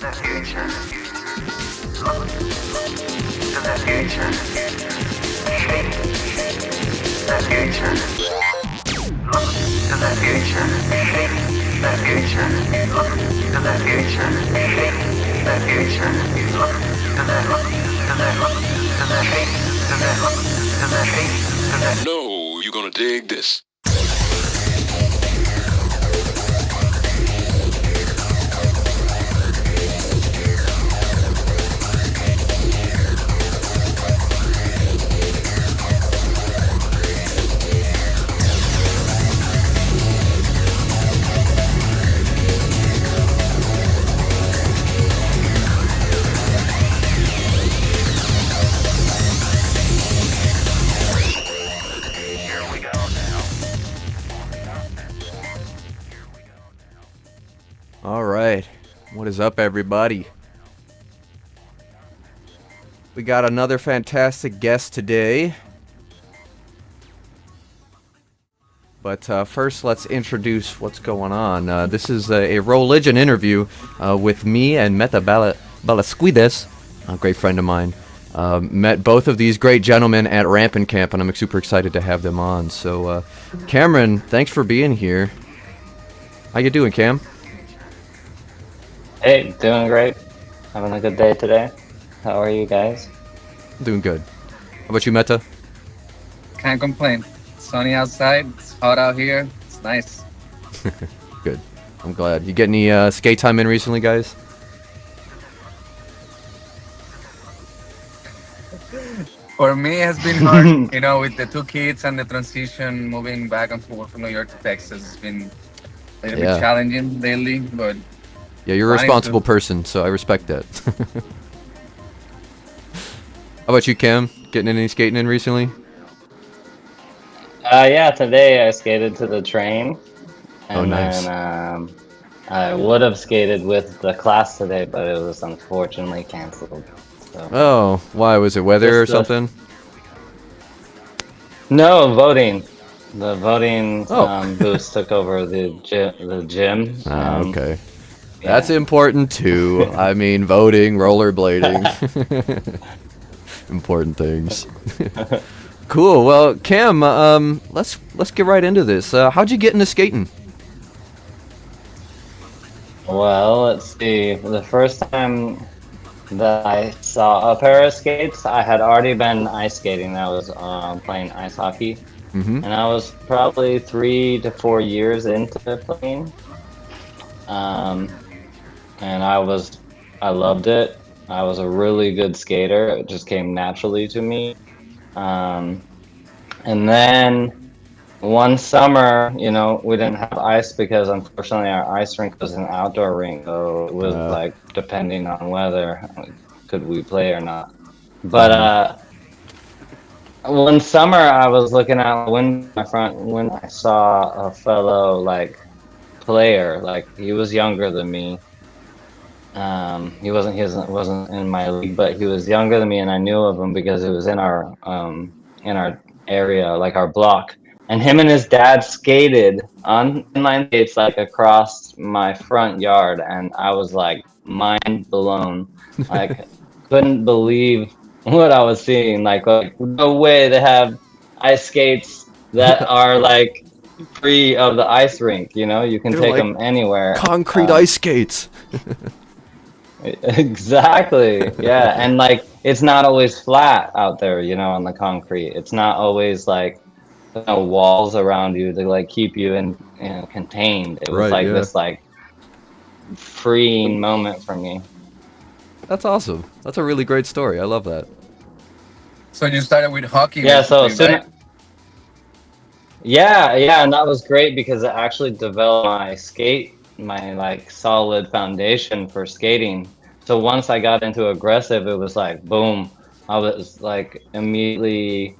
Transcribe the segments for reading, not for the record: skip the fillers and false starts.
the future. Look to the future. Shape the future. Look to the future. Shape the future. Look to the future. Shape the future. Look to the shape to the shape to the. No, you're gonna dig this. All right. What is up, everybody? We got another fantastic guest today. But first, let's introduce what's going on. This is a religion interview with me and Meta Balasquides, a great friend of mine. Met both of these great gentlemen at Rampant Camp, and I'm super excited to have them on. So, Cameron, thanks for being here. How you doing, Cam? Hey, doing great. Having a good day today. How are you guys? Doing good. How about you, Meta? Can't complain. Sunny outside. It's hot out here. It's nice. Good. I'm glad. You get any skate time in recently, guys? For me, it has been hard. With the two kids and the transition, moving back and forth from New York to Texas, it's been a little bit challenging lately. But yeah, you're a responsible person, so I respect that. How about you, Cam? Getting any skating in recently? Yeah, today I skated to the train. And nice. then I would have skated with the class today, but it was unfortunately canceled. So. Oh, why? Was it weather or something? No, voting. The voting booth took over the gym. Okay. Yeah. That's important too. I mean, voting, rollerblading. Important things. Cool. Well, Cam, let's get right into this. How'd you get into skating? Well, let's see. The first time that I saw a pair of skates, I had already been ice skating. I was playing ice hockey, and I was probably 3 to 4 years into playing. And I loved it. I was a really good skater. It just came naturally to me. And then one summer, we didn't have ice because unfortunately our ice rink was an outdoor rink. So it was like depending on weather, could we play or not. But one summer I was looking out the window in my front when I saw a fellow player. He was younger than me. He wasn't in my league, but he was younger than me, and I knew of him because it was in our area, our block. And him and his dad skated on inline skates across my front yard, and I was mind blown. Couldn't believe what I was seeing. No way they have ice skates that are free of the ice rink. You can take them anywhere. Concrete ice skates. Exactly. Yeah, and it's not always flat out there, on the concrete. It's not always walls around you to keep you in contained. It was this freeing moment for me. That's awesome. That's a really great story. I love that. So you started with hockey. Yeah. So soon. Yeah, and that was great because it actually developed my solid foundation for skating. So once I got into aggressive, it was boom. I was immediately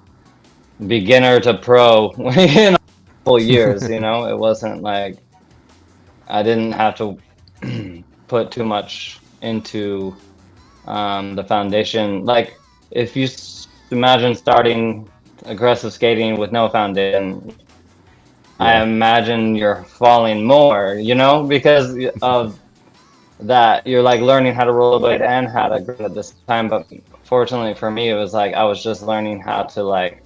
beginner to pro in a couple years. It wasn't I didn't have to put too much into the foundation. If you imagine starting aggressive skating with no foundation, I imagine you're falling more, because of that you're like learning how to rollerblade and how to grind at this time. But fortunately for me, it was like I was just learning how to like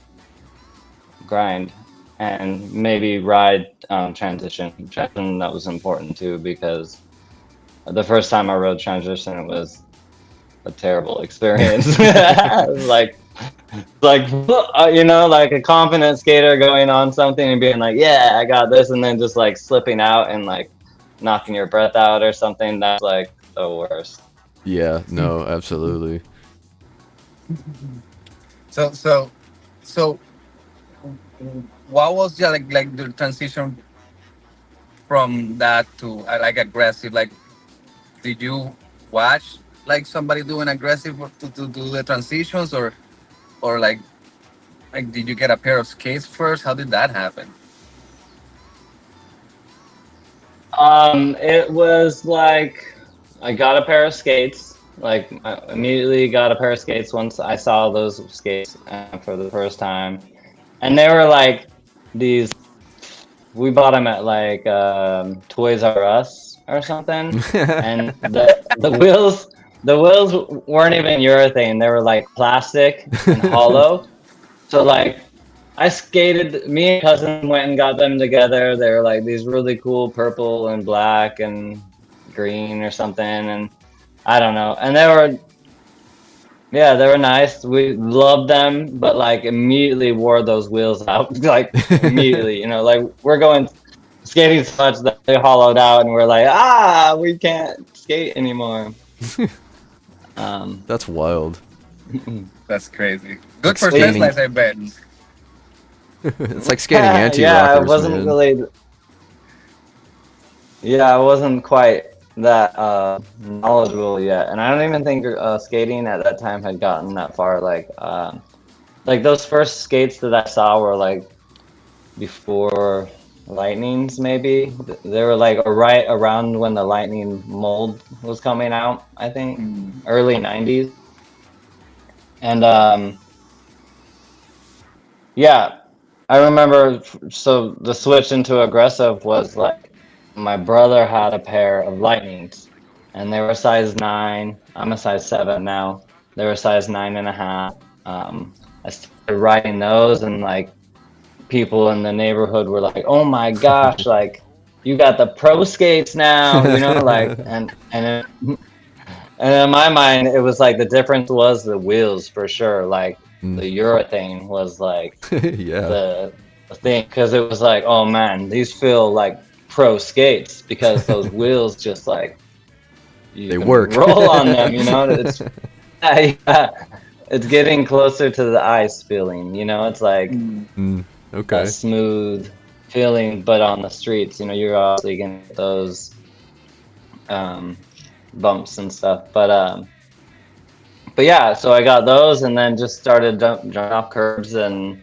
grind and maybe ride transition. Transition that was important too because the first time I rode transition, it was a terrible experience. like you know, like a confident skater going on something and being like, "Yeah, I got this," and then just like slipping out and like knocking your breath out or something. That's like the worst. Yeah, no, absolutely. So so what was like the transition from that to like aggressive? Like, did you watch like somebody doing aggressive to do the transitions, or like did you get a pair of skates first? How did that happen? It was like I got a pair of skates. Like I immediately got a pair of skates once I saw those skates for the first time, and they were like these. We bought them at like Toys R Us or something, and the wheels weren't even urethane. They were like plastic and hollow. So like I skated. Me and cousin went and got them together. They were like these really cool purple and black and green or something, and I don't know. And they were yeah, they were nice. We loved them, but like immediately wore those wheels out. Like immediately, you know, like we're going skating so much that they hollowed out, and we're like, we can't skate anymore. That's wild. That's crazy. Good Like for skating. Teslas, I bet. It's like skating Yeah, anti-rockers, it wasn't man. really. Yeah, I wasn't quite that knowledgeable yet, and I don't even think skating at that time had gotten that far. Like those first skates that I saw were like before Lightnings, maybe. They were like right around when the Lightning mold was coming out. I think early '90s, and yeah, I remember. So the switch into aggressive was like my brother had a pair of Lightnings, and they were size 9. I'm a size 7 now. They were size 9.5. I started riding those, and like people in the neighborhood were like, "Oh my gosh, like you got the pro skates now," you know, like and in my mind, it was like the difference was the wheels for sure. Like the urethane was like Yeah. the thing because it was like, oh man, these feel like pro skates because those wheels just like you They can work. roll on them. You know, it's yeah, it's getting closer to the ice feeling. You know, it's like Okay. that smooth feeling, but on the streets, you know, you're obviously gonna get those bumps and stuff. But yeah, so I got those, and then just started jumping off curbs and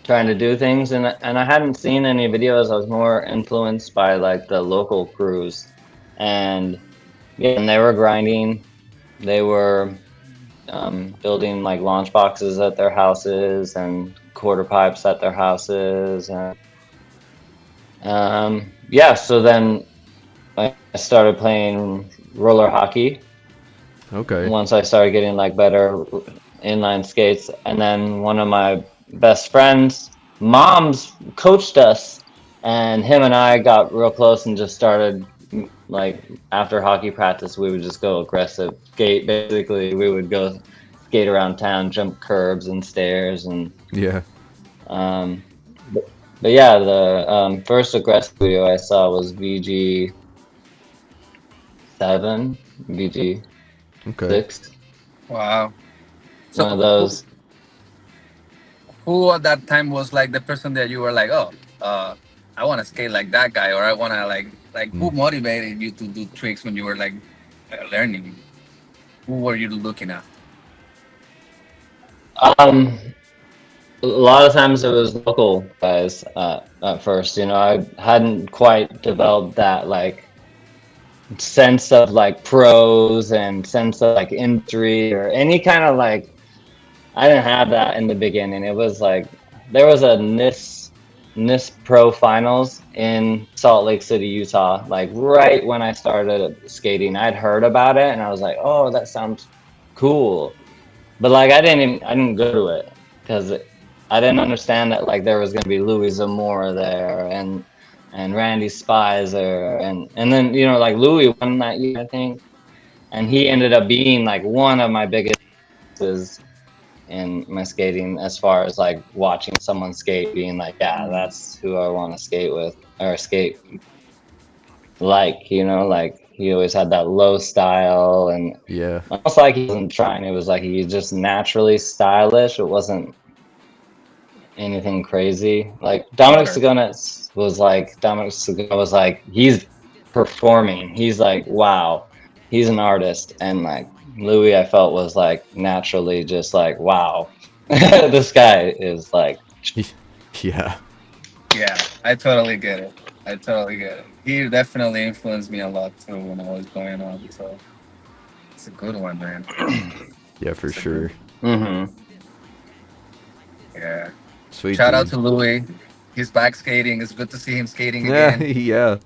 trying to do things, and I hadn't seen any videos. I was more influenced by like the local crews, and yeah, and they were grinding. They were building like launch boxes at their houses and quarter pipes at their houses, and yeah. So then I started playing roller hockey Okay. once I started getting like better inline skates, and then one of my best friends' moms coached us, and him and I got real close and just started like after hockey practice we would just go aggressive skate. Basically, we would go skate around town, jump curbs and stairs, and Yeah. um, but yeah, the first aggressive video I saw was VG7, VG6. Okay. Wow. So One of those. who at that time was like the person that you were like, oh, I want to skate like that guy, or I want to like who motivated you to do tricks when you were like learning? Who were you looking at? Um, a lot of times it was local guys at first. You know, I hadn't quite developed that like sense of like pros and sense of like industry or any kind of like I didn't have that in the beginning. It was like there was a NIST Pro Finals in Salt Lake City, Utah. Like right when I started skating, I'd heard about it, and I was like, "Oh, that sounds cool." But like, I didn't go to it because I didn't understand that like there was gonna be Louis Zamora there and Randy Spicer and then like Louis won that year, I think, and he ended up being like one of my biggest in my skating as far as like watching someone skate, being like, yeah, that's who I want to skate with or skate like, like he always had that low style and Yeah. almost like he wasn't trying. It was like he just naturally stylish. It wasn't anything crazy. Like Dominic Sagona was like, he's performing. He's like, wow, he's an artist. And like Louis, I felt was like naturally just like, wow, this guy is like, Yeah. Yeah, I totally get it. I totally get it. He definitely influenced me a lot too when I was going on. So it's a good one, man. Yeah, for It's a sure. mm-hmm. Yeah. Sweet. Shout out dude. to Louis. He's back skating. It's good to see him skating Yeah, again. yeah.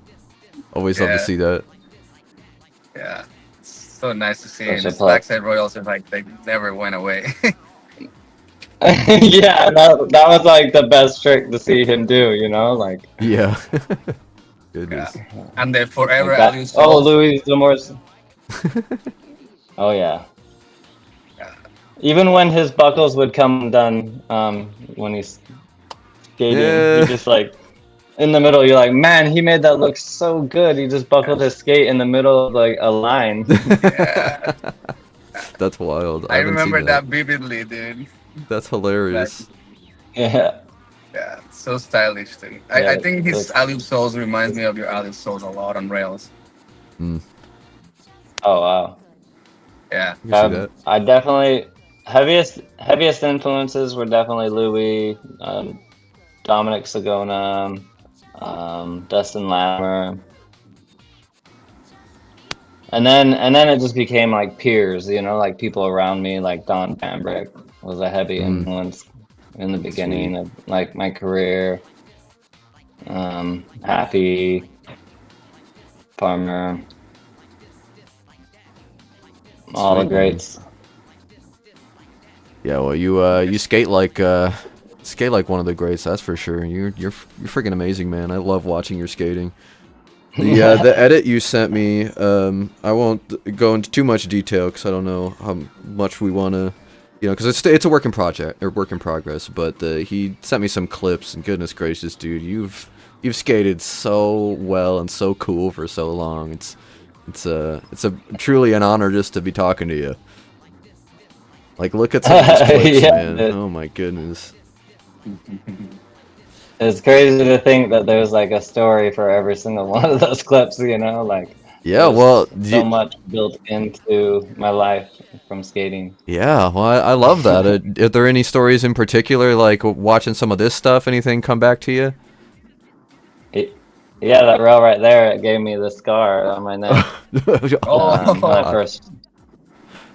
Always love to Yeah. see that. Yeah. It's so nice to see Such him. a His plus. backside royals are like they never went away. Yeah, that was like the best trick to see him do, like Yeah. Yeah. Goodness. And the forever like that. alley Oh, souls. Louis Zamora's. Oh yeah. Yeah. Even when his buckles would come undone, when he's skating, Yeah. he just like in the middle. You're like, man, he made that look so good. He just buckled his skate in the middle of like a line. Yeah. That's wild. I I haven't seen remember that. that vividly, dude. That's hilarious. Yeah. Yeah, so stylish too. I Yeah, think his it's- alley souls reminds me of your alley souls a lot on rails. Mm, Oh wow. Yeah. I can see that. I definitely heaviest influences were definitely Louis, Dominic Sagona, Dustin Lammer, and then it just became like peers, like people around me, like Don Bambrick was a heavy influence in the beginning of like my career. Happy Farmer, all the Sweet, man. greats. Yeah, well, you skate like one of the greats, that's for sure. You're freaking amazing, man. I love watching your skating. The edit you sent me, I won't go into too much detail because I don't know how much we want to, because it's a work in progress. But he sent me some clips, and goodness gracious, dude, you've skated so well and so cool for so long. It's a truly an honor just to be talking to you. Like, look at some of these clips, Yeah, man. Oh my goodness. It's crazy to think that there's like a story for every single one of those clips, like Yeah, there's well, so much built into my life from skating. yeah, well, I love that. Are there any stories in particular, like watching some of this stuff, anything come back to you? Yeah, that rail right there, it gave me the scar on my neck. Oh. When I first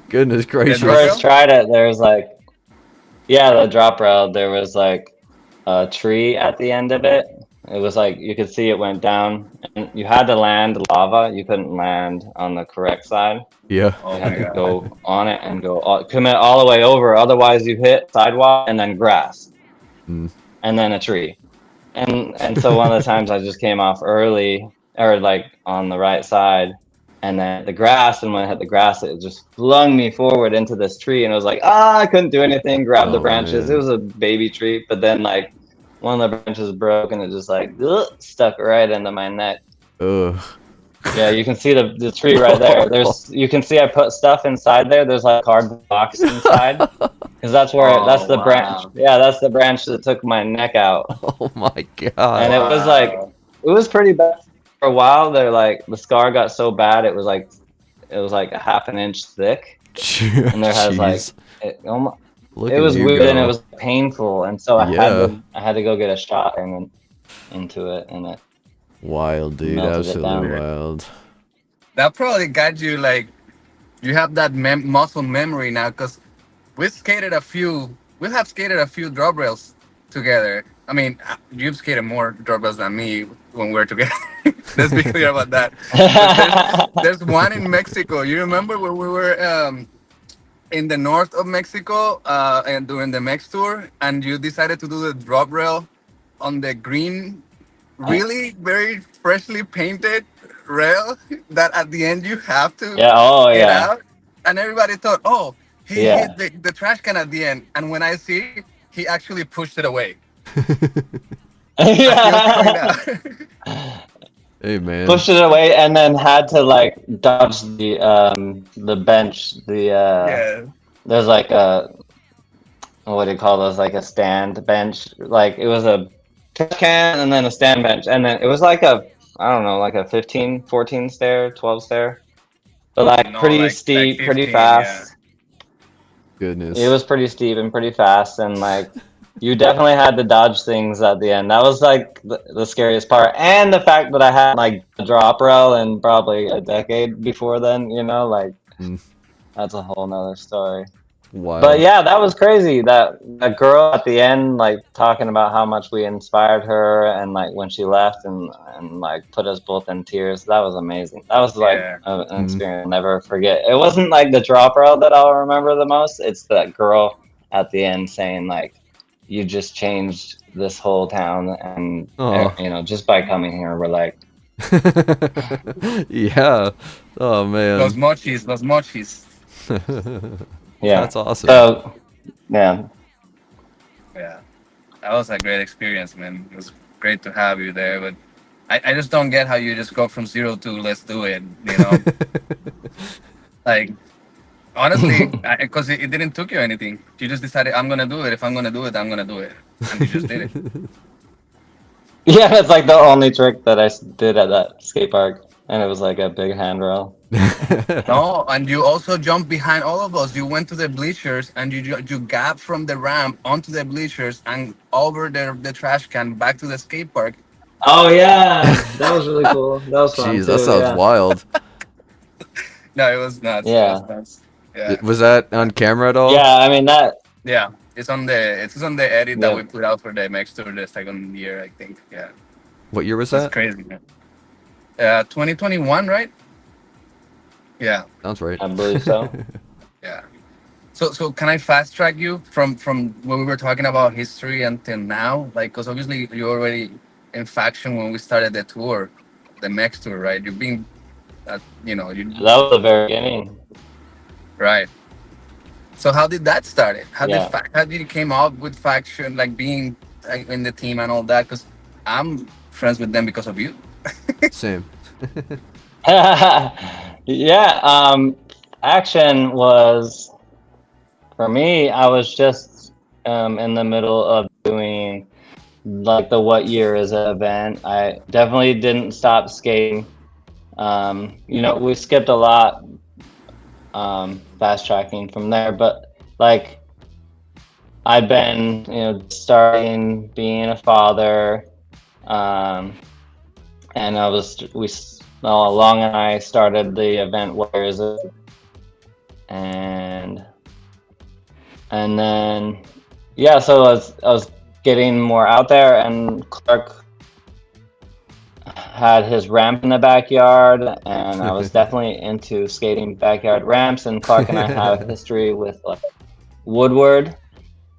Goodness gracious. drop rail? first tried it, there was like, yeah, the drop rail, there was like a tree at the end of it. It was like you could see it went down, and you had to land lava. You couldn't land on the correct side. Yeah. Oh You my had to god. go on it and commit all the way over. Otherwise, you hit sidewalk and then grass, Mm. and then a tree. And so one of the times I just came off early, or like on the right side, and then the grass. And when I hit the grass, it just flung me forward into this tree, and it was like, I couldn't do anything. Grab the Oh, branches. man. It was a baby tree, but then like one of the branches broke, and it just like stuck right into my neck. Ugh. Yeah, you can see the tree right there. You can see I put stuff inside there. There's like cardboard box inside, because that's where that's the branch. Wow. Yeah, that's the branch that took my neck out, Oh my god. and it was like it was pretty bad for a while. They're like the scar got so bad it was like a half an inch thick, and there has like Jeez. it Look was at you weird go. and it was painful, and so I had to go get a shot and into it, and it Wild, dude. melted it Absolutely down. wild. That probably got you like, you have that muscle memory now, because we have skated a few drop rails together, I mean, you've skated more doorbells than me when we're together. Let's be clear about that. But there's one in Mexico. You remember when we were in the north of Mexico and during the Mex tour, and you decided to do the drop rail on the green, really very freshly painted rail that at the end you have to Yeah. Oh get yeah. out, and everybody thought, oh, he Yeah. hit the trash can at the end, and when I see, he actually pushed it away as he was coming Yeah. out. Hey man. Pushed it away and then had to like dodge the bench. Yeah. There's like a, what do you call those? Like a stand bench. Like it was a trash can and then a stand bench, and then it was like a, I don't know, like a 15, 14 stair, 12 stair, but like No, pretty like steep, pretty 15. Yeah. fast. It Goodness. was pretty steep and pretty fast, and like you definitely had to dodge things at the end. That was like the scariest part, and the fact that I had like a drop rail in probably a decade before then. Like Mm, that's a whole nother story. But wild. yeah, that was crazy. That girl at the end, like talking about how much we inspired her, and like when she left, and like put us both in tears. That was amazing. That was like Yeah. an Mm. experience I'll never forget. It wasn't like the drop rail that I'll remember the most. It's that girl at the end saying like, "You just changed this whole town," and Oh. just by coming here, we're like, Yeah. Oh Los man. mochis, los mochis. yeah. That's awesome. So yeah, Yeah. That was a great experience, man. It was great to have you there, but I just don't get how you just go from zero to let's do it, you know? Like, honestly, because it didn't took you anything. You just decided, I'm going to do it. If I'm going to do it, I'm going to do it. And you just did it. yeah. It's like the only trick that I did at that skate park, and it was like a big handrail. No, and you also jumped behind all of us. You went to the bleachers and you gapped from the ramp onto the bleachers and over the trash can back to the skate park. Oh yeah, that was really cool. That was fun Jeez, that too. sounds Yeah, wild. No, it was nuts. It was yeah, nuts. Yeah. Was that on camera at all? yeah. I mean that. Yeah. It's on the edit that we Yep. put out for the next tour the second year, I think. Yeah. What year was That's that? crazy, man. 2021, right? Yeah. Sounds right. I believe so. Yeah. So can I fast track you from when we were talking about history until now? Like, because obviously you're already in faction when we started the tour, the next tour, right? You've been, you That was the very beginning. right. So how did that start? It? Yeah. How did you came up with faction, like being in the team and all that? Because I'm friends with them because of you. Same. Yeah. Action was, for me. I was just in the middle of doing like the What Year Is It event. I definitely didn't stop skating. We skipped a lot, fast tracking from there, but like I've been, starting being a father, and Long and I started the event Where Is It, and then yeah, so I was getting more out there, and Clark had his ramp in the backyard, and I was definitely into skating backyard ramps. And Clark and I have history with like Woodward.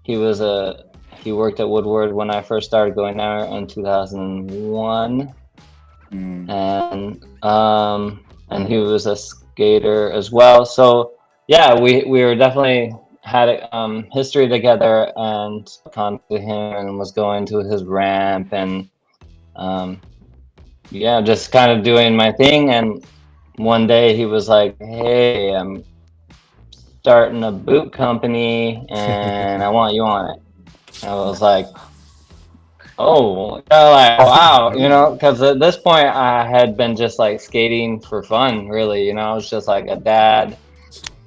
He worked at Woodward when I first started going there in 2001, and he was a skater as well. So yeah, we were definitely had history together, and contacted him and was going to his ramp, and yeah, just kind of doing my thing. And one day he was like, "Hey, I'm starting a boot company, and I want you on it." I was like, "Oh, like wow," because at this point I had been just like skating for fun, really. I was just like a dad,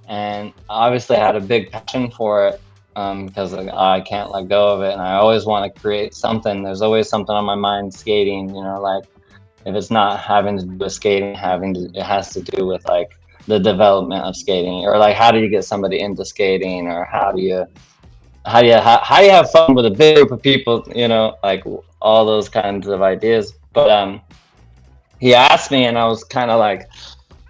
and obviously I had a big passion for it, because I can't let go of it, and I always want to create something. There's always something on my mind skating, like if it's not having to do with skating, it has to do with like the development of skating, or like how do you get somebody into skating, or how do you how you have fun with a big group of people, you know, like all those kinds of ideas. But he asked me, and I was kind of like,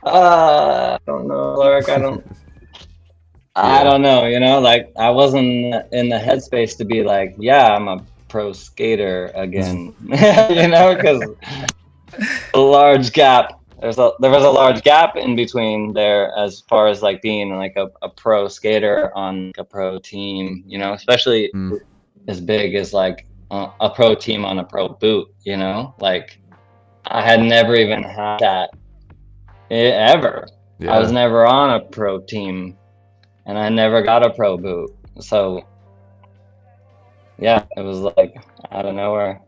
I don't know, Lark, I Yeah. don't know, you know, like I wasn't in the headspace to be like, yeah, I'm a pro skater again, you know, because a large gap. There was a large gap in between there as far as like being like a pro skater on like a pro team, you know, especially Mm. as big as like a pro team on a pro boot, you know, like I had never even had that ever. I was Yeah. never on a pro team, and I never got a pro boot. So yeah, it was like out of nowhere.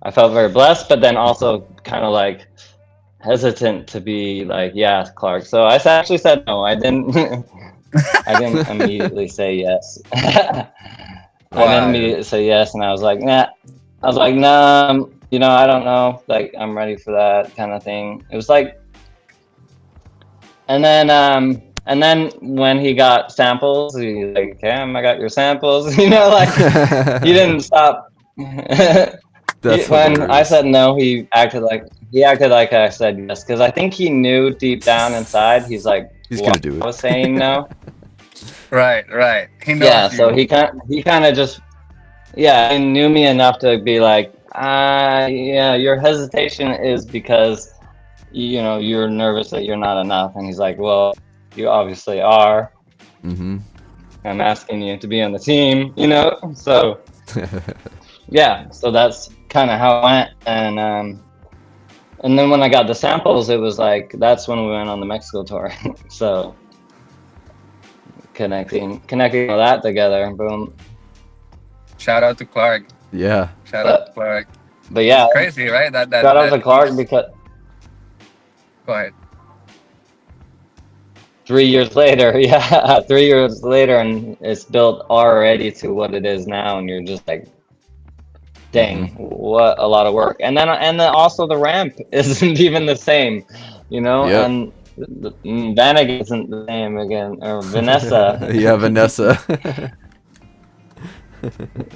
I felt very blessed, but then also kind of like hesitant to be like, yeah, Clark. So actually said no. I didn't. I didn't immediately say yes. I didn't Wow. immediately say yes, and I was like, nah. I was like, nah. You know, I don't know. Like, I'm ready for that kind of thing. It was like, and then when he got samples, he's like, Cam, I got your samples. You know, like he didn't stop. That's When I hilarious. said no, he acted like I said yes, because I think he knew deep down inside. He's like, He's why gonna do I it. was saying no. Right, right. He Yeah, knows so you. he kind of just he knew me enough to be like, yeah, your hesitation is because you know you're nervous that you're not enough, and he's like, well, you obviously are. Mm-hmm. I'm asking you to be on the team, you know. So yeah, so that's kind of how it went, and then when I got the samples, it was like that's when we went on the Mexico tour. So connecting all that together, boom. Shout out to Clark. Yeah. Shout out to But Clark. but It's yeah, crazy, right? shout out That to he. Clark because Go ahead. 3 years later, yeah, 3 years later, and it's built already to what it is now, and you're just like, Mm-hmm. dang, what a lot of work. And then also the ramp isn't even the same, you know, Yep. and Vanek isn't the same again, or Vanessa. Yeah, Vanessa.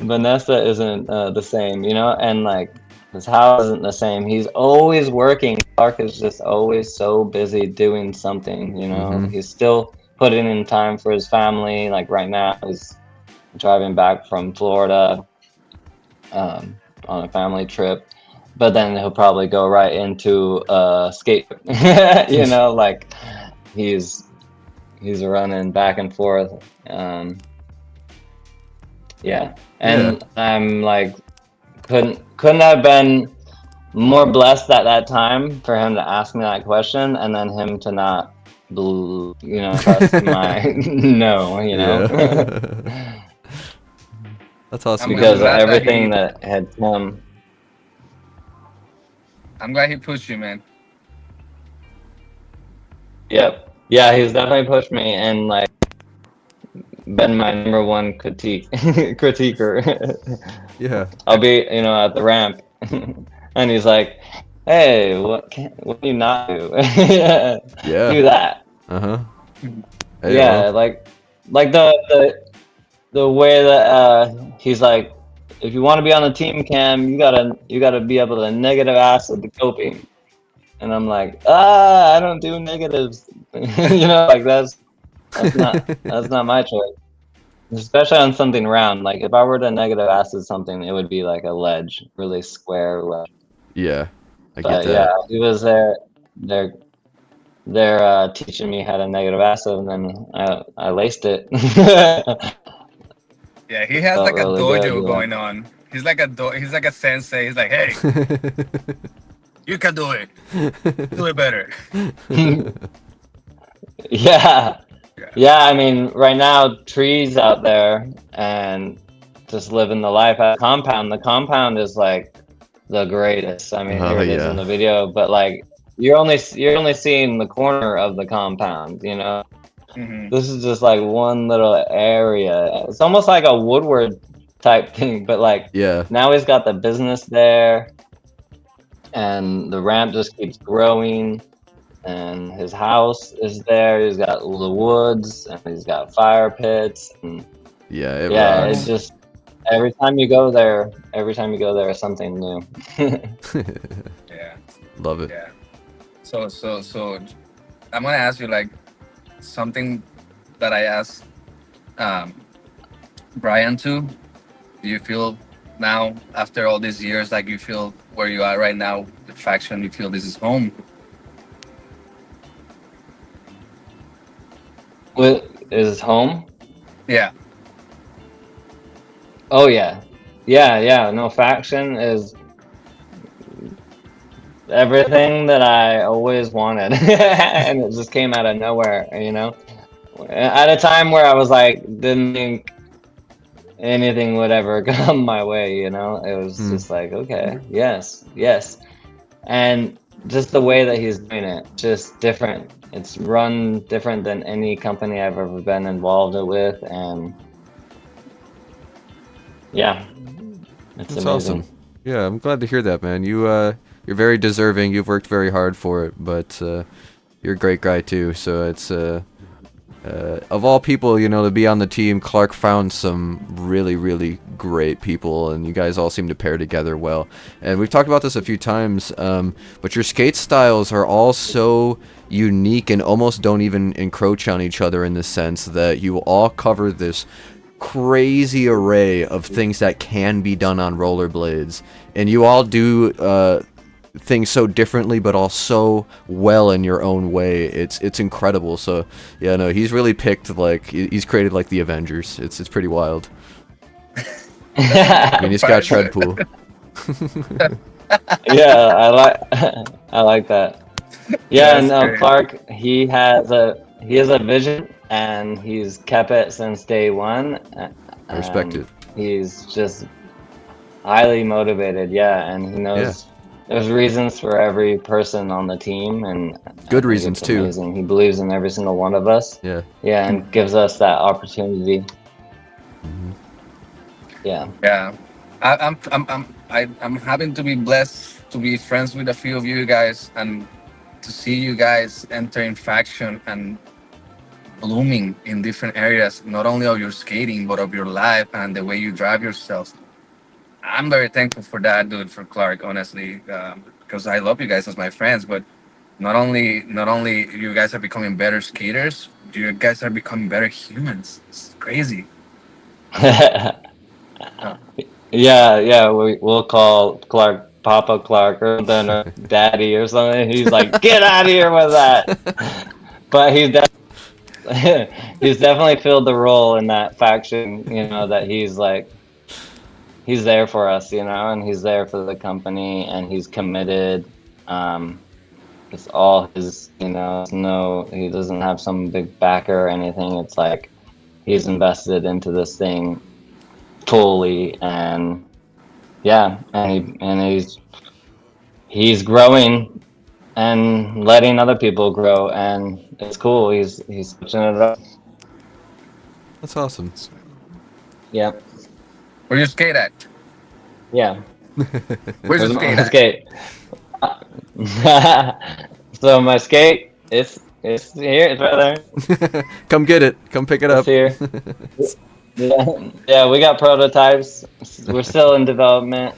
Vanessa isn't the same, you know, and like his house isn't the same. He's always working. Clark is just always so busy doing something, you know. Mm-hmm. He's still putting in time for his family. Like right now, he's driving back from Florida on a family trip, but then he'll probably go right into skate. You know, like he's running back and forth. Yeah, Yeah. and I'm like couldn't have been more blessed at that time for him to ask me that question, and then him to not, trust my no, you know, Yeah. That's awesome, I'm because man. glad that everything he. that had come. I'm glad he pushed you, man. Yep. Yeah, he's definitely pushed me and like been my number one critiquer. Yeah. I'll be, at the ramp, and he's like, "Hey, what do you not do? Yeah. Do that." Uh-huh. Hey, Yeah, well. like the way that he's like, if you want to be on the team, Cam, you gotta be able to negative acid the coping. And I'm like, I don't do negatives. Like that's not my choice. Especially on something round. Like if I were to negative acid something, it would be like a ledge, really square ledge. Yeah. I get But yeah, that. he was there. They're teaching me how to negative acid, and then I laced it. Yeah, he has Felt like a really good. dojo going on. He's like a sensei. He's like, hey, you can do it. Do it better. Yeah. Yeah. Yeah, I mean, right now, trees out there and just living the life at the compound. The compound is like the greatest. I mean, Oh, here it is in yeah. the video, but like you're only seeing the corner of the compound, you know? Hmm. This is just like one little area. It's almost like a Woodward type thing, but like Yeah. now he's got the business there and the ramp just keeps growing and his house is there. He's got the woods and he's got fire pits and Yeah, it Yeah, rocks. it's just every time you go there is something new. Yeah, Love it. yeah. So I'm gonna ask you like something that I asked um, Brian too. Do you feel now, after all these years, like you feel where you are right now, the faction, you feel this is home? What is home? Yeah, Oh yeah, yeah. No, faction is everything that I always wanted, and it just came out of nowhere. At a time where I was like, didn't think anything would ever come my way. It was Hmm. just like, okay, yes, yes, and just the way that he's doing it, just different. It's run different than any company I've ever been involved with, and yeah, it's That's awesome. amazing. Yeah, I'm glad to hear that, man. You're very deserving. You've worked very hard for it, but you're a great guy too. So it's of all people, to be on the team, Clark found some really, really great people, and you guys all seem to pair together well. And we've talked about this a few times, but your skate styles are all so unique and almost don't even encroach on each other in the sense that you all cover this crazy array of things that can be done on rollerblades, and you all do things so differently, but all so well in your own way. It's incredible. So yeah, no, he's really picked like he's created like the Avengers. It's pretty wild. I mean, he's got comparison. Treadpool. Yeah, I like I like that. Yeah, and That's great. Clark, he has a vision, and he's kept it since day one. I respect it. He's just highly motivated. Yeah, and he Yeah, knows there's reasons for every person on the team, and I good think reasons it's too. amazing. He believes in every single one of us. Yeah. Yeah, and gives us that opportunity. Hmm. Yeah. Yeah, I'm having to be blessed to be friends with a few of you guys and to see you guys entering faction and blooming in different areas, not only of your skating but of your life and the way you drive yourself. I'm very thankful for that, dude, for Clark, honestly, because I love you guys as my friends. But not only you guys are becoming better skaters, you guys are becoming better humans. It's crazy. Uh, Yeah, we'll call Clark Papa Clark or then Daddy or something. He's like, get out of here with that. But he's definitely filled the role in that faction. That he's like he's there for us. And he's there for the company, and he's committed. It's all his. It's no, he doesn't have some big backer or anything. It's like he's invested into this thing fully, and yeah, and he's growing and letting other people grow, and it's cool. He's switching it up. That's awesome. Yep. where you skate at? Yeah. Where's your Where's skate my at? skate? So my skate, it's here. It's right there. Come get it. Come pick it It's up. here. Yeah. We got prototypes. We're still in development.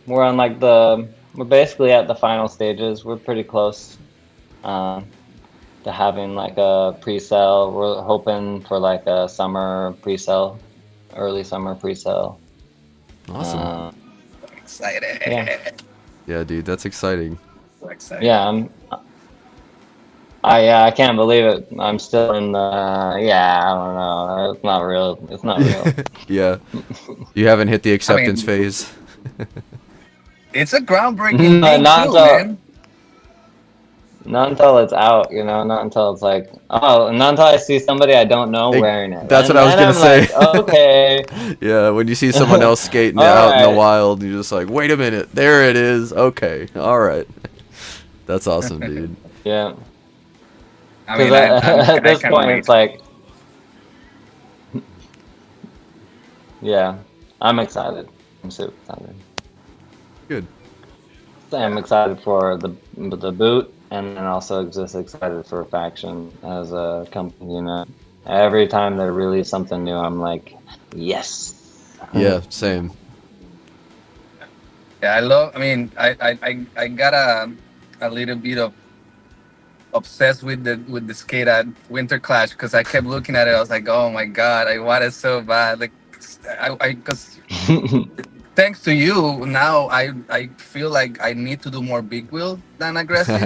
We're basically at the final stages. We're pretty close um, to having like a pre-sale. We're hoping for like a summer pre-sale, early summer pre-sale. Awesome. Yeah, Excited. Yeah, dude, that's exciting. So excited. yeah. I can't believe it. I'm still in the. Yeah, I don't know. It's not real. It's not real. Yeah, you haven't hit the I acceptance mean, phase. it's a groundbreaking not thing too, until man. not until it's out. Not until it's like, oh, not until I see somebody I don't know It- wearing it. that's what And I was then gonna I'm say. like, okay, Yeah, when you see someone else skating it all out in the right. wild, you're just like, wait a minute, there it is. Okay, all right. That's awesome, dude. Yeah, I because mean, at I this can't point wait. it's like, yeah, I'm excited. I'm super excited. Good. I'm excited for the boot, and then also just excited for Faction as a company. Every time they release something new, I'm like, yes. Yeah, same. Yeah, I love. I mean, I got a little bit of obsessed with the skate at Winter Clash because I kept looking at it. I was like, oh my god, I want it so bad. Like, I because thanks to you now, I feel like I need to do more big wheel than aggressive.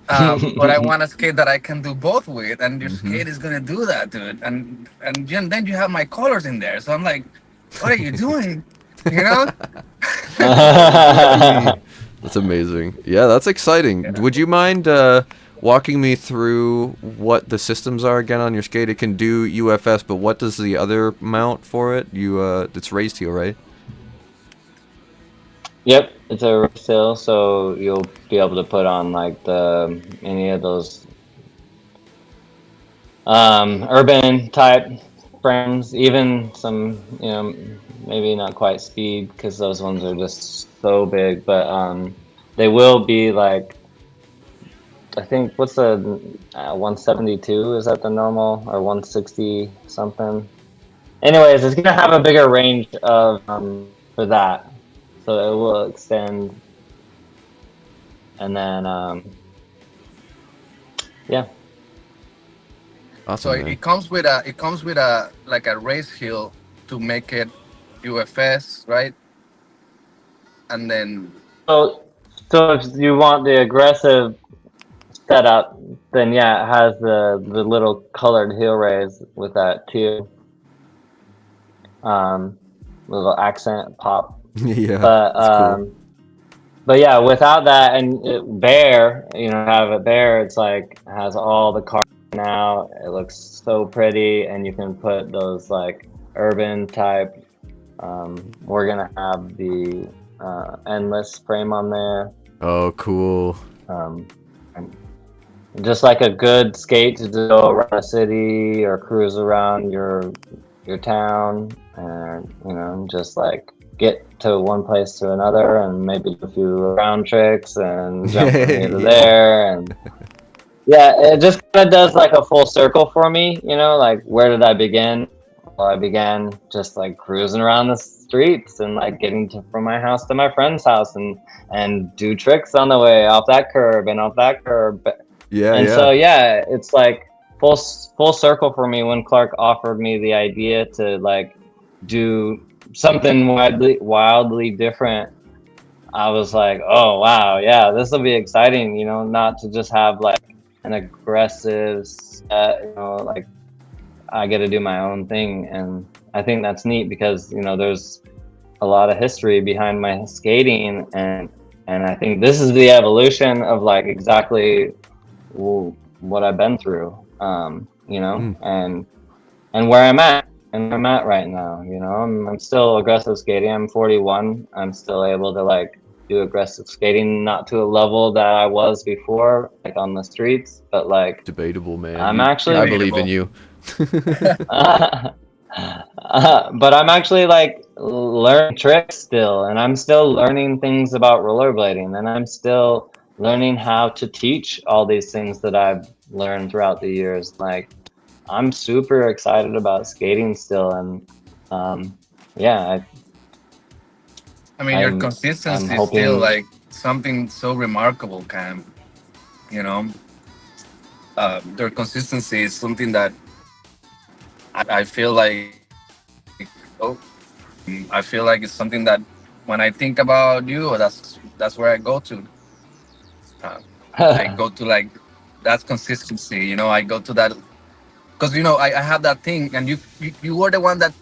But I want a skate that I can do both with, and your Hmm. skate is gonna do that, dude. Then you have my colors in there, so I'm like, what are you doing? You know? Hey, that's amazing. Yeah, that's exciting. Yeah. Would you mind walking me through what the systems are again on your skate? It can do UFS, but what does the other mount for it? It's raised heel, right? Yep, it's a race hill, so you'll be able to put on like the any of those urban type frames, even some, maybe not quite speed because those ones are just so big, but they will be like, I think what's the 172, is that the normal, or 160 something? Anyways, it's gonna have a bigger range of for that, so it will extend, and then yeah. So Awesome, man. it comes with a like a race hill to make it UFS, right? And then So so if you want the aggressive setup, then yeah, it has the little colored heel rays with that too, um, little accent pop. Yeah, But it's cool. but yeah, without that and bare, have it bare, it's like has all the cars now. It looks so pretty, and you can put those like urban type. We're gonna have the endless frame on there. Oh, cool. Um, and just like a good skate to go around a city or cruise around your town, and just like get to one place to another, and maybe do a few round tricks and jump from here to Yeah. there, and yeah, it just kind of does like a full circle for me. Like, where did I begin? Well, I began just like cruising around the streets and like getting from my house to my friend's house, and do tricks on the way off that curb and off that curb. Yeah, And yeah. so yeah, it's like full circle for me when Clark offered me the idea to like do something wildly different. I was like, oh wow, yeah, this will be exciting. Not to just have like an aggressive set. Like I get to do my own thing, and I think that's neat because there's a lot of history behind my skating, and I think this is the evolution of like exactly what I've been through, Mm. and where I'm at, right now. I'm still aggressive skating. I'm 41. I'm still able to like do aggressive skating, not to a level that I was before, like on the streets, but like Debatable, man. I'm I actually, believe in debatable. you. but I'm actually like learning tricks still, and I'm still learning things about rollerblading, and I'm still learning how to teach all these things that I've learned throughout the years. Like, I'm super excited about skating still, and yeah, I mean, your I'm consistency is still hoping. like something so remarkable, Cam. You know, their consistency is something that I feel like, oh, I feel like it's something that when I think about you, that's where I go to. Uh, I go to like that's consistency. I go to that because I have that thing, and you were the one that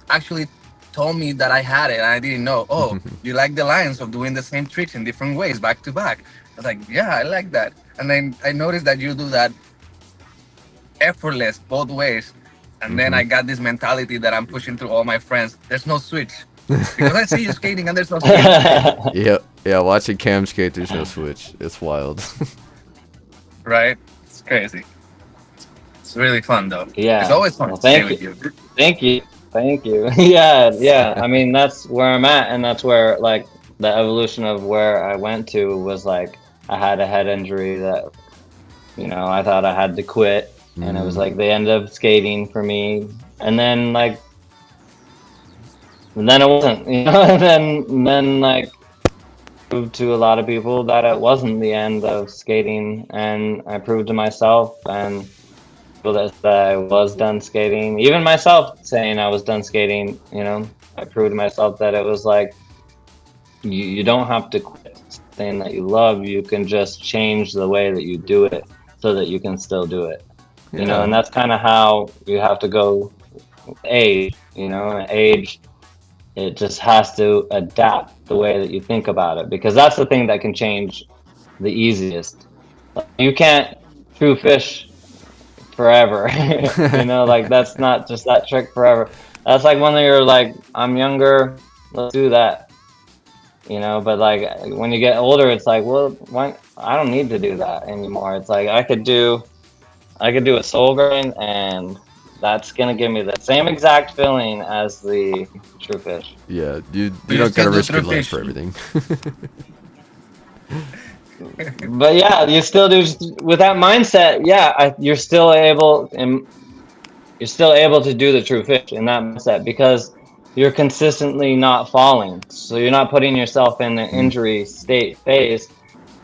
actually told me that I had it, and I didn't know. Oh, you like the lines of doing the same tricks in different ways, back to back. I was like, yeah, I like that. And then I noticed that you do that effortless both ways. And then Hmm. I got this mentality that I'm pushing through all my friends. There's no switch because I see you skating and there's no switch, Yeah, yeah. Watching Cam skate, there's no switch. It's wild. right? It's crazy. It's really fun though. It's Yeah. always fun Well, to skate thank you. with you. Thank you. Thank you. Yeah, yeah. I mean, that's where I'm at, and that's where like the evolution of where I went to was like I had a head injury that, I thought I had to quit. and it was like the end of skating for me. And then like, and then it wasn't, you know. And then like proved to a lot of people that it wasn't the end of skating, and I proved to myself and people that I was done skating, even myself saying I was done skating, you know. I proved to myself that it was like you don't have to quit something that you love. You can just change the way that you do it so that you can still do it. You know, Yeah. and that's kind of how you have to go age, you know, and age, it just has to adapt the way that you think about it, because that's the thing that can change the easiest. You can't true fish forever. You know, like that's not just that trick forever. That's like when you're like, I'm younger, let's do that. You know, but like when you get older, it's like, well, why, I don't need to do that anymore. It's like I could do a soul grind, and that's gonna give me the same exact feeling as the true fish. Yeah, Do you you don't still gotta do risk your through life fish? for everything. But yeah, you still do with that mindset. Yeah, you're still able, and you're still able to do the true fish in that mindset because you're consistently not falling. So you're not putting yourself in an Mm. injury state phase,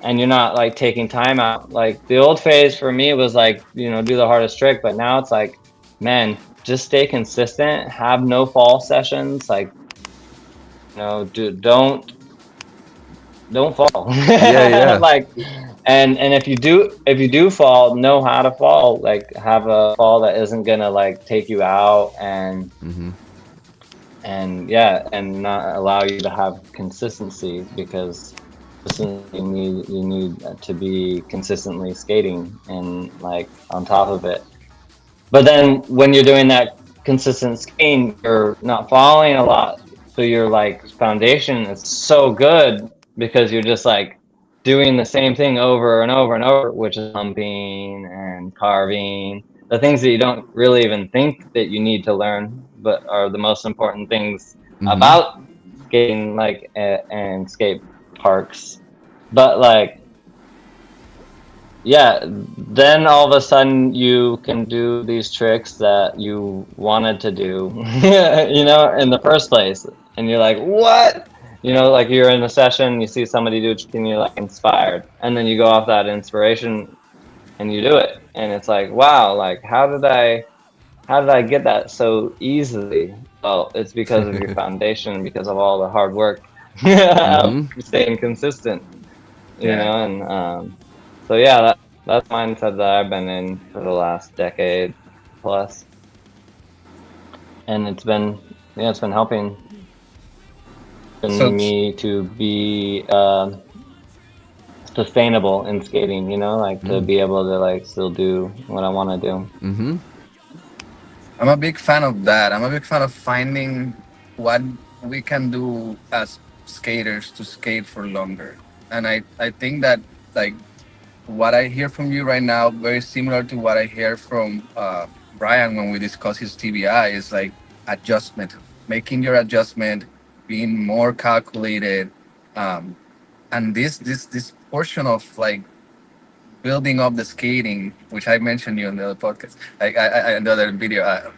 and you're not like taking time out. Like the old phase for me was like, you know, do the hardest trick, but now it's like, man, just stay consistent, have no fall sessions, like, you know, don't fall. Yeah, yeah. Like, and if you do fall, know how to fall, like have a fall that isn't gonna like take you out, Hmm. and yeah, and not allow you to have consistency, because you need to be consistently skating and like on top of it. But then when you're doing that consistent skating, you're not falling a lot. So your like foundation is so good because you're just like doing the same thing over and over and over, which is humping and carving, the things that you don't really even think that you need to learn, but are the most important things Hmm. about skating, like and skate parks. But like, yeah, then all of a sudden you can do these tricks that you wanted to do, you know, in the first place. And you're like, what? You know, like you're in a session, you see somebody do a trick and you're like inspired. And then you go off that inspiration and you do it. And it's like, wow, like how did I get that so easily? Well, it's because of your foundation, because of all the hard work of Hmm. staying consistent, you Yeah. know. And so yeah, that's mindset that I've been in for the last decade plus, and it's been helping So me to be sustainable in skating, you know, like to Mm. be able to like still do what I want to do. Hmm. I'm a big fan of that. I'm a big fan of finding what we can do as skaters to skate for longer. And I think that like what I hear from you right now, very similar to what I hear from Brian when we discuss his TBI, is like adjustment, making your adjustment, being more calculated, um, and this portion of like building up the skating, which I mentioned you in the other podcast, like in the other video,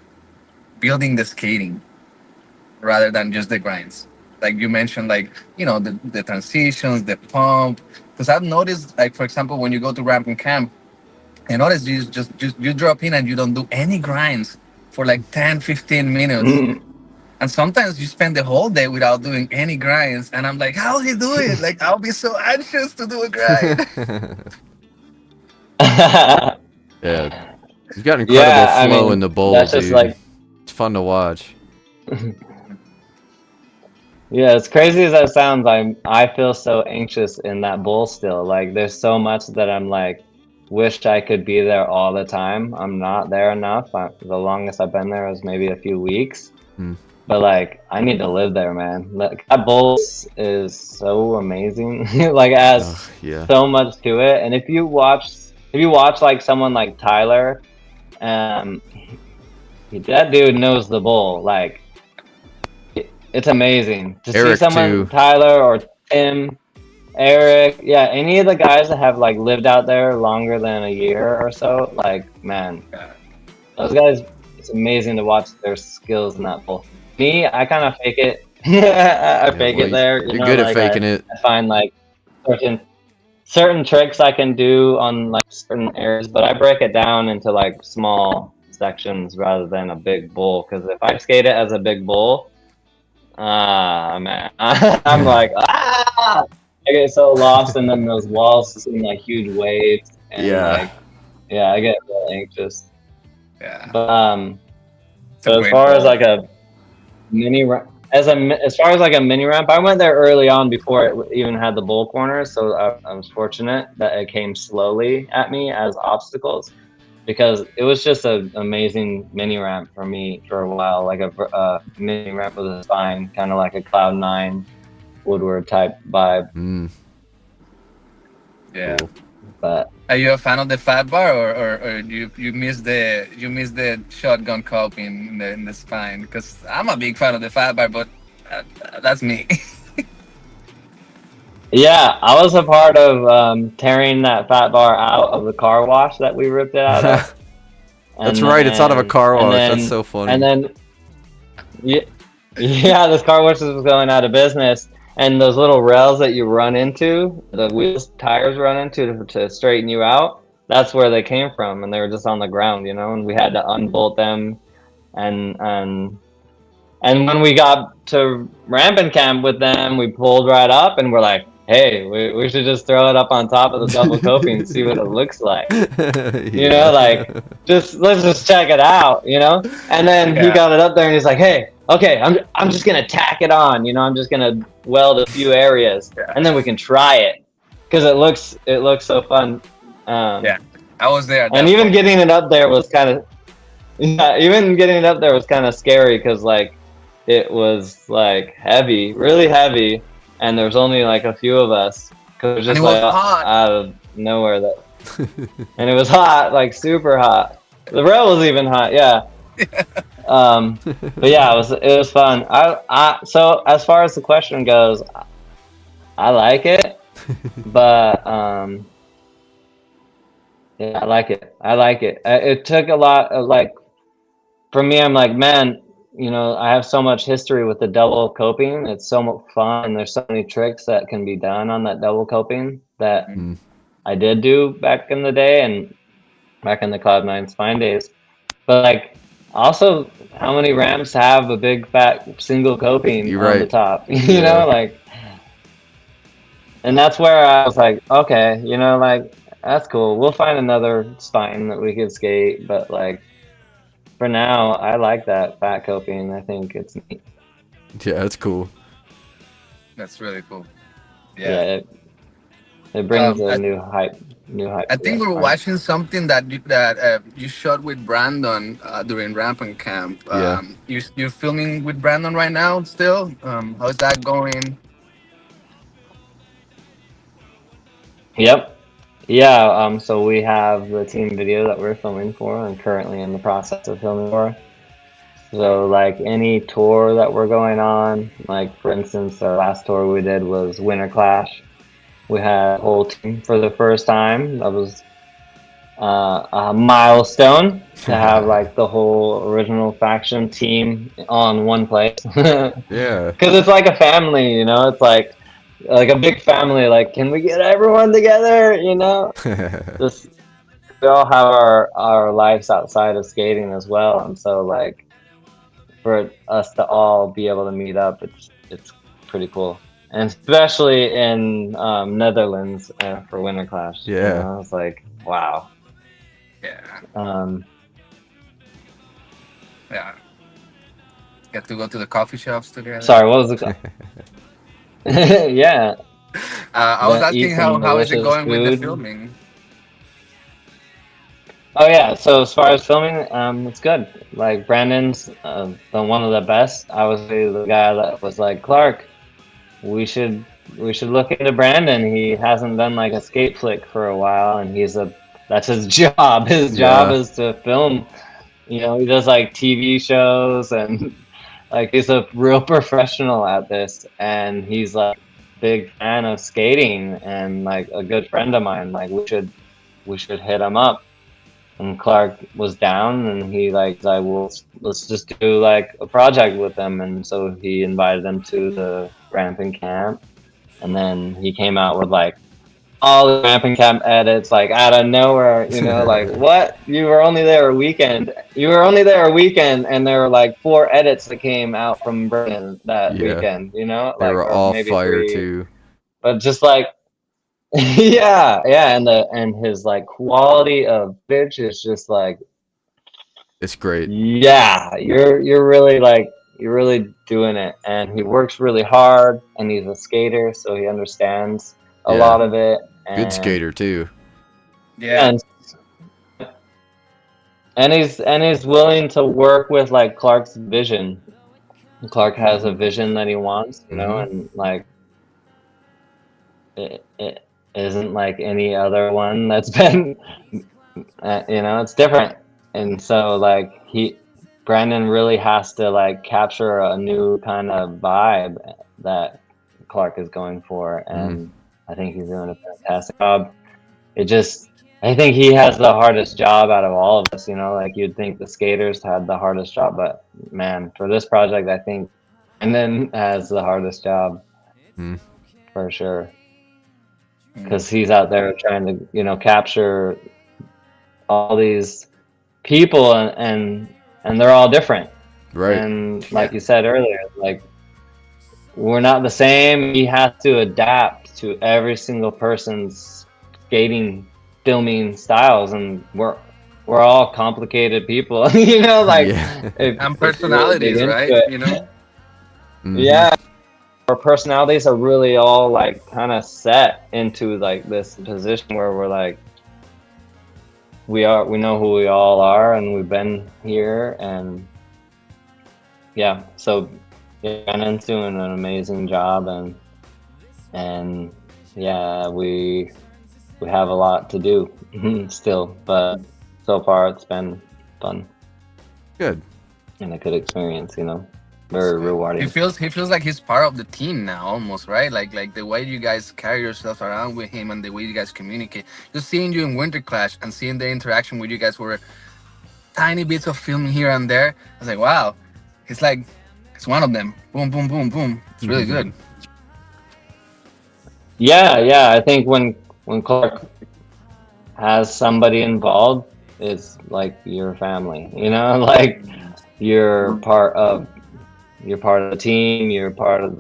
building the skating rather than just the grinds. Like you mentioned, like the transitions, the pump. Because I've noticed, like for example, when you go to ramp and camp, I notice you just you drop in and you don't do any grinds for like 10, 15 minutes. And sometimes you spend the whole day without doing any grinds. And I'm like, how do you do it? Like I'll be so anxious to do a grind. Yeah, he's got incredible Yeah, I flow in mean, the bowl, that's just dude. like, It's fun to watch. yeah, as crazy as that sounds, I feel so anxious in that bowl still. Like there's so much that I'm like, wish I could be there all the time. I'm not there enough. The longest I've been there is maybe a few weeks. Mm. But like, I need to live there, man. Like, that bowl is so amazing. Like, it Oh, has yeah. so much to it. And if you watch like someone like Tyler, um, that dude knows the bowl. Like, it's amazing to see Eric someone too. Tyler or Tim. Eric, yeah, any of the guys that have like lived out there longer than a year or so, like man, Yeah. those guys, it's amazing to watch their skills in that pool. Me, I kind of fake it. I Yeah, fake well, it there, you're good at like faking it. I find like certain certain tricks I can do on like certain areas, but I break it down into like small sections rather than a big bowl. Because if I skate it as a big bowl, man, I'm like I get so lost, and then those walls seem like huge waves, and Yeah. like yeah, I get real anxious. Yeah. But It's a so as great far as ball. like a mini ramp, as far as like a mini ramp, I went there early on before it even had the bowl corners, so I was fortunate that it came slowly at me as obstacles because it was just an amazing mini ramp for me for a while, like a mini ramp with a spine, kind of like a Cloud9 Woodward type vibe. Mm, Yeah. cool. But Are you a fan of the fat bar, or you miss the shotgun cup in the spine? Because I'm a big fan of the fat bar, but that's me. yeah, I was a part of tearing that fat bar out of the car wash that we ripped it out of. That's right. It's out of a car wash. That's so And funny. then yeah, yeah, this car wash was going out of business, and those little rails that you run into, the wheels tires run into to straighten you out. That's where they came from, and they were just on the ground, and we had to unbolt them, and and and when we got to ramping camp with them, we pulled right up, and we're like, hey, we should just throw it up on top of the double coping and see what it looks like. Yeah. Like let's just check it out. And then he Yeah. got it up there and he's like, hey, okay, I'm just gonna tack it on, I'm just gonna weld a few areas Yeah. and then we can try it because it looks so fun. Yeah. I was there. At And that even point. getting it up there was kind of yeah, even getting it up there was kind of scary because like it was like heavy, really heavy, and there was only like a few of us because it was And just it was like hot. out of nowhere that and it was hot, like super hot. The rail was even hot, yeah. But yeah, it was fun. So as far as the question goes, I like it, but yeah, I like it. I like it. It took a lot of like for me. I'm like, man, I have so much history with the double coping. It's so much fun, and there's so many tricks that can be done on that double coping that Mm. I did do back in the day and back in the Cloud9 Spine days. But like, also, how many ramps have a big fat single coping You're on the right. top? Yeah. Like, and that's where I was like, okay, like that's cool. We'll find another spine that we could skate, but like for now, I like that fat coping. I think it's neat. Yeah, that's cool. That's really cool. Yeah, Yeah. it brings Um, a I, new hype. I To think that we were spine. watching something that you shot with Brandon during Rampant Camp. Yeah. You're filming with Brandon right now still. How's that going? Yep. Yeah. So we have the team video that we're filming for, and currently in the process of filming for. So like any tour that we're going on, like for instance, our last tour we did was Winter Clash. We had a whole team for the first time. That was a milestone to have like the whole original faction team on one place. Yeah. Because it's like a family, It's like a big family. Like, can we get everyone together? Just we all have our lives outside of skating as well, and so like for us to all be able to meet up, it's pretty cool, and especially in Netherlands for Winter Clash. Yeah. It's like wow. Yeah. Um, Yeah. Get to go to the coffee shops together. sorry, what was it? Yeah, I was eat asking some how is it delicious going with the food. filming? Oh yeah, so as far as filming, it's good. Like Brandon's one of the best. I was the guy that was like, Clark, we should look into Brandon. He hasn't done like a skate flick for a while, and that's his job. His job Yeah. is to film. He does like TV shows and like he's a real professional at this. And he's like, big fan of skating and like a good friend of mine. Like we should hit him up. And Clark was down, and he like said, well, let's just do like a project with them. And so he invited them to the ramping camp, and then he came out with like all the ramping camp edits, like out of nowhere, you know, like what? You were only there a weekend. You were only there a weekend, and there were like 4 edits that came out from Berlin that Yeah. weekend, you know, They like were or all maybe fire 3, too. but just like yeah, and his like quality of pitch is just like It's great. yeah, you're really like you're really doing it, and he works really hard, and he's a skater, so he understands a Yeah. lot of it. Good And, skater too. Yeah. and he's willing to work with like Clark's vision. Clark has a vision that he wants, you know, and like it isn't like any other one that's been, you know, it's different, and so like Brandon really has to like capture a new kind of vibe that Clark is going for, and I think he's doing a fantastic job. I think he has the hardest job out of all of us, you know, like you'd think the skaters had the hardest job, but man, for this project, I think Brandon has the hardest job for sure. Because he's out there trying to, you know, capture all these people, and they're all different. Right. And like you said earlier, like we're not the same. He has to adapt to every single person's skating, filming styles, and we're all complicated people, you know, like Yeah. And personalities, right? You know. Yeah, our personalities are really all like kind of set into like this position where we're like we know who we all are, and we've been here, and yeah, so Brandon's doing an amazing job, and yeah, we have a lot to do still, but so far it's been fun Good. and a good experience, you know. Very rewarding. He feels like he's part of the team now, almost, right? Like the way you guys carry yourselves around with him and the way you guys communicate. Just seeing you in Winter Clash and seeing the interaction with you guys were tiny bits of filming here and there. I was like, wow, it's like it's one of them. Boom, boom, boom, boom. It's really good. Yeah. I think when Clark has somebody involved, it's like your family, you know, like you're part of the team, you're part of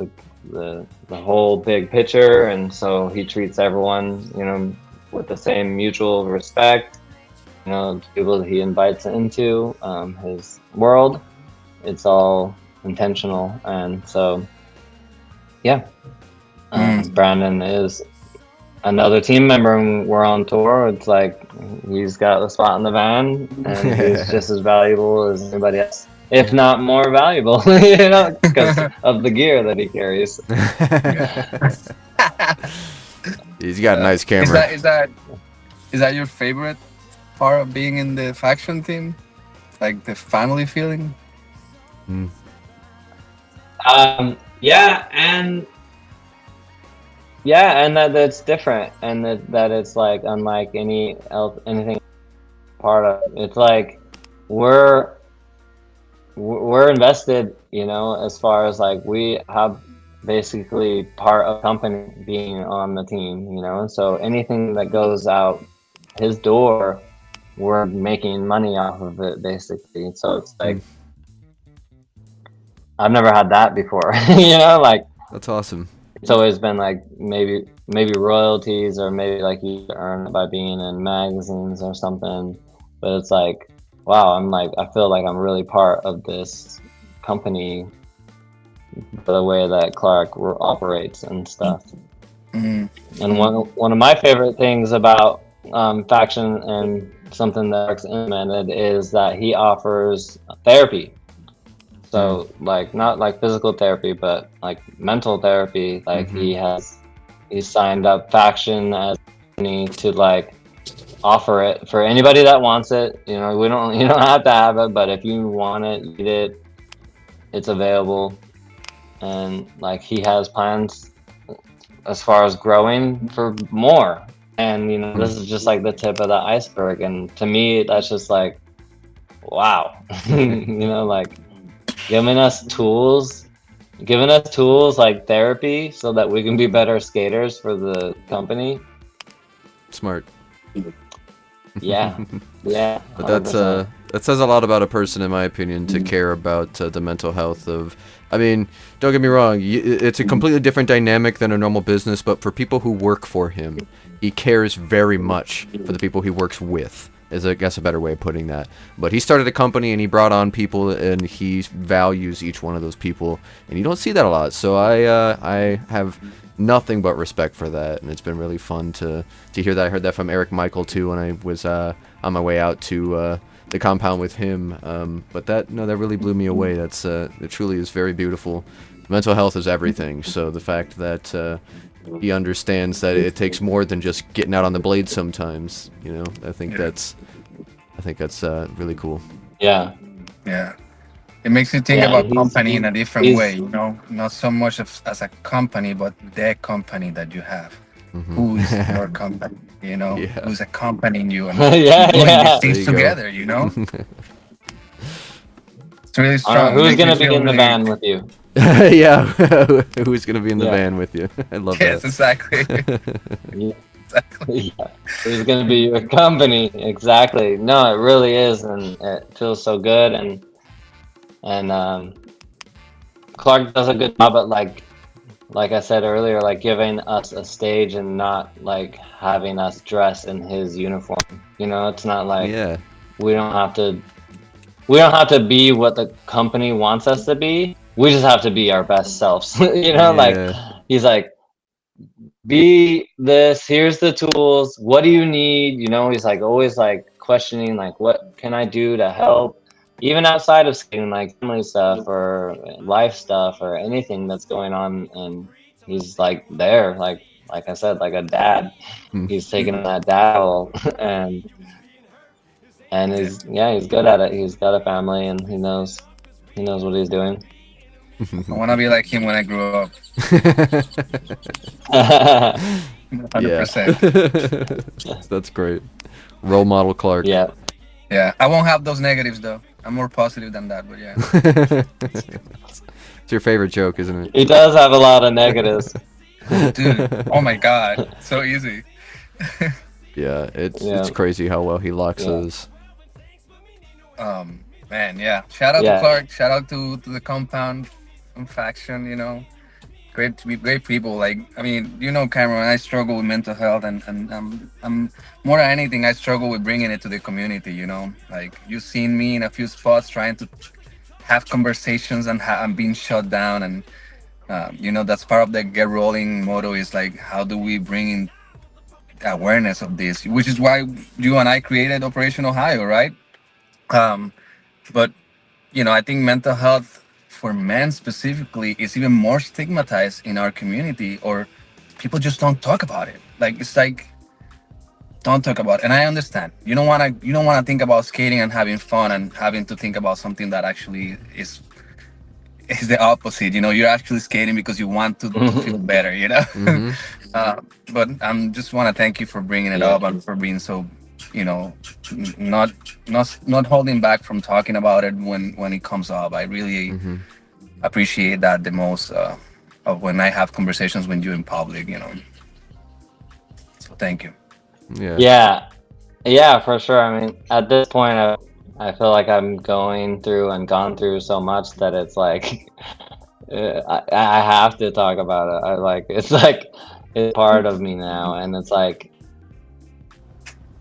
the whole big picture, and so he treats everyone, you know, with the same mutual respect. You know, people that he invites into his world, it's all intentional, and so yeah, Brandon is another team member, and we're on tour. It's like he's got a spot in the van, and he's just as valuable as anybody else, if not more valuable, you know, because of the gear that he carries. He's got a nice camera. Is that your favorite part of being in the faction team? Like the family feeling? Yeah, and that's different, and that it's like unlike anything part of. It's like we're invested, you know, as far as like we have basically part of company being on the team, you know, so anything that goes out his door, we're making money off of it basically. So it's like I've never had that before, you know, like That's awesome. it's always been like maybe royalties, or maybe like you earn it by being in magazines or something, but it's like wow, I feel like I'm really part of this company, the way that Clark operates and stuff. And one of my favorite things about faction, and something that Clark's implemented, is that he offers therapy. So like not like physical therapy, but like mental therapy. Like he's signed up faction as a company to like offer it for anybody that wants it. You know, you don't have to have it, but if you want it, need it, it's available. And like he has plans as far as growing for more. And this is just like the tip of the iceberg. And to me, that's just like, wow. Like giving us tools like therapy so that we can be better skaters for the company. Smart. Yeah. Yeah. But 100%. that says a lot about a person, in my opinion, to care about the mental health of. I mean, don't get me wrong. It's a completely different dynamic than a normal business, but for people who work for him, he cares very much for the people he works with. Is I guess a better way of putting that. But he started a company and he brought on people and he values each one of those people, and you don't see that a lot. So I have nothing but respect for that, and it's been really fun to hear that. I heard that from Eric Michael too when I was on my way out to the compound with him. But that really blew me away. That's it truly is very beautiful. Mental health is everything. So the fact that he understands that it takes more than just getting out on the blade sometimes. I think that's really cool. Yeah. Yeah. It makes you think Yeah, about company in a different he's- way, not so much as a company, but the company that you have. Mhm. Who is your company, Yeah. who's accompanying you and Yeah, doing yeah. these things There you go. together, It's really strong. Who's Makes gonna me be feel in the really- band with you? Yeah. Who's gonna be in the Yeah. band with you? I love Yes, that. exactly. Yeah. Exactly. Yeah. Who's gonna be your company? Exactly. No, it really is, and it feels so good. And Clark does a good job at like I said earlier, like giving us a stage and not like having us dress in his uniform. It's not like Yeah. we don't have to be what the company wants us to be. We just have to be our best selves. Like Yeah. he's like, be this, here's the tools, what do you need? He's like always like questioning like, what can I do to help, even outside of skating, like family stuff or life stuff or anything that's going on. And he's like there, like I said, like a dad. Hmm. He's taking on that dad role. and he's good at it. He's got a family and he knows what he's doing. I want to be like him when I grow up. 100%. That's great. Role model Clark. Yeah. Yeah, I won't have those negatives though. I'm more positive than that, but yeah. It's your favorite joke, isn't it? He does have a lot of negatives. Dude, oh my god, so easy. Yeah, it's Yeah. crazy how well he locks Yeah. those. Man, yeah. Shout out Yeah. to Clark. Shout out to the compound faction. Great people. Like, I mean, Cameron, I struggle with mental health, and I'm more than anything, I struggle with bringing it to the community. Like you've seen me in a few spots trying to have conversations and I'm being shut down, and that's part of the get rolling motto is like, how do we bring in awareness of this, which is why you and I created Operation Ohio, right? But I think mental health for men specifically is even more stigmatized in our community, or people just don't talk about it. Like, it's like, don't talk about it. And I understand you don't want to think about skating and having fun and having to think about something that actually is the opposite. You're actually skating because you want to feel better. Mhm. But I'm just want to thank you for bringing it up and for being so not holding back from talking about it when it comes up. I really Mhm. appreciate that the most of when I have conversations with you in public. So thank you. Yeah. Yeah, for sure. I mean, at this point, I feel like I'm going through and gone through so much that it's like I have to talk about it. It's like it's part of me now, and it's like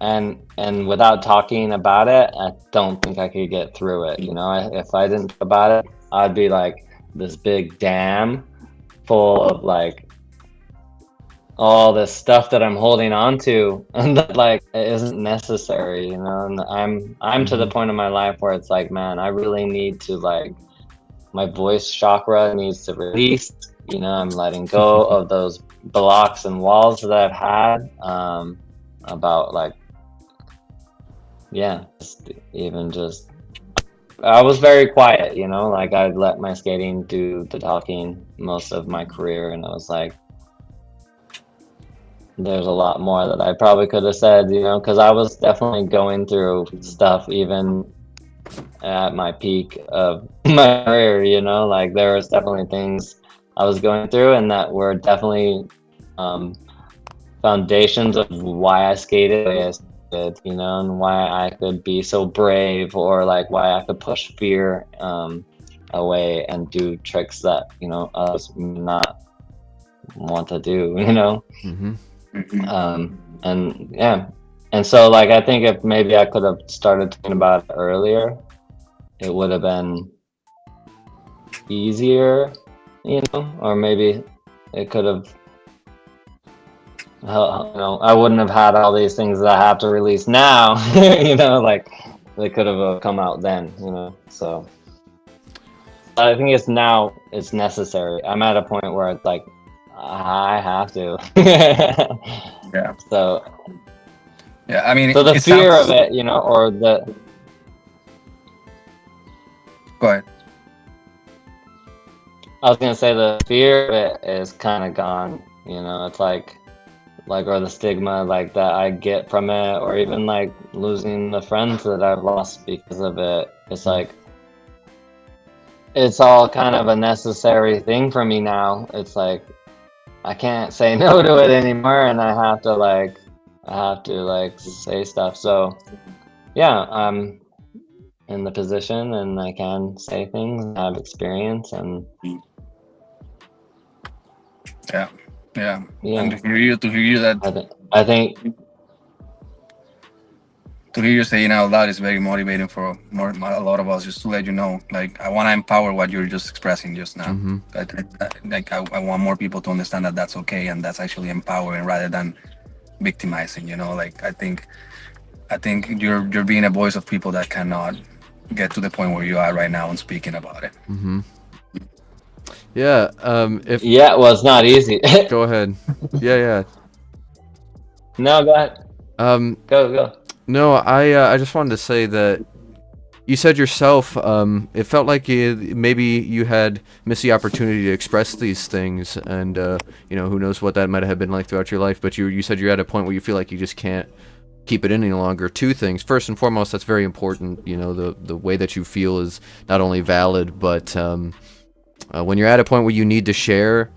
and without talking about it, I don't think I could get through it. If I didn't talk about it, I'd be like this big dam full of like all this stuff that I'm holding on to and that like it isn't necessary, and I'm to the point in my life where it's like, man, I really need to like, my voice chakra needs to release. I'm letting go of those blocks and walls that I've had about like, I was very quiet, like I let my skating do the talking most of my career, and I was like, there's a lot more that I probably could have said, because I was definitely going through stuff even at my peak of my career, like there was definitely things I was going through and that were definitely foundations of why I skated the way I skated, and why I could be so brave, or like why I could push fear away and do tricks that, others may not want to do, Mm-hmm. and yeah. And so like I think if maybe I could have started thinking about it earlier, it would have been easier, or maybe it could have, I wouldn't have had all these things that I have to release now, like they could have come out then, so I think it's necessary. I'm at a point where it's like, I have to. Yeah. So Yeah. I mean, so the it fear sounds. of it, or the, Go ahead. I was gonna say the fear of it is kind of gone. It's like, or the stigma like that I get from it, or even like losing the friends that I've lost because of it. It's like, it's all kind of a necessary thing for me now. It's like I can't say no to it anymore, and I have to say stuff. So yeah, I'm in the position, and I can say things, and have experience, and Yeah. Yeah. yeah, And to hear you that I think to hear you saying out loud is very motivating for a lot of us. Just to let you know, like I want to empower what you're just expressing just now. Mm-hmm. I want more people to understand that that's okay and that's actually empowering rather than victimizing. Like I think you're being a voice of people that cannot get to the point where you are right now and speaking about it. Mm-hmm. Yeah. If yeah, well, it's not easy. Go ahead. Yeah. No, go ahead. Go. No, I just wanted to say that you said yourself, it felt like maybe you had missed the opportunity to express these things, and who knows what that might have been like throughout your life. But you said you're at a point where you feel like you just can't keep it in any longer. Two things. First and foremost, that's very important. The way that you feel is not only valid, but when you're at a point where you need to share,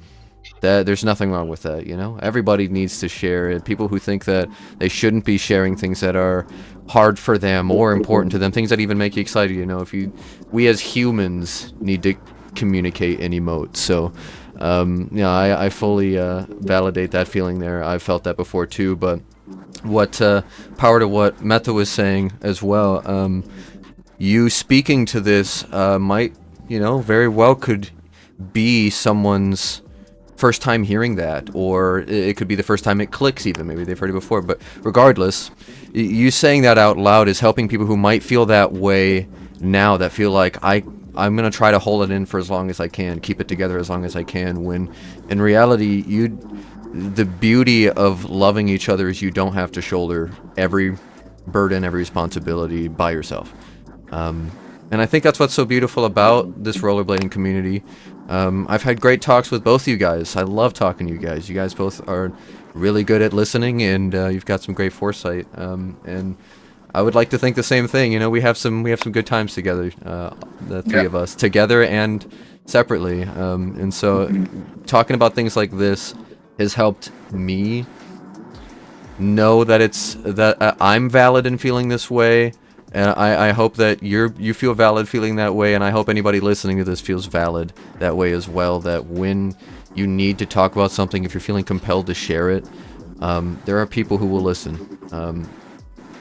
that there's nothing wrong with that. Everybody needs to share it. People who think that they shouldn't be sharing things that are hard for them or important to them, things that even make you excited. We as humans need to communicate and emote. So I fully validate that feeling there. I've felt that before too. But what power to what Meta was saying as well, you speaking to this might very well could be someone's first time hearing that, or it could be the first time it clicks. Even maybe they've heard it before, but regardless, you saying that out loud is helping people who might feel that way now, that feel like I'm gonna try to hold it in for as long as I can, keep it together as long as I can, when in reality the beauty of loving each other is you don't have to shoulder every burden, every responsibility by yourself. And I think that's what's so beautiful about this rollerblading community. I've had great talks with both of you guys. I love talking to you guys. You guys both are really good at listening, and you've got some great foresight. And I would like to think the same thing. We have some good times together, the three of us, together and separately. And so talking about things like this has helped me know that I'm valid in feeling this way. And I hope that you feel valid feeling that way, and I hope anybody listening to this feels valid that way as well, that when you need to talk about something, if you're feeling compelled to share it, there are people who will listen.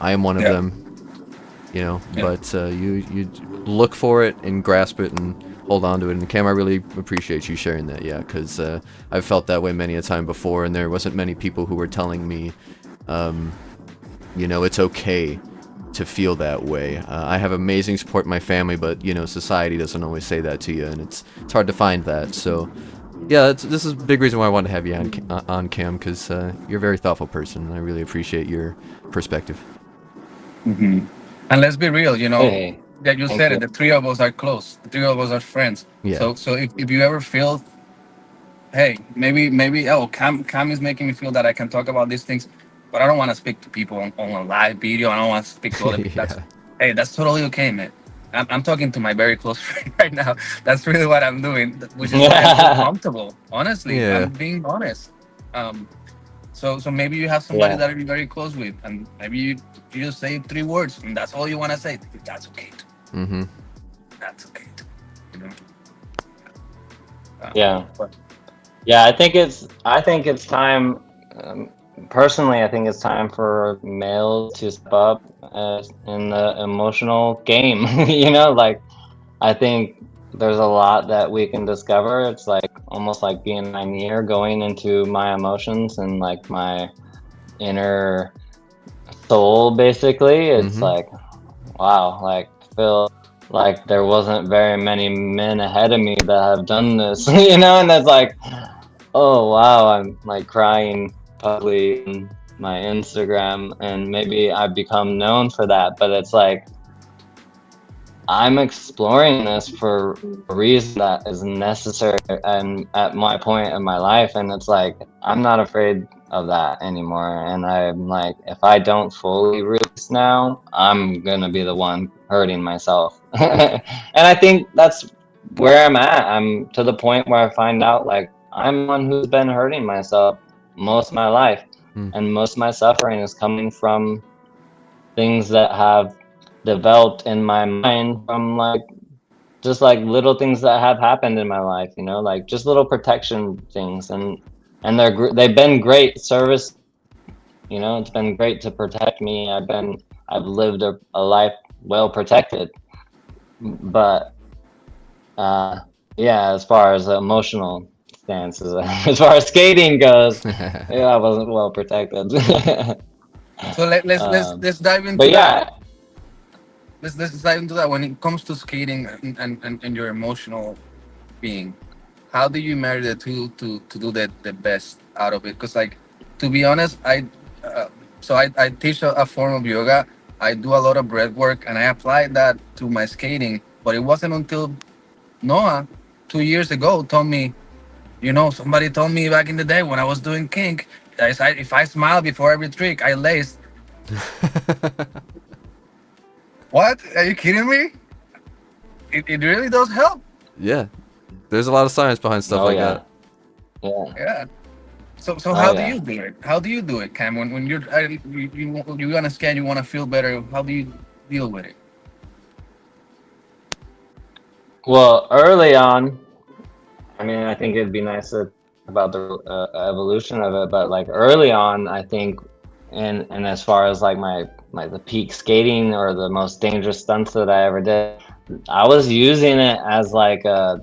I am one of them, but you look for it and grasp it and hold on to it. And Cam, I really appreciate you sharing that, because I've felt that way many a time before, and there wasn't many people who were telling me, it's okay to feel that way. I have amazing support in my family, but society doesn't always say that to you, and it's hard to find that. So yeah, this is a big reason why I wanted to have you on Cam, because you're a very thoughtful person, and I really appreciate your perspective. Mm-hmm. And let's be real, Hey, that you said it, the three of us are close, the three of us are friends. Yeah. So if you ever feel hey, maybe Cam is making me feel that I can talk about these things, but I don't want to speak to people on a live video. I don't want to speak to other people. That's Yeah. hey, that's totally okay, man. I'm talking to my very close friend right now. That's really what I'm doing, which is why I feel Yeah. comfortable. Honestly, I'm Yeah. being honest. Um, so maybe you have somebody Yeah. that you're very close with, and maybe you just say 3 words, and that's all you want to say. That's okay. Too. Mm-hmm. That's okay. Too. You know. Yeah. But Yeah, I think it's time. Um, Personally, I think it's time for males to step up in the emotional game. You know, like I think there's a lot that we can discover. It's like almost like being a pioneer going into my emotions and like my inner soul. Basically, it's Mm-hmm. like wow, like I feel like there wasn't very many men ahead of me that have done this. You know, and it's like oh wow, I'm like crying publicly on my Instagram, and maybe I've become known for that, but it's like I'm exploring this for a reason that is necessary and at my point in my life, and it's like I'm not afraid of that anymore. And I'm like, if I don't fully release now, I'm gonna be the one hurting myself. And I think that's where I'm at. I'm to the point where I find out like I'm one who's been hurting myself most of my life, Mm. and most of my suffering is coming from things that have developed in my mind from like just like little things that have happened in my life, you know, like just little protection things, and they've been great service. You know, it's been great to protect me. I've lived a life well protected, but uh, yeah, as far as emotional stances, as far as skating goes, yeah, I wasn't well protected. so let's let's um, let's dive into but that. yeah, Let's dive into that when it comes to skating and your emotional being. How do you marry the two to do the best out of it? Because like, to be honest, uh, I teach a form of yoga. I do a lot of breath work, and I applied that to my skating. But it wasn't until Noah 2 years ago told me, somebody told me back in the day when I was doing kink, if I smile before every trick, I laced. What? Are you kidding me? It really does help. Yeah. There's a lot of science behind stuff oh like that. yeah, yeah, Yeah. So oh how do yeah. you do it? How do you do it, Cam? When you're gonna scan, you want to feel better. How do you deal with it? Well, early on, I mean, I think it'd be nice to talk about the evolution of it, but like early on, I think, and as far as like my the peak skating or the most dangerous stunts that I ever did, I was using it as like a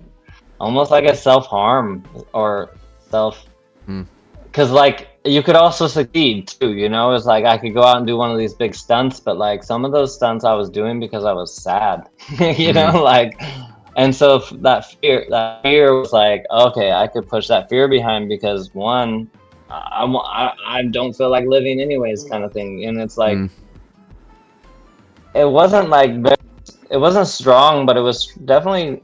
almost like a self harm or self, Mm. because like you could also succeed too, you know. It's like I could go out and do one of these big stunts, but like some of those stunts I was doing because I was sad, you know, Mm. like. And so that fear was like, okay, I could push that fear behind because one, I don't feel like living anyways, kind of thing. And it's like Mm. it wasn't like it wasn't strong, but it was definitely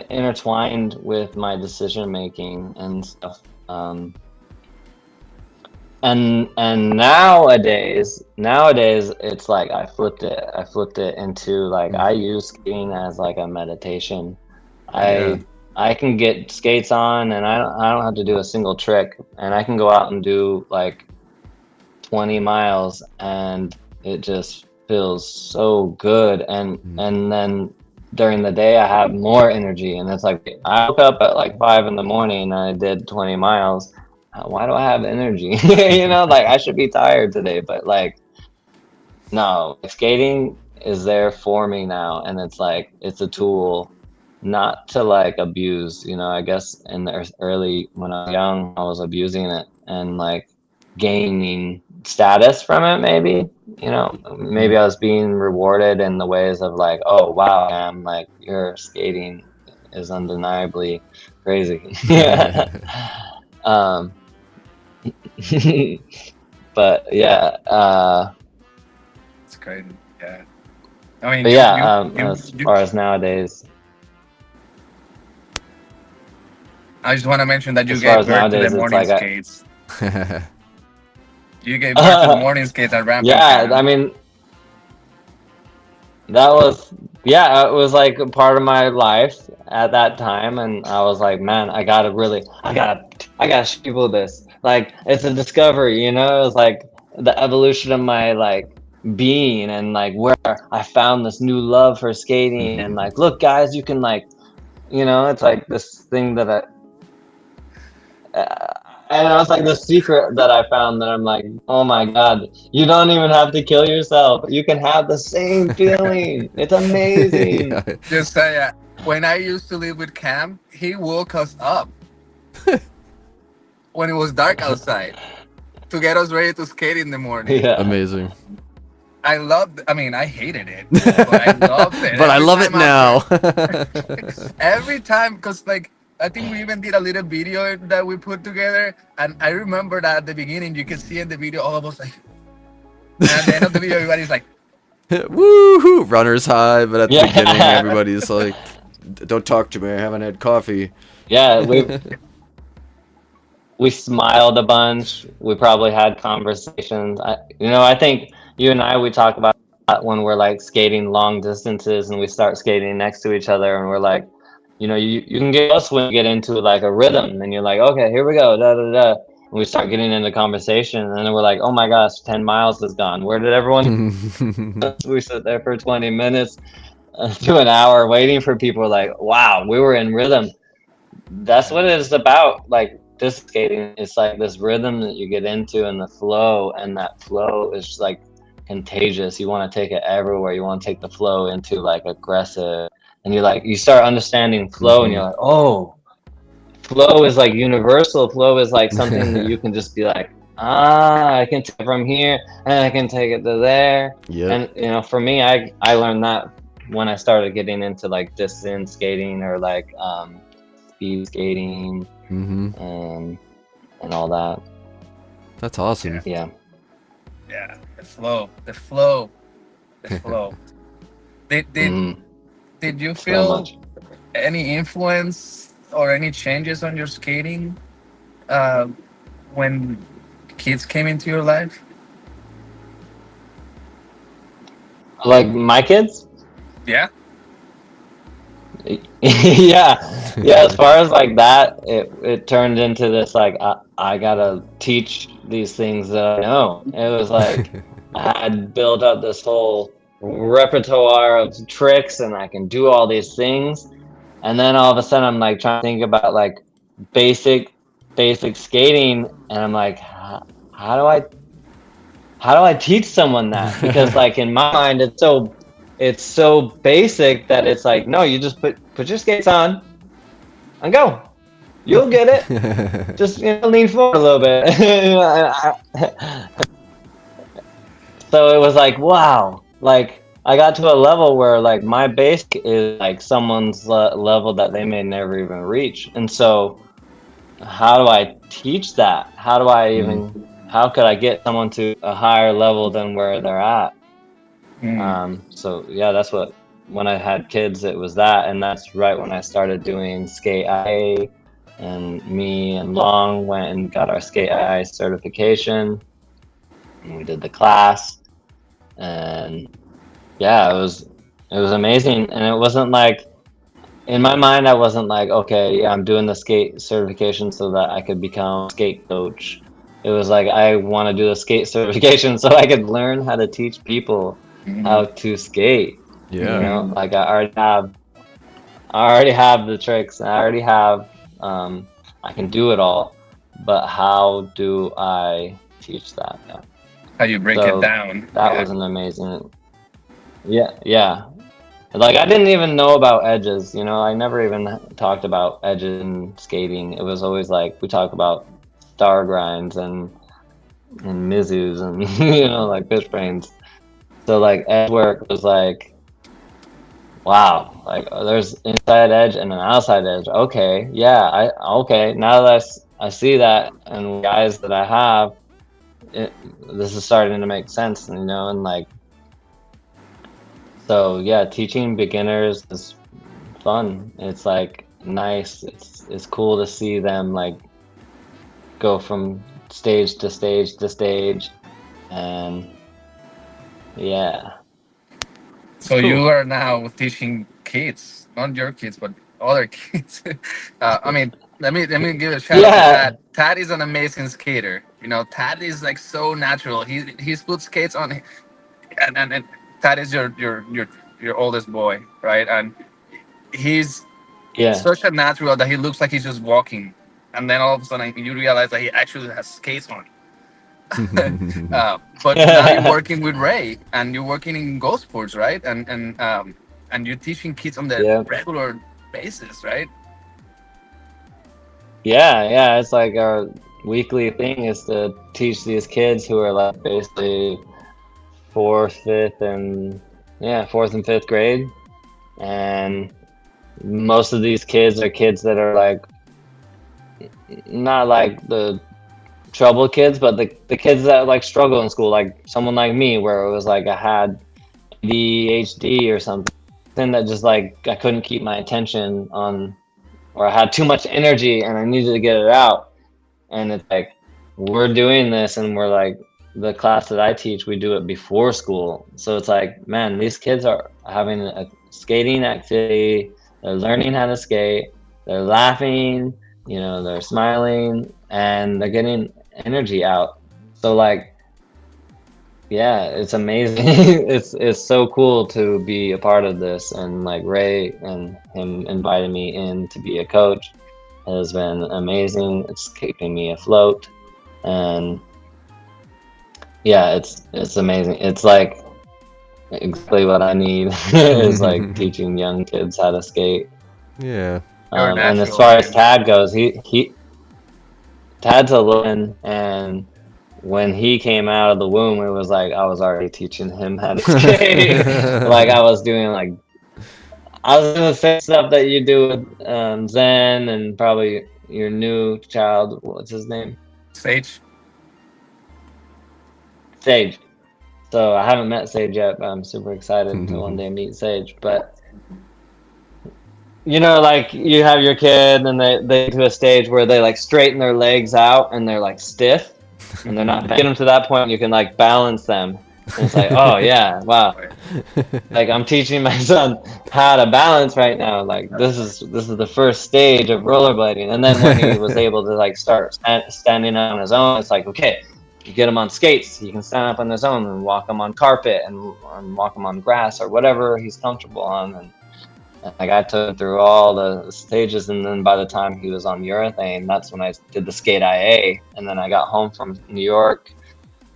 intertwined with my decision making and stuff. And nowadays it's like I flipped it into like Mm. I use skiing as like a meditation. Yeah. I can get skates on and I don't have to do a single trick, and I can go out and do like 20 miles and it just feels so good. and Mm. and then during the day I have more energy, and it's like I woke up at like 5 in the morning and I did 20 miles. Why do I have energy? You know, like I should be tired today, but like no, skating is there for me now, and it's like it's a tool not to like abuse. You know, I guess in the early when I was young, I was abusing it and like gaining status from it. Maybe you know, Mm. maybe I was being rewarded in the ways of like, oh wow, I'm like your skating is undeniably crazy. Yeah. um, but yeah, It's crazy. Yeah. I mean, but yeah, as far as nowadays. I just want to mention that you As far gave as birth to the nowadays, it's morning like skates. You gave birth to the morning skates at yeah, I Rampingham. mean, that was, yeah, it was like a part of my life at that time, and I was like, man, I gotta show people this. Like, it's a discovery, you know. It was like the evolution of my like being, and like where I found this new love for skating, and like, look, guys, you can like, you know, it's like this thing that uh, and it was like the secret that I found that I'm like, oh my God, you don't even have to kill yourself. You can have the same feeling. It's amazing. Yeah. Just say, when I used to live with Cam, he woke us up when it was dark outside to get us ready to skate in the morning. Yeah. Amazing. I loved. I mean, I hated it, but I loved it. But I Every love it time after- now. Every time, because like I think we even did a little video that we put together, and I remember that at the beginning you could see in the video all of us like, and at the end of the video everybody's like, Woohoo! Runner's high, but at the Yeah. beginning everybody's like, "Don't talk to me. I haven't had coffee." Yeah, we smiled a bunch. We probably had conversations. I think you and I, we talk about that when we're like skating long distances and we start skating next to each other, and we're like, you can get us when you get into like a rhythm, and you're like, okay, here we go, da da da. And we start getting into conversation, and then we're like, oh my gosh, 10 miles is gone. Where did everyone? We sit there for 20 minutes to an hour waiting for people. Like, wow, we were in rhythm. That's what it's about. Like disc skating, it's like this rhythm that you get into and the flow, and that flow is like contagious. You want to take it everywhere. You want to take the flow into like aggressive, and you start understanding flow, and you're like, oh, flow is like universal. Flow is like something that you can just be like, I can take it from here and I can take it to there. Yep. And for me, I learned that when I started getting into like distance skating, or like speed skating, and all that. That's awesome. Yeah. yeah, the flow, the flow, the flow. Did you So feel much. any influence or any changes on your skating when kids came into your life? Like my kids? Yeah. Yeah. As far as like that, it turned into this like I gotta teach these things that I know. It was like I had built up this whole repertoire of tricks, and I can do all these things, and then all of a sudden I'm like trying to think about like basic skating, and I'm like, how do I teach someone that? Because like in my mind it's so basic that it's like, no, you just put your skates on and go. You'll get it. Just lean forward a little bit. So it was like, wow. Like I got to a level where like my base is like someone's level that they may never even reach. And so how do I teach that? How do I even how could I get someone to a higher level than where they're at? So yeah, that's what, when I had kids, it was that, and that's right when I started doing skate IA, and me and Long went and got our skate IA certification, and we did the class, and yeah, it was amazing. And it wasn't like, in my mind, I wasn't like, okay, yeah, I'm doing the skate certification so that I could become a skate coach. It was like, I want to do the skate certification so I could learn how to teach people how to skate. Yeah. Like I already have the tricks. I already have, I can do it all, but how do I teach that? Yeah. How you break So it down? That was an amazing. Yeah. Like I didn't even know about edges. I never even talked about edges in skating. It was always like we talk about star grinds and Mizus and like fish brains. So like edge work was like, wow, like there's inside edge and an outside edge. Okay, yeah, okay. Now that I see that, and guys that I have, this is starting to make sense, and like, so yeah, teaching beginners is fun. It's like nice. It's cool to see them like go from stage to stage to stage, and yeah. It's So cool. you are now teaching kids, not your kids, but other kids. I mean, let me give a shout out to Yeah, Tad. Tad is an amazing skater. You know, Tad is like so natural. He's put skates on, and Tad is your oldest boy, right? And he's yeah. such a natural that he looks like he's just walking, and then all of a sudden you realize that he actually has skates on. But now you're working with Ray, and you're working in Ghost Sports, right? And you're teaching kids on the Yeah, regular basis, right? yeah. It's like our weekly thing is to teach these kids who are like basically fourth, fifth, and yeah, fourth and fifth grade. And most of these kids are kids that are like not like the trouble kids, but the kids that like struggle in school, like someone like me, where it was like I had ADHD or something that just like I couldn't keep my attention on, or I had too much energy and I needed to get it out. And it's like we're doing this, and we're like the class that I teach, we do it before school. So it's like, man, these kids are having a skating activity. They're learning how to skate. They're laughing. They're smiling, and they're getting energy out. So like, yeah, it's amazing. It's so cool to be a part of this, and like Ray and him inviting me in to be a coach has been amazing. It's keeping me afloat, and yeah, it's amazing. It's like exactly what I need is like teaching young kids how to skate. Yeah. You're And as natural, far as man. Tad goes, he Tad's 11, and when he came out of the womb, it was like I was already teaching him how to skate. Like I was doing the same stuff that you do with Zen, and probably your new child. What's his name? Sage. Sage. So I haven't met Sage yet, but I'm super excited to one day meet Sage. But like you have your kid, and they get to a stage where they like straighten their legs out and they're like stiff, and they're not get them to that point. You can like balance them, and it's like, oh yeah, wow. Like I'm teaching my son how to balance right now. Like this is the first stage of rollerblading, and then when he was able to like start standing on his own, it's like, okay, you get him on skates, he can stand up on his own and walk him on carpet and walk him on grass or whatever he's comfortable on. And like I took him through all the stages, and then by the time he was on urethane, that's when I did the skate IA, and then I got home from New York,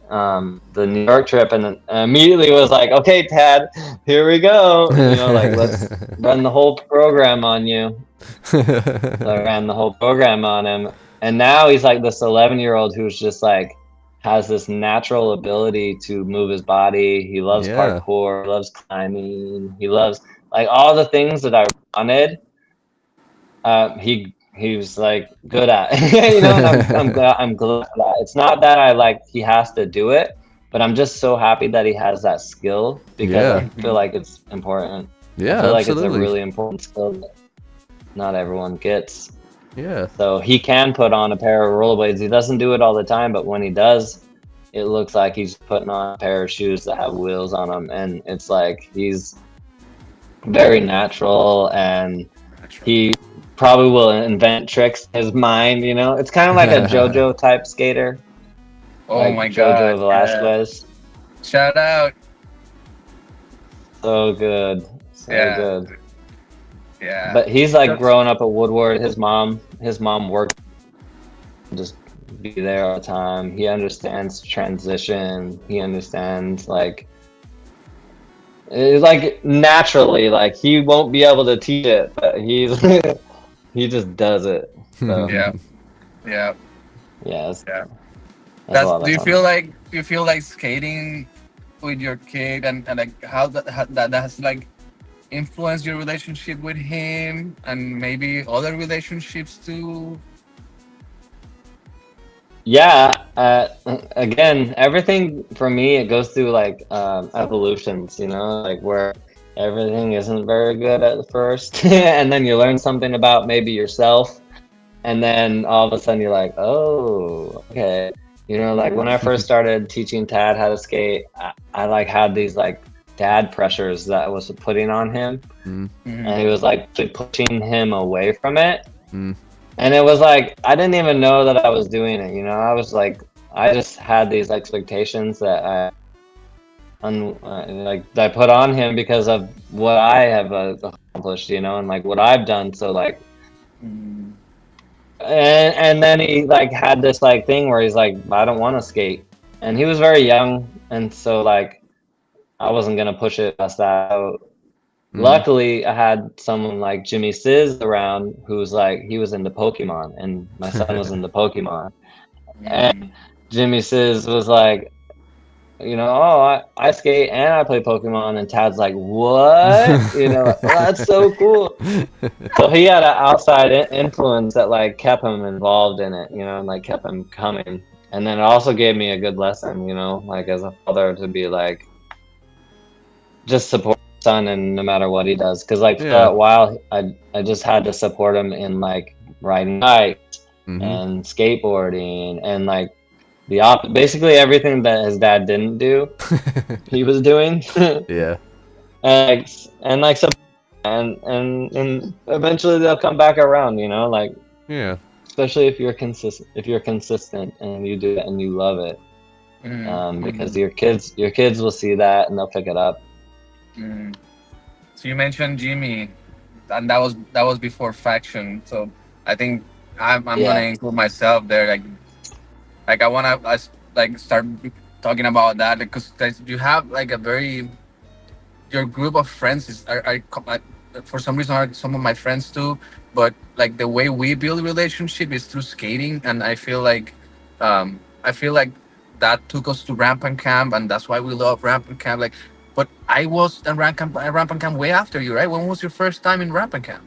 the New York trip, and then immediately was like, okay, Tad, here we go. Like let's run the whole program on you. So I ran the whole program on him, and now he's like this 11-year-old who's just like has this natural ability to move his body. He loves Yeah. parkour, loves climbing, he loves like all the things that I wanted. He was like good at, and I'm glad for that. It's not that I like he has to do it, but I'm just so happy that he has that skill, because I Yeah. feel like it's important. I Yeah, feel like it's a absolutely. really important skill that not everyone gets. Yeah. So he can put on a pair of rollerblades. He doesn't do it all the time, but when he does, it looks like he's putting on a pair of shoes that have wheels on them, and it's like he's very natural, and he probably will invent tricks in his mind. It's kind of like a JoJo type skater, Oh like my JoJo God! Yeah. Velasquez. Shout out. So good, so Yeah. good. Yeah. But he's like That's growing up at Woodward. His mom worked, just be there all the time. He understands transition. He understands like it's like naturally, like he won't be able to teach it, but he just does it. So yeah. Yeah. yeah, Yeah. that's a lot Do of you fun. feel like skating with your kid, and like how that has like influenced your relationship with him, and maybe other relationships too? Yeah, again, everything for me, it goes through like evolutions, like where everything isn't very good at first, and then you learn something about maybe yourself, and then all of a sudden you're like, oh, okay. You know, like when I first started teaching Tad how to skate, I like had these like dad pressures that I was putting on him, Mm. and he was like pushing him away from it. Mm. And it was like I didn't even know that I was doing it, you know. I was like I just had these expectations that like that I put on him because of what I have accomplished, you know, and like what I've done. So like, Mm. and then he like had this like thing where he's like, I don't want to skate, and he was very young, and so like I wasn't gonna push it past that. Mm. Luckily, I had someone like Jimmy Sizz around who's like he was into Pokemon, and my son was into Pokemon, and Mm. Jimmy Sizz was like, you know, oh, I skate and I play Pokemon, and Tad's like, what? You know, like, well, that's so cool. So he had an outside influence that like kept him involved in it, you know, and like kept him coming. And then it also gave me a good lesson, you know, like as a father to be like, just support my son and no matter what he does. Because like for Yeah. a while, I just had to support him in like riding bikes Mm-hmm. and skateboarding and like basically everything that his dad didn't do, he was doing. Yeah. and like so and eventually they'll come back around, you know, like Yeah. especially if you're consistent and you do it and you love it, Mm. because Mm. your kids will see that and they'll pick it up. Mm. So you mentioned Jimmy, and that was before Faction. So I think I'm gonna Yeah. include myself there. Like I wanna like start talking about that because you have like a very your group of friends for some reason are some of my friends too, but like the way we build relationship is through skating, and I feel like that took us to rampant camp, and that's why we love rampant camp. Like, but I was at rampant camp way after you, right? When was your first time in rampant camp?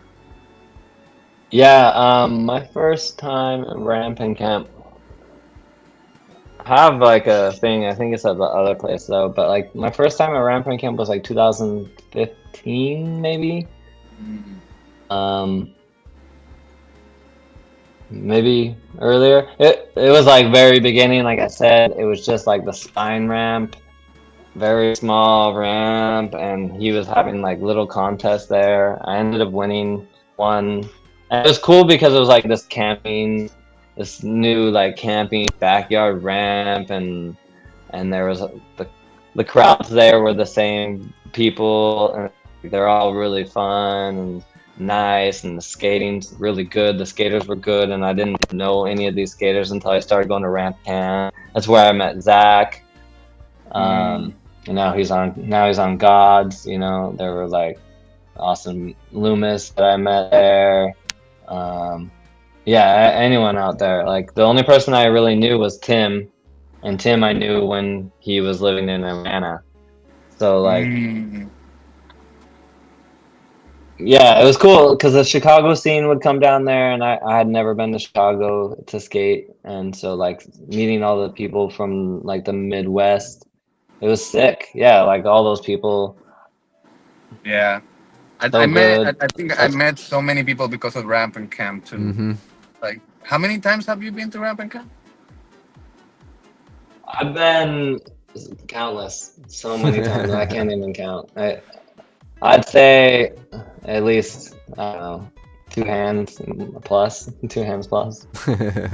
Yeah, my first time at Ramping Camp, I have like a thing, I think it's at the other place though, but like my first time at Ramping Camp was like 2015 maybe. Mm. Um, maybe earlier. It was like very beginning, like I said, it was just like the spine ramp, very small ramp, and he was having like little contests there. I ended up winning one. And it was cool because it was like this new like camping backyard ramp, and there was the crowds there were the same people, and they're all really fun and nice, and the skating's really good. The skaters were good, and I didn't know any of these skaters until I started going to ramp camp. That's where I met Zach. Mm. And now he's on Gods. You know, there were like Austin Loomis that I met there. Yeah, anyone out there. Like the only person I really knew was Tim, and Tim I knew when he was living in Atlanta. So like, Mm. yeah, it was cool because the Chicago scene would come down there, and I had never been to Chicago to skate, and so like meeting all the people from like the Midwest, it was sick. Yeah, like all those people, Yeah. I so met. good. I think I That's met so many people because of rampant camp too. Mm-hmm. Like, how many times have you been to rampant camp? I've been countless, so many times I can't even count. I'd say at least I don't know, two hands plus.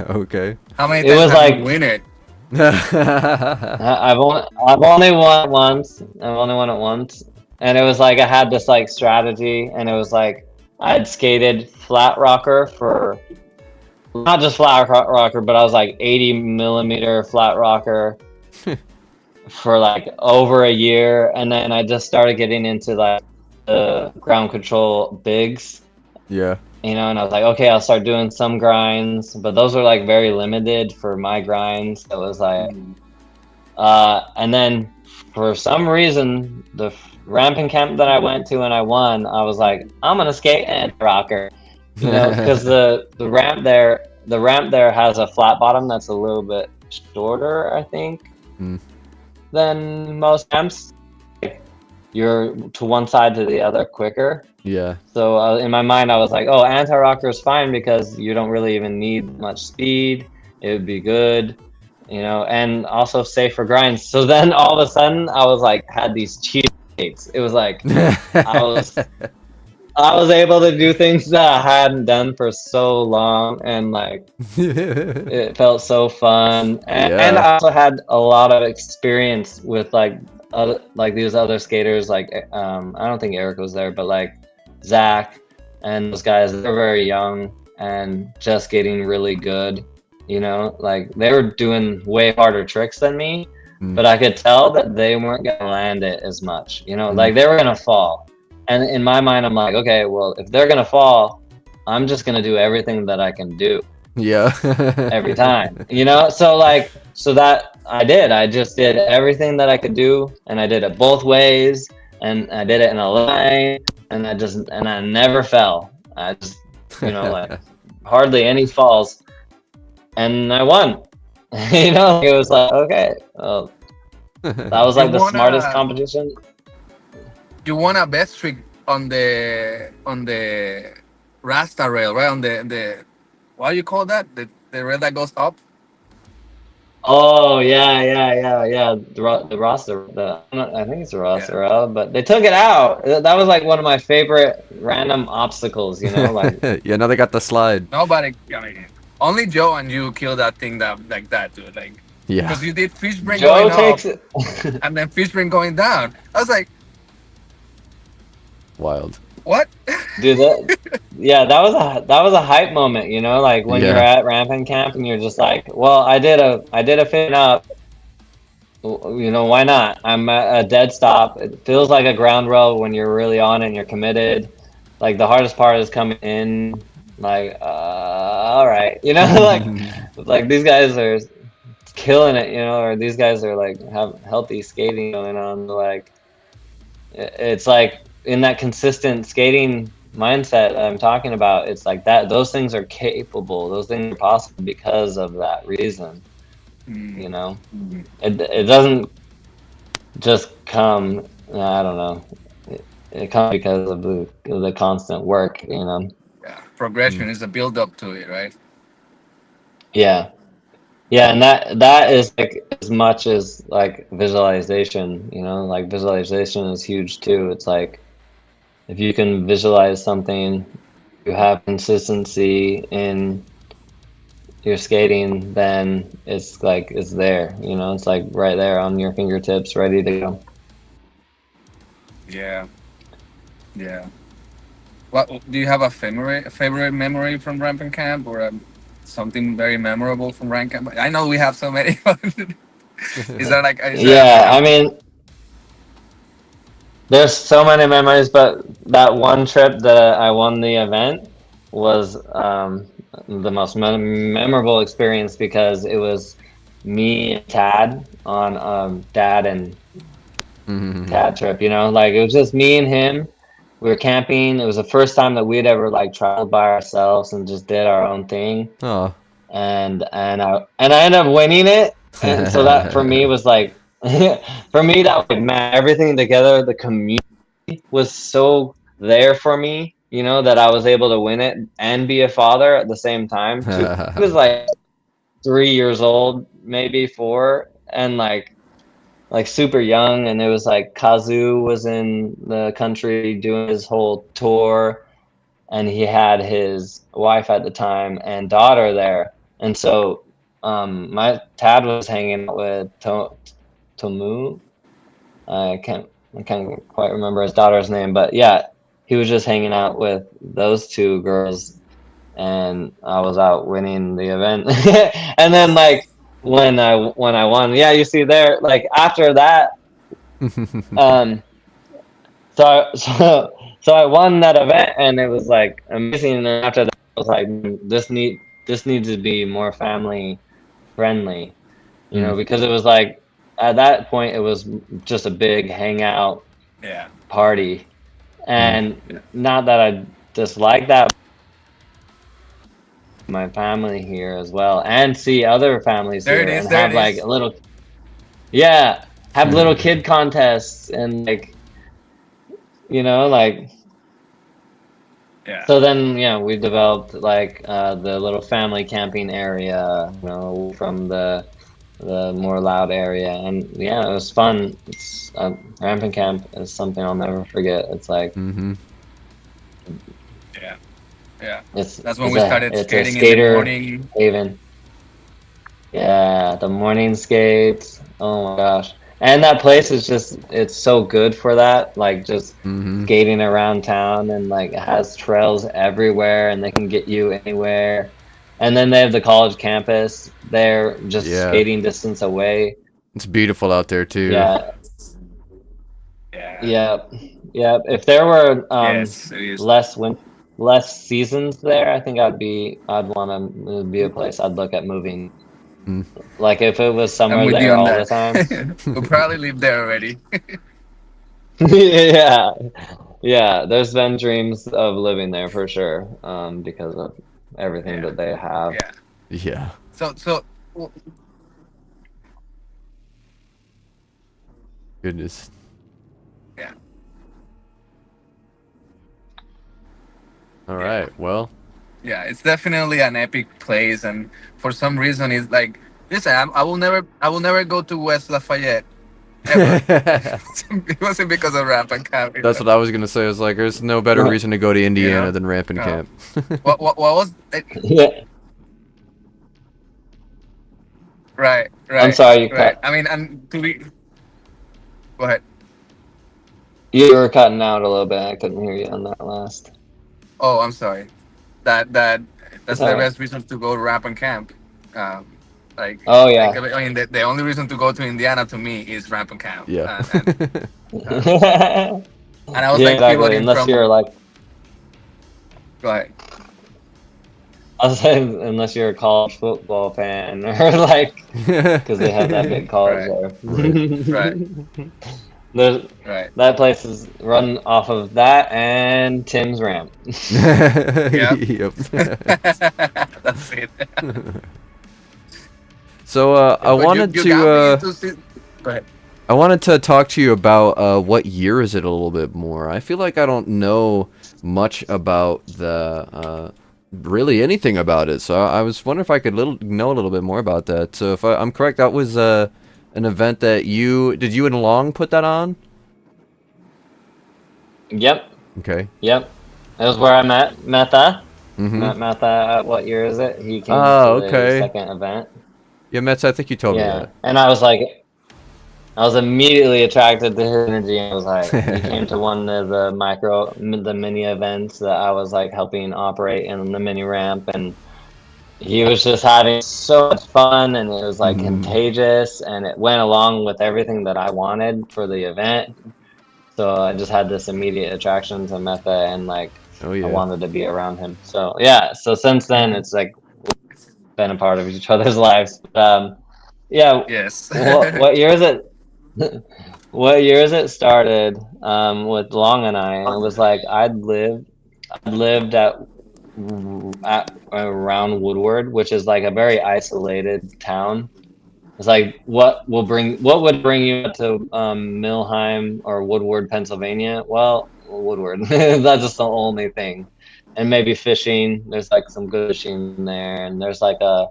Okay. How many It times was have like you win it? I've only won it once. I've only won it once, and it was like I had this like strategy, and it was like I'd skated flat rocker for not just flat rocker, but I was like 80 millimeter flat rocker for like over a year, and then I just started getting into like the ground control bigs, Yeah. you know, and I was like, okay, I'll start doing some grinds, but those were like very limited for my grinds. It was like, Mm. and then for some reason, the ramping camp that I went to and I won, I was like, I'm gonna skate and rocker, you know, because the ramp there has a flat bottom that's a little bit shorter, I think, Mm. than most ramps. you're to one side to the other quicker. Yeah. So in my mind, I was like, oh, anti-rocker is fine because you don't really even need much speed. It would be good, you know, and also safe for grinds. So then all of a sudden, I was like, had these cheat dates. It was like I was able to do things that I hadn't done for so long, and like it felt so fun. And Yeah. I also had a lot of experience with like these other skaters. Like I don't think Eric was there, but like Zach and those guys, they're very young and just getting really good. You know, like they were doing way harder tricks than me, but I could tell that they weren't gonna land it as much. You know, like they were gonna fall. And in my mind, I'm like, okay, well, if they're gonna fall, I'm just gonna do everything that I can do Yeah. every time, you know? So like, so that I did. I just did everything that I could do, and I did it both ways, and I did it in a line, and I never fell. I just, you know, like hardly any falls, and I won. You know, it was like, okay, well, that was You like the won smartest a competition. you won a best trick on the Rasta rail, right? On the what do you call that? The rail that goes up. Oh yeah. The roster, I think it's the Yeah. roster, but they took it out. That was like one of my favorite random obstacles, you know, like Yeah, now they got the slide. Nobody. I mean, only Joe and you killed that thing that like that, dude. Like, Yeah. because you did fish brain Joe going up takes it. and then fish brain going down. I was like, Wild. what? Dude, that was a hype moment, you know, like when you're Yeah. at ramping camp and you're just like, well, I did a fin up, you know, why not? I'm at a dead stop. It feels like a ground roll when you're really on it and you're committed. Like the hardest part is coming in, like, all right, you know, like these guys are killing it, you know, or these guys are like have healthy skating going on. Like it's like in that consistent skating mindset I'm talking about, it's like that those things are capable, those things are possible because of that reason, you know. It doesn't just come, I don't know, it comes because of the constant work, you know. Yeah, progression is a build up to it, right? Yeah. Yeah, and that is like as much as like visualization, you know, like visualization is huge too. It's like if you can visualize something, you have consistency in your skating, then it's like it's there, you know, it's like right there on your fingertips, ready to go. Yeah, yeah. What do you have a favorite memory from ramping camp, or something very memorable from rank camp? I know we have so many. Yeah, I mean, there's so many memories, but that one trip that I won the event was the most memorable experience because it was me and Tad on Dad and Tad trip. You know, like it was just me and him. We were camping. It was the first time that we'd ever like traveled by ourselves and just did our own thing. Oh. And I ended up winning it, and so that for me was like for me that was like, man, everything together, the community was so there for me, you know, that I was able to win it and be a father at the same time too. I was like 3 years old, maybe 4, and like super young, and it was like Kazu was in the country doing his whole tour, and he had his wife at the time and daughter there. And so my Tad was hanging out with Tomu. I can't quite remember his daughter's name, but yeah, he was just hanging out with those two girls, and I was out winning the event. And then like when I won, yeah, you see there, like after that, um, so I won that event, and it was like amazing. And then after that, I was like, this needs to be more family friendly, you know, because it was like at that point it was just a big hangout Yeah. party, and not that I dislike that, my family here as well, and see other families There it here, is. and There it have like is. a little, yeah, have little kid contests and like you know, like. Yeah. So then, yeah, we developed like the little family camping area, you know, from the more loud area, and yeah, it was fun. It's ramping camp is something I'll never forget. It's like Mm-hmm. Yeah. Yeah. it's That's when it's we a started it's a skating in the skater morning. haven. Yeah, the morning skates. Oh my gosh. And that place is just it's so good for that. Like just Mm-hmm. skating around town and like it has trails everywhere and they can get you anywhere. And then they have the college campus there just Yeah. skating distance away. It's beautiful out there too. Yeah. Yeah. Yep. Yep. If there were Yes, it is. less seasons there, I think I'd want to be a place I'd look at moving. Mm. Like if it was I'm summer with you there on all the that. time. We'll probably live there already. Yeah, yeah. There's been dreams of living there for sure, because of everything Yeah. that they have. Yeah. Yeah. So w- Goodness. yeah. All Yeah. right. Well. Yeah, it's definitely an epic place, and for some reason, it's like, listen, I will never go to West Lafayette ever. It wasn't because of rap and camp. That's what I was gonna say. I was like, there's no better reason to go to You Indiana know? than Rampant No. Camp. What was it? Yeah, Right, I'm right, sorry you right. cut. I mean, and to be, go ahead. You were cutting out a little bit. I couldn't hear you on that last. Oh, I'm sorry. That It's that's all the right. best reason to go rap and camp. Um, like, Oh like yeah. I mean, the only reason to go to Indiana to me is ramp and camp. Yeah. Uh, and I was Yeah, like exactly. pivoting Unless from. you're like, Go ahead. I was saying, unless you're a college football fan or like, because they have that big college Right, Right. right, there. There's right. that place is run off of that and Tim's Ramp. Yep. Yep. That's it. So I But you wanted you to got me into. Go ahead. I wanted to talk to you about what year is it a little bit more. I feel like I don't know much about the really anything about it. So I was wondering if I could know a little bit more about that. So if I'm correct, that was an event that you and Long put that on. Yep, Okay. yep. That was where I met Metha. Mm-hmm. Met Metha at what year is it? He came Oh, to the okay. second event. Yeah, Mets. I think you told me Yeah, that. and I was immediately attracted to his energy. I was like, he came to one of the mini events that I was like helping operate in the mini ramp, and he was just having so much fun, and it was like contagious, and it went along with everything that I wanted for the event. So I just had this immediate attraction to Metha, and like Oh I yeah. wanted to be around him. So yeah, so since then it's like been a part of each other's lives. Yeah, Yes. what year is it? What year is it started with Long and I? And it was like I'd lived at around Woodward, which is like a very isolated town. It's like what would bring you to Millheim or Woodward, Pennsylvania? Well, Woodward. That's just the only thing. And maybe fishing. There's like some good fishing there, and there's like a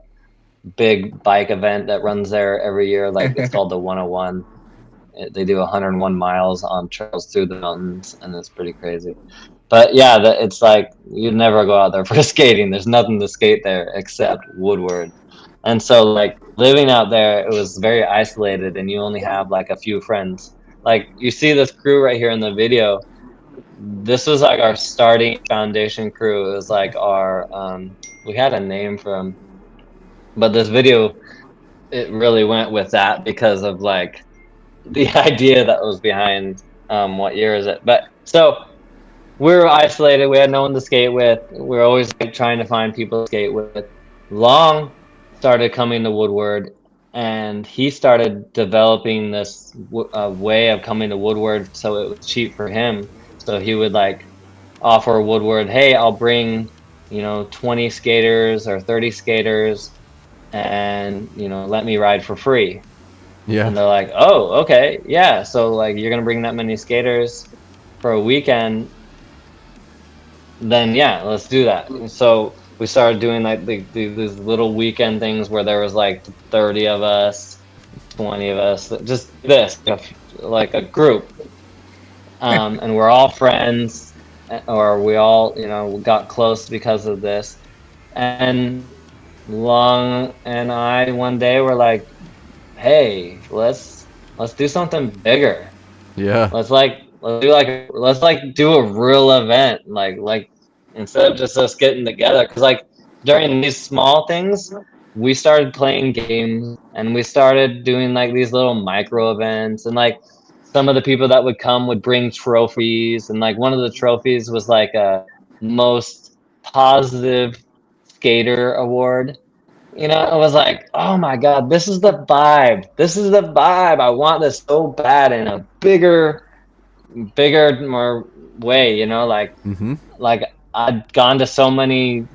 big bike event that runs there every year. Like it's called the 101. They do 101 miles on trails through the mountains, and it's pretty crazy. But yeah, it's like you never go out there for skating. There's nothing to skate there except Woodward. And so like living out there, it was very isolated, and you only have like a few friends. Like you see this crew right here in the video. This was like our starting foundation crew. It was like our we had a name for them, but this video it really went with that because of like the idea that was behind what year is it. But so we were isolated. We had no one to skate with. We were always like trying to find people to skate with. Long started coming to Woodward, and he started developing this way of coming to Woodward so it was cheap for him. So he would like offer Woodward, hey, I'll bring 20 skaters or 30 skaters, and let me ride for free. Yeah. And they're like, oh, okay, yeah. So like you're gonna bring that many skaters. for a weekend, then yeah, let's do that. And so we started doing like these little weekend things where there was like 30 of us, 20 of us, just this, like a group. And we're all friends, or we all, got close because of this. And Long and I one day were like, "Hey, let's do something bigger. Yeah. Let's do a real event, like instead of just us getting together, because like during these small things we started playing games and we started doing like these little micro events, and like some of the people that would come would bring trophies, and like one of the trophies was like a most positive skater award. I was like, oh my God, this is the vibe. This is the vibe. I want this so bad in a bigger, more way, Mm-hmm. like I'd gone to so many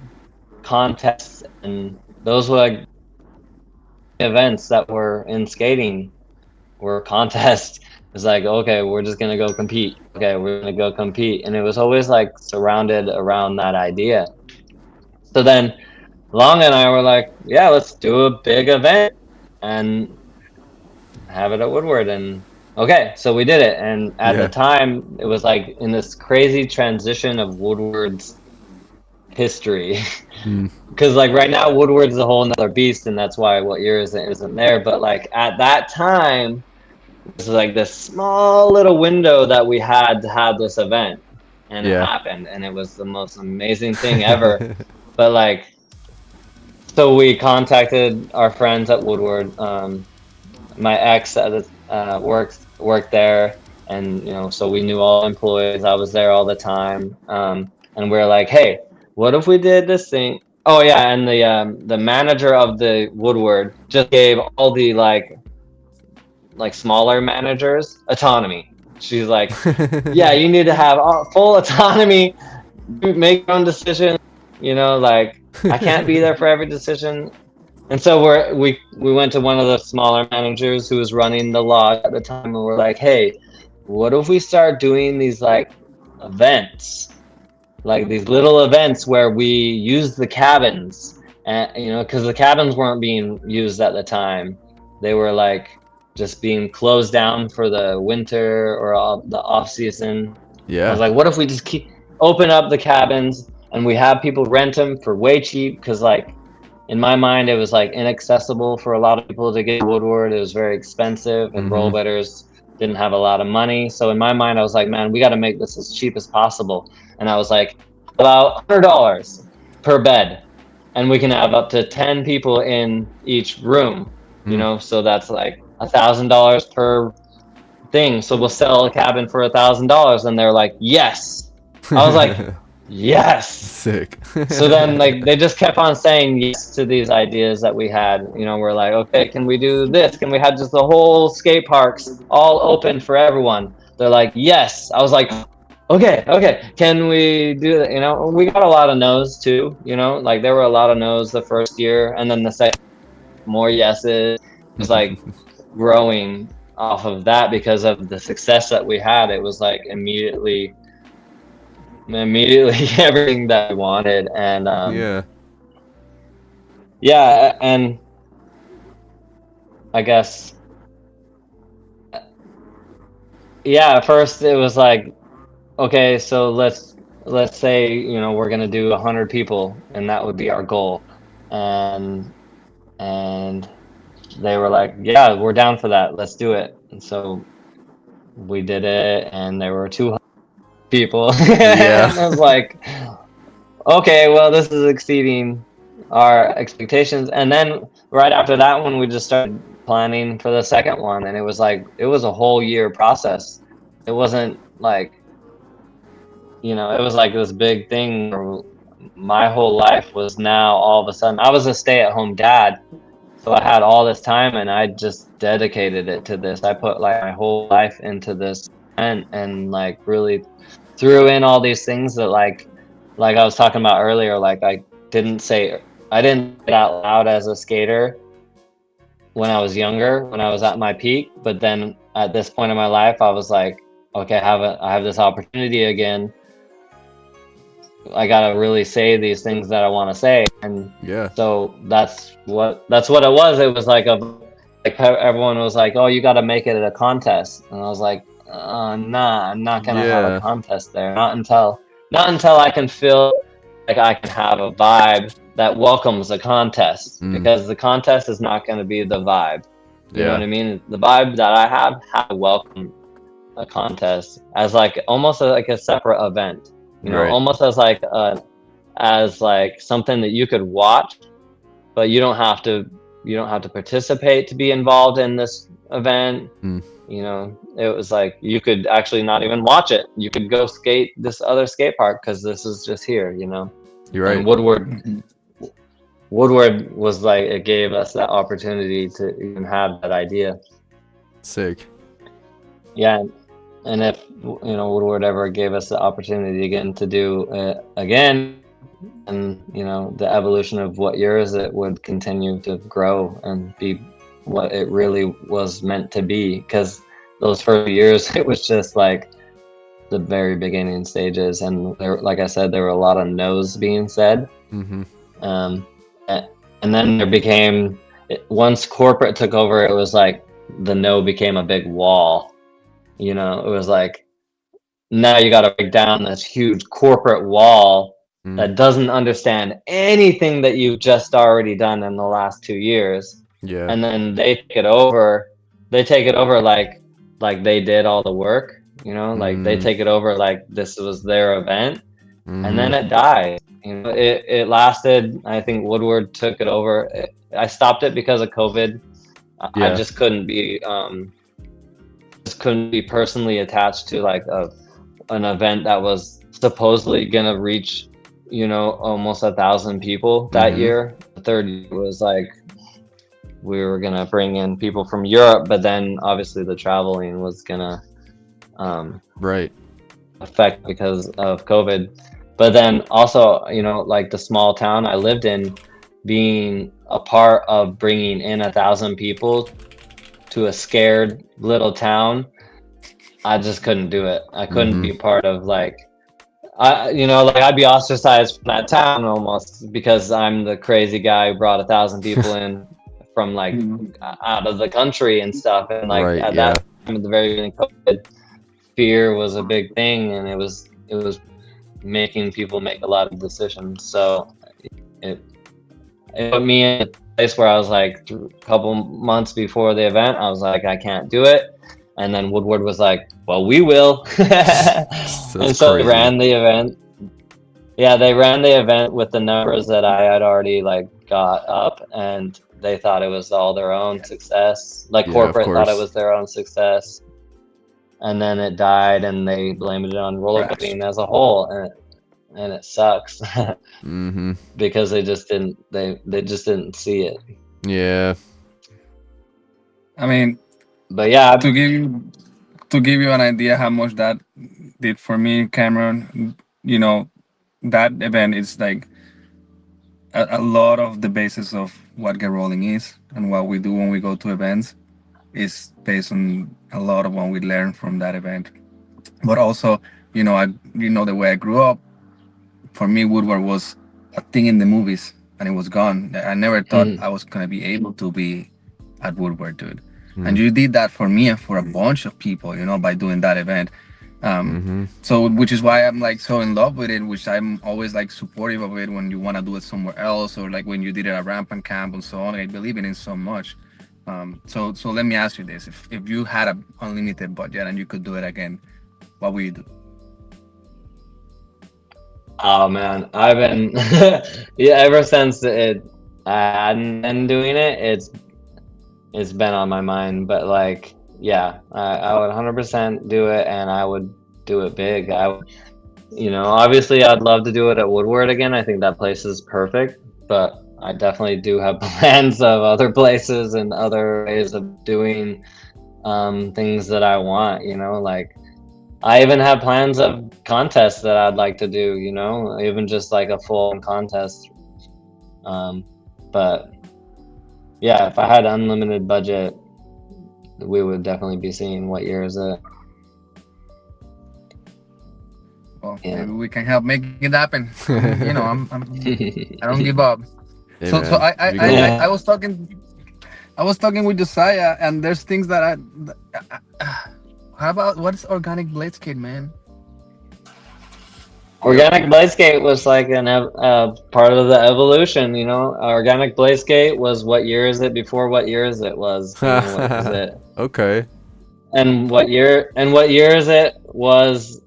contests, and those were like events that were in skating were contests. It's like, okay, we're just gonna go compete. Okay, we're gonna go compete. And it was always like surrounded around that idea. So then Long and I were like, yeah, let's do a big event and have it at Woodward. And okay, so we did it. And at the Yeah. time, it was like in this crazy transition of Woodward's history. Mm. Because like right now, Woodward's a whole nother beast, and that's why what year isn't there. But like at that time, it was like this small little window that we had to have this event, and it Yeah. happened, and it was the most amazing thing ever. But like, so we contacted our friends at Woodward. My ex worked there, and so we knew all employees. I was there all the time, and we are like, hey, what if we did this thing? Oh yeah, and the manager of the Woodward just gave all the like smaller managers autonomy. She's like, yeah, you need to have full autonomy, make your own decisions. Like I can't be there for every decision. And so we went to one of the smaller managers who was running the lodge at the time, and we're like, hey, what if we start doing these like events, like these little events where we use the cabins, and because the cabins weren't being used at the time, they were like just being closed down for the winter or the off season. I was Yeah. like, what if we just open up the cabins and we have people rent them for way cheap? Because like in my mind, it was like inaccessible for a lot of people to get Woodward. It was very expensive, and Mm-hmm. roll bidders didn't have a lot of money. So in my mind, I was like, man, we got to make this as cheap as possible. And I was like, about $100 per bed, and we can have up to 10 people in each room. Mm. So that's like $1,000 per thing. So we'll sell a cabin for $1,000, and they're like, yes. I was like, yes. Sick. So then like they just kept on saying yes to these ideas that we had. We're like, okay, can we do this? Can we have just the whole skate parks all open for everyone? They're like, yes. I was like, okay, can we do that? We got a lot of no's too. Like there were a lot of no's the first year, and then the second, more yeses. It was like growing off of that because of the success that we had. It was like immediately everything that I wanted. And Yeah. yeah, and I guess yeah, at first it was like, okay, so let's say we're gonna do 100 people, and that would be our goal. And they were like, yeah, we're down for that, let's do it. And so we did it, and there were 200 people. Yeah. And I was like, okay, well, this is exceeding our expectations. And then right after that one, we just started planning for the second one, and it was a whole year process. It wasn't like, it was like this big thing where my whole life was now all of a sudden, I was a stay-at-home dad, so I had all this time, and I just dedicated it to this. I put like my whole life into this, and like really threw in all these things that like I was talking about earlier. Like I didn't say it out loud as a skater when I was younger, when I was at my peak. But then at this point in my life, I was like, okay, I have this opportunity again. I gotta really say these things that I want to say, and Yeah. so that's what it was. It was like everyone was like, "Oh, you got to make it at a contest," and I was like, "Nah, I'm not gonna have a Yeah. contest there. Not until I can feel like I can have a vibe that welcomes a contest, Mm. because the contest is not gonna be the vibe. You know what Yeah. I mean? The vibe that I have to welcome a contest as like almost like a separate event, Right. almost as like something that you could watch, but you don't have to participate to be involved in this event. Mm. It was like you could actually not even watch it. You could go skate this other skate park because this is just here. You're And right. Woodward was like, it gave us that opportunity to even have that idea. Sick. Yeah, and if Woodward ever gave us the opportunity again to do it again, and the evolution of what yours, it would continue to grow and be what it really was meant to be. Because those first years, it was just like the very beginning stages, and like I said, there were a lot of no's being said. Mm-hmm. And then there became, once corporate took over, it was like the no became a big wall. It was like, now you got to break down this huge corporate wall Mm. that doesn't understand anything that you've just already done in the last 2 years. Yeah. And then they take it over. They take it over like they did all the work. Like they take it over like this was their event, and then it died. It lasted. I think Woodward took it over. I stopped it because of COVID. I Yeah. just couldn't be personally attached to like an event that was supposedly gonna reach almost 1,000 people that year. The third year was like we were gonna bring in people from Europe, but then obviously the traveling was gonna Right. affect because of COVID. But then also, like the small town I lived in, being a part of bringing in 1,000 people to a scared little town, I just couldn't do it. I couldn't be part of like, I'd be ostracized from that town almost because I'm the crazy guy who brought 1,000 people in from like out of the country and stuff. And like Right, at yeah. that time, at the very beginning of COVID, fear was a big thing, and it was making people make a lot of decisions. So it put me in a place where I was like, a couple months before the event, I was like, I can't do it. And then Woodward was like, well, we will. And so they crazy. ran the event. Yeah, they ran the event with the numbers that I had already like got up, and they thought it was all their own success. Like Yeah, of corporate thought it course. was their own success. And then it died, and they blamed it on rollerblading as a whole, and it sucks Mm-hmm. because they just didn't see it. Yeah. I mean, But yeah, to give you an idea how much that did for me, Cameron, that event is like a lot of the basis of what get rolling is and what we do when we go to events is based on a lot of what we learn from that event. But also, the way I grew up, for me, Woodward was a thing in the movies and it was gone. I never thought I was gonna be able to be at Woodward, dude. And you did that for me and for a bunch of people, by doing that event. So, which is why I'm like so in love with it, which I'm always like supportive of it when you want to do it somewhere else, or like when you did it at Rampant Camp and so on. I believe in it so much. So let me ask you this: if you had an unlimited budget and you could do it again, what would you do? Oh man, I've been yeah, ever since I hadn't been doing it, it's been on my mind. But like, yeah, I would 100% do it, and I would do it big. Obviously I'd love to do it at Woodward again. I think that place is perfect, but I definitely do have plans of other places and other ways of doing things that I want, like I even have plans of contests that I'd like to do, even just like a full contest. But yeah, if I had unlimited budget, we would definitely be seeing what year is it. Well, Yeah. maybe we can help make it happen. You know, I don't give up. Hey, So man. I, You I, go. I, I was talking with Josiah, and there's things that how about what's organic blade skate, man? Organic Bladeskate was like part of the evolution, you know. Organic Bladeskate was what year is it before what year is it was, you know, what is it? Okay. And what year is it was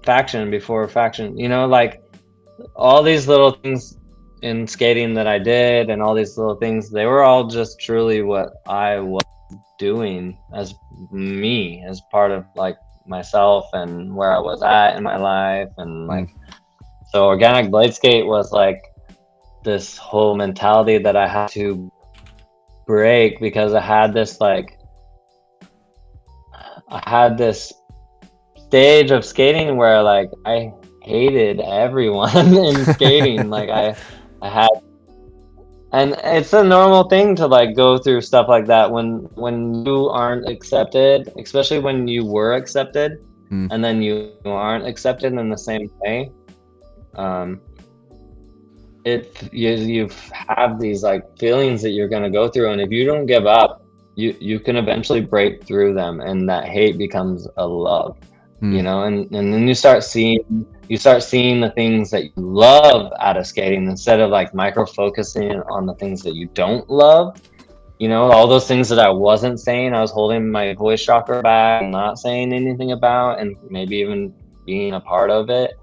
Faction before Faction, you know, like all these little things in skating that I did and all these little things, they were all just truly what I was doing as me, as part of like myself and where I was at in my life and like so organic blade skate was like this whole mentality that I had to break because I had this stage of skating where like I hated everyone in skating. Like I had, and it's a normal thing to like go through stuff like that when you aren't accepted, especially when you were accepted and then you aren't accepted in the same way. You have these like feelings that you're gonna go through, and if you don't give up, you can eventually break through them, and that hate becomes a love, you know, and then you start seeing the things that you love out of skating instead of like micro focusing on the things that you don't love. You know, all those things that I wasn't saying, I was holding my voice chakra back and not saying anything about, and maybe even being a part of it.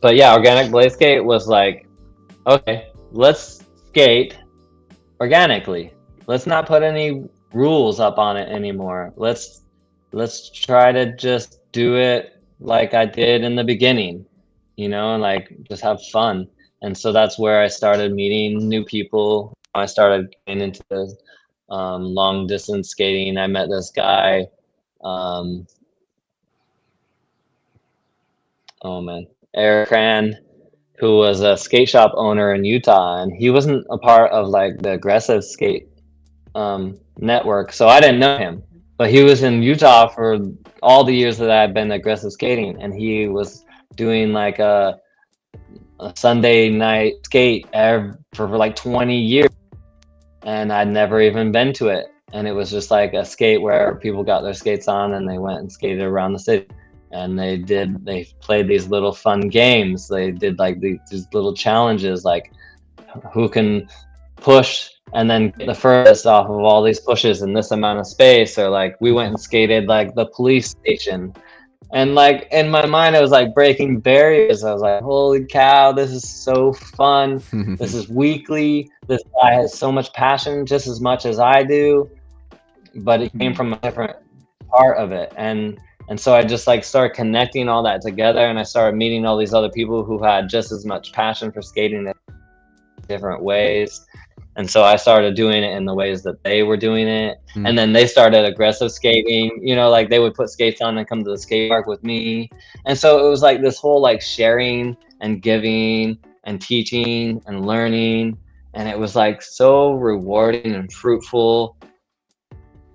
But yeah, organic blade skate was like, okay, let's skate organically. Let's not put any rules up on it anymore. Let's try to just do it like I did in the beginning, you know, and like just have fun. And so that's where I started meeting new people. I started getting into long distance skating. I met this guy. Oh man, Eric Cran, who was a skate shop owner in Utah, and he wasn't a part of like the aggressive skate network, so I didn't know him. But he was in Utah for all the years that I've been aggressive skating, and he was doing like a Sunday night skate for like 20 years, and I'd never even been to it. And it was just like a skate where people got their skates on and they went and skated around the city. And they played these little fun games. They did like these little challenges, like who can push and then get the furthest off of all these pushes in this amount of space. Or like we went and skated like the police station. And like in my mind, it was like breaking barriers. I was like, holy cow, this is so fun. This is weekly. This guy has so much passion, just as much as I do. But it came from a different part of it. And so I just like started connecting all that together, and I started meeting all these other people who had just as much passion for skating in different ways. And so I started doing it in the ways that they were doing it. And then they started aggressive skating, you know, like they would put skates on and come to the skate park with me. And so it was like this whole like sharing and giving and teaching and learning. And it was like so rewarding and fruitful.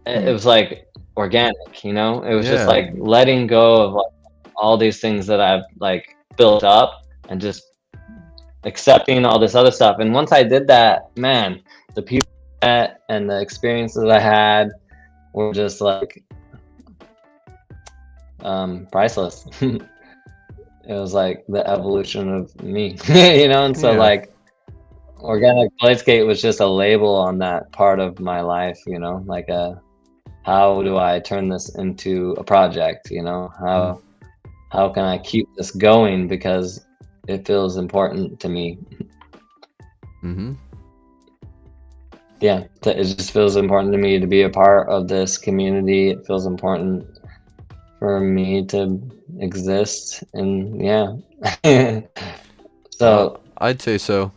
It was like organic, you know. It was just like letting go of like all these things that I've like built up and just accepting all this other stuff. And once I did that, man, the people I met and the experiences I had were just like priceless. It was like the evolution of me. You know. And so like organic blade skate was just a label on that part of my life, you know, like how do I turn this into a project? You know, how can I keep this going because it feels important to me. Yeah, it just feels important to me to be a part of this community. It feels important for me to exist, and yeah. So I'd say so.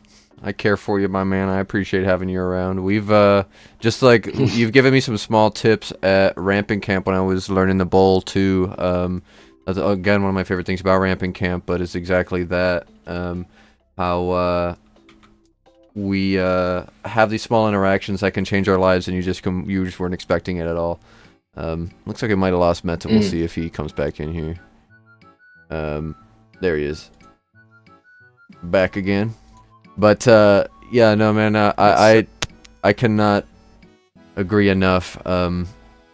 I care for you, my man. I appreciate having you around. We've just like you've given me some small tips at ramping camp when I was learning the bowl too. That's, again, one of my favorite things about ramping camp, but it's exactly that. How we have these small interactions that can change our lives, and you just weren't expecting it at all. Looks like I might have lost Meta. We'll see if he comes back in here. There he is. Back again. But yeah, no man, I cannot agree enough.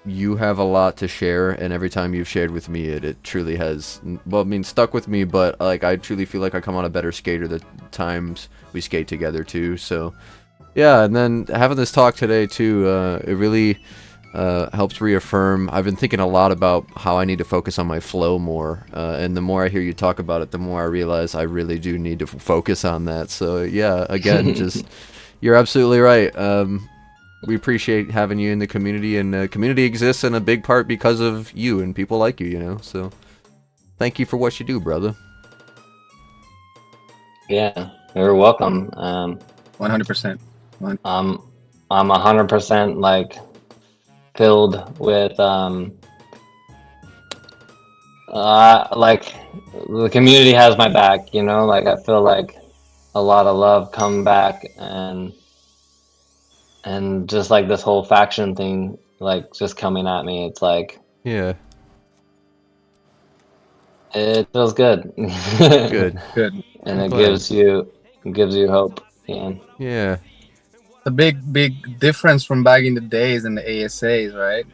You have a lot to share, and every time you've shared with me, it truly has, well, I mean, stuck with me, but like I truly feel like I come on a better skater the times we skate together too. So yeah, and then having this talk today too, it really helps reaffirm. I've been thinking a lot about how I need to focus on my flow more, and the more I hear you talk about it, the more I realize I really do need to focus on that. So yeah, again, just you're absolutely right. We appreciate having you in the community, and the community exists in a big part because of you and people like you, you know. So thank you for what you do, brother. Yeah, you're welcome. 100%. I'm 100% like filled with like the community has my back, you know, like I feel like a lot of love come back, and just like this whole faction thing like just coming at me, it's like Yeah, it feels good. good. Good. And I'm it glad. gives you hope. Yeah. Yeah. The big difference from back in the days in the ASAs, right?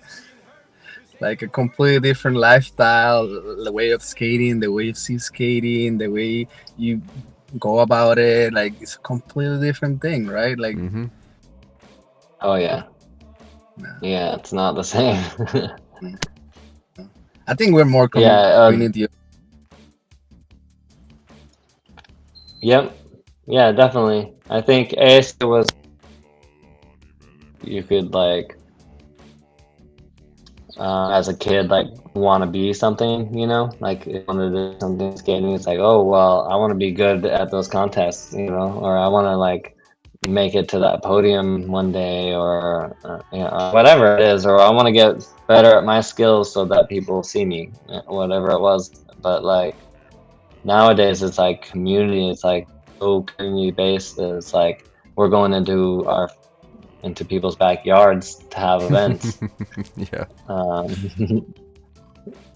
Like a completely different lifestyle, the way of skating, the way you see skating, the way you go about it. Like it's a completely different thing, right? Like, Mm-hmm. Oh yeah. nah. Yeah, it's not the same. I think we're more Yeah, community. yep. Yeah, definitely. I think AS was, you could like as a kid like want to be something, you know, like if you wanted to do something skating, it's like, oh well, I want to be good at those contests, you know, or I want to like make it to that podium one day, or you know, whatever it is, or I want to get better at my skills so that people see me, whatever it was. But like nowadays it's like community, it's like so community based. It's like we're going into people's backyards to have events. Yeah.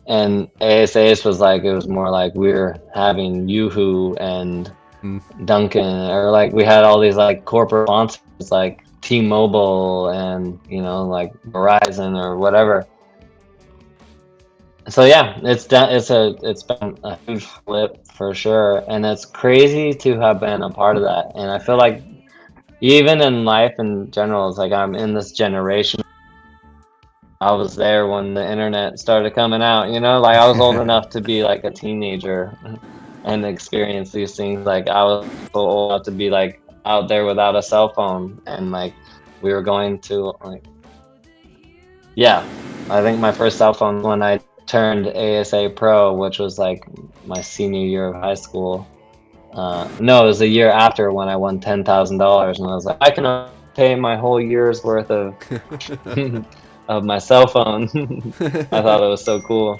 And ASAS was like, it was more like we were having Yoo-Hoo and Duncan, or like we had all these like corporate sponsors like T-Mobile and, you know, like Verizon or whatever. So yeah, it's been a huge flip for sure, and it's crazy to have been a part of that. And I feel like even in life in general, it's like I'm in this generation. I was there when the internet started coming out, you know, like I was old enough to be like a teenager and experience these things. Like I was so old enough to be like out there without a cell phone, and like we were going to like, yeah, I think my first cell phone when I turned ASA Pro, which was like my senior year of high school. No, it was a year after when I won $10,000, and I was like, I can pay my whole year's worth of of my cell phone. I thought it was so cool.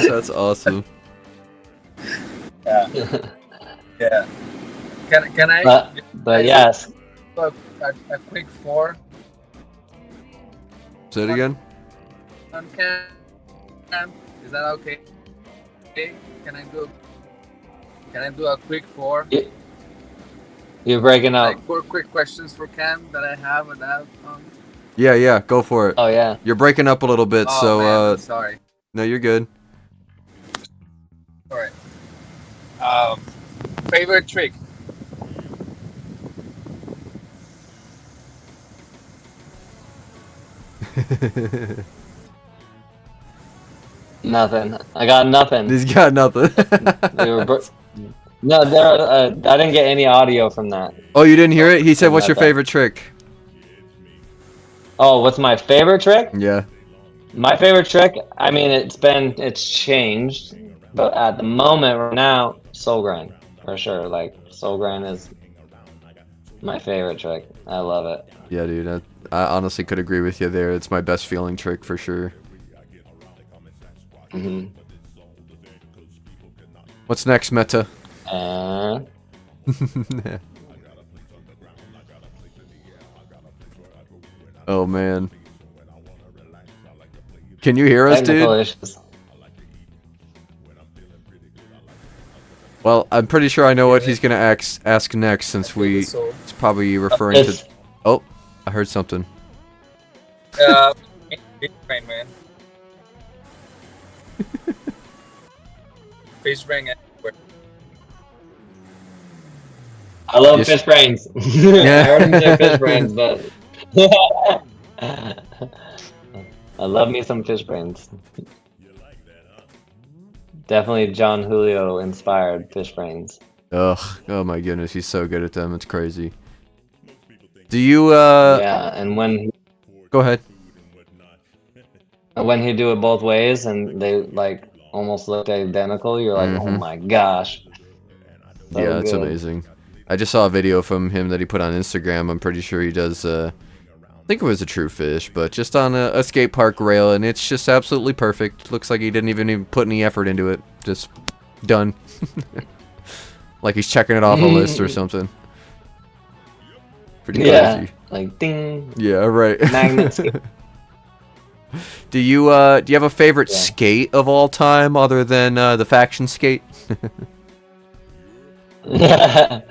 That's awesome. Yeah. Yeah. Can I? But yes. A quick four. Say it again. On cam. Is that okay? Can I do a quick four? You're breaking up. Like 4 quick questions for Cam that I have without. Yeah, go for it. Oh yeah. You're breaking up a little bit, Oh, so man, I'm sorry. no, you're good. All right. Favorite trick? Nothing. I got nothing. He's got nothing. No, I didn't get any audio from that. Oh, you didn't hear it? He said, "What's your favorite trick?" Oh, what's my favorite trick? Yeah. My favorite trick, I mean, it's changed, but at the moment right now, soul grind for sure. Like soul grind is my favorite trick. I love it. Yeah, dude. I honestly could agree with you there. It's my best feeling trick for sure. What's next, Meta? Oh man. Can you hear us, Technical dude? issues. Well, I'm pretty sure I know what he's gonna ask next, since it's probably referring to. It's Oh, I heard something. Fish brain, man. Fish brain everywhere. I love Yes. fish brains. Yeah. I heard him say fish brains, but I love me some fish brains. Definitely John Julio inspired fish brains. Ugh. Oh my goodness, he's so good at them. It's crazy. Do you Yeah, and Go ahead. when he do it both ways and they like almost look identical, you're like, oh Mhm. my gosh. So Yeah, it's good. amazing. I just saw a video from him that he put on Instagram. I'm pretty sure he does. I think it was a true fish, but just on a skate park rail, and it's just absolutely perfect. Looks like he didn't even put any effort into it. Just done. Like he's checking it off a list or something. Pretty Yeah, crazy. like ding. Yeah, right. Magnet skate. Do you have a favorite Yeah. skate of all time other than the faction skate? Yeah,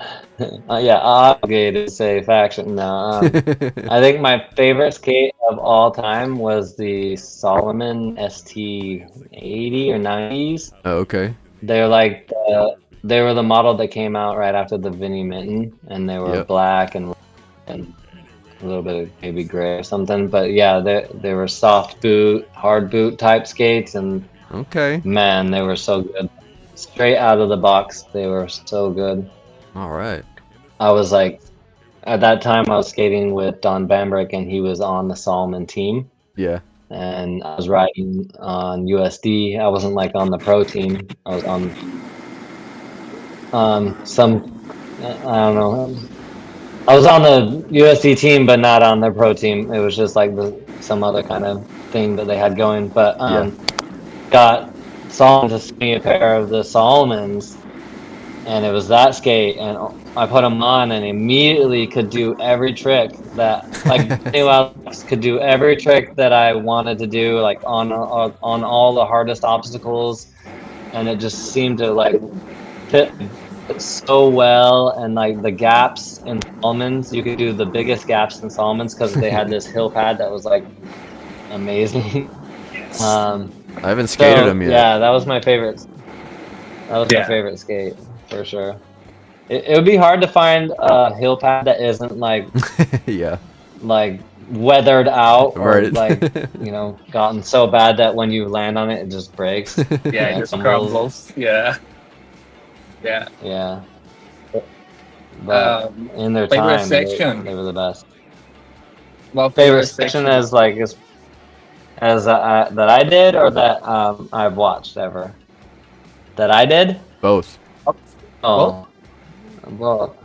obligated to say faction. No, I think my favorite skate of all time was the Solomon ST80 or 90s. Oh, okay. They're they were the model that came out right after the Vinnie Minton, and they were Yep. black and a little bit of maybe gray or something. But yeah, they were soft boot, hard boot type skates, and Okay. man, they were so good. Straight out of the box, they were so good. All right. I was like, at that time, I was skating with Don Bambrick, and he was on the Solomon team, Yeah. and I was riding on USD. I wasn't like on the pro team. I was on some, I don't know. I was on the USD team, but not on the pro team. It was just like some other kind of thing that they had going. But Yeah. got Solomon to send me a pair of the Solomons, and it was that skate, and I put them on and immediately could do every trick that could do every trick that I wanted to do, like on all the hardest obstacles, and it just seemed to like fit so well. And like the gaps in Solomons, you could do the biggest gaps in Solomons because they had this hill pad that was like amazing. I haven't skated him yet. Yeah, that was my favorite. That was my favorite skate for sure. It would be hard to find a hill pad that isn't like Yeah. like weathered out or Right. like gotten so bad that when you land on it, it just breaks. Yeah, it just crumbles. Yeah. Yeah. Yeah. But in their favorite time, section. they were the best. Well, Favorite section as like as that I did or that I've watched ever. That I did. Both. Oh, well.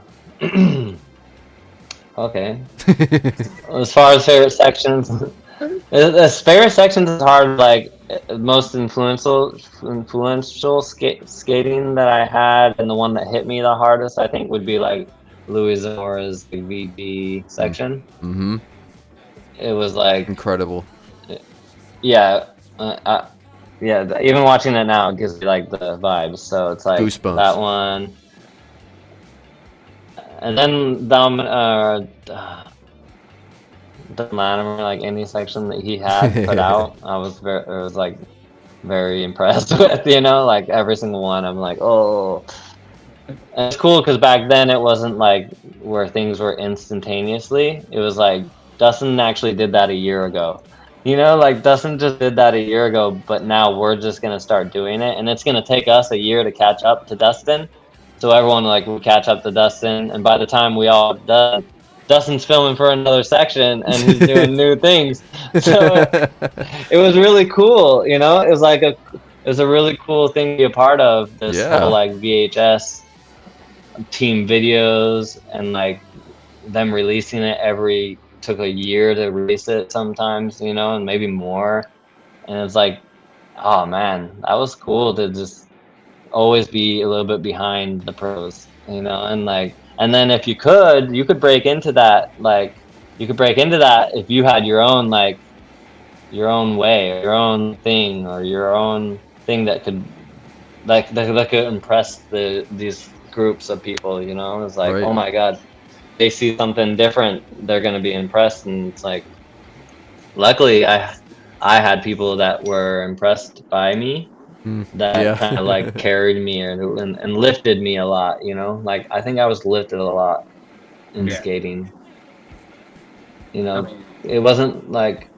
Okay. As far as favorite sections, the favorite sections is hard. Like most influential skating that I had, and the one that hit me the hardest, I think, would be like Louis Zamora's VB section. Mm-hmm. It was like Incredible. yeah, yeah. Even watching it now, it gives me like the vibes. So it's like Goosebumps. that one. And then Dom Latimer, like any section that he had put out, I was very impressed with. Like every single one. I'm like, oh, and it's cool because back then it wasn't like where things were instantaneously. It was like Dustin actually did that a year ago. Like Dustin just did that a year ago, but now we're just gonna start doing it, and it's gonna take us a year to catch up to Dustin. So everyone will catch up to Dustin, and by the time we all done, Dustin's filming for another section, and he's doing new things. So it was really cool, It was a really cool thing to be a part of. This whole like VHS team videos, and like them releasing it took a year to release it sometimes, and maybe more. And it's like, oh man, that was cool to just always be a little bit behind the pros, and then if you could break into that, if you had your own your own way, or your own thing, or your own thing that could that could impress these groups of people. You know, it's like, Right. oh my god, they see something different, they're gonna be impressed, and it's like, luckily, I had people that were impressed by me that Yeah. kind of like carried me and lifted me a lot. You know, like I think I was lifted a lot in Yeah. skating. You I know, mean, it wasn't like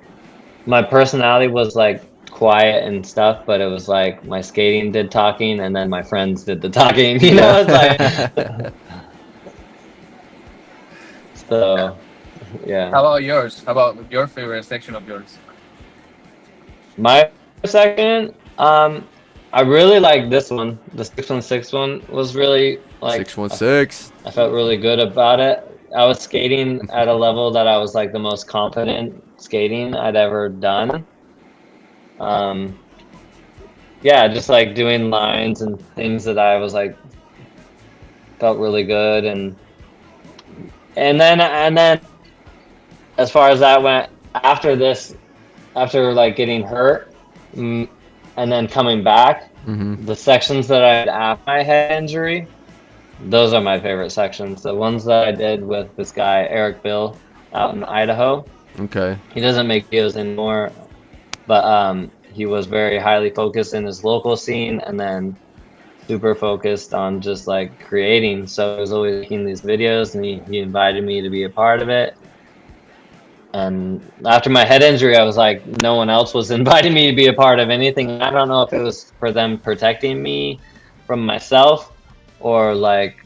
my personality was like quiet and stuff, but it was like my skating did talking and then my friends did the talking. You know, it's like, Yeah. yeah. so How yeah. about yours? How about your favorite section of yours? My second, I really like this one. The 616 one was really like, 616. I felt really good about it. I was skating at a level that I was like the most confident skating I'd ever done. Um, yeah, just like doing lines and things that I was like felt really good, and then as far as that went, after this, after like getting hurt, mm, and then coming back, the sections that I had after my head injury, those are my favorite sections. The ones that I did with this guy Eric Bill out in Idaho. Okay. He doesn't make videos anymore, but he was very highly focused in his local scene, and then super focused on just like creating. So he was always making these videos, and he invited me to be a part of it. And after my head injury, I was like, no one else was inviting me to be a part of anything. I don't know if it was for them protecting me from myself, or like,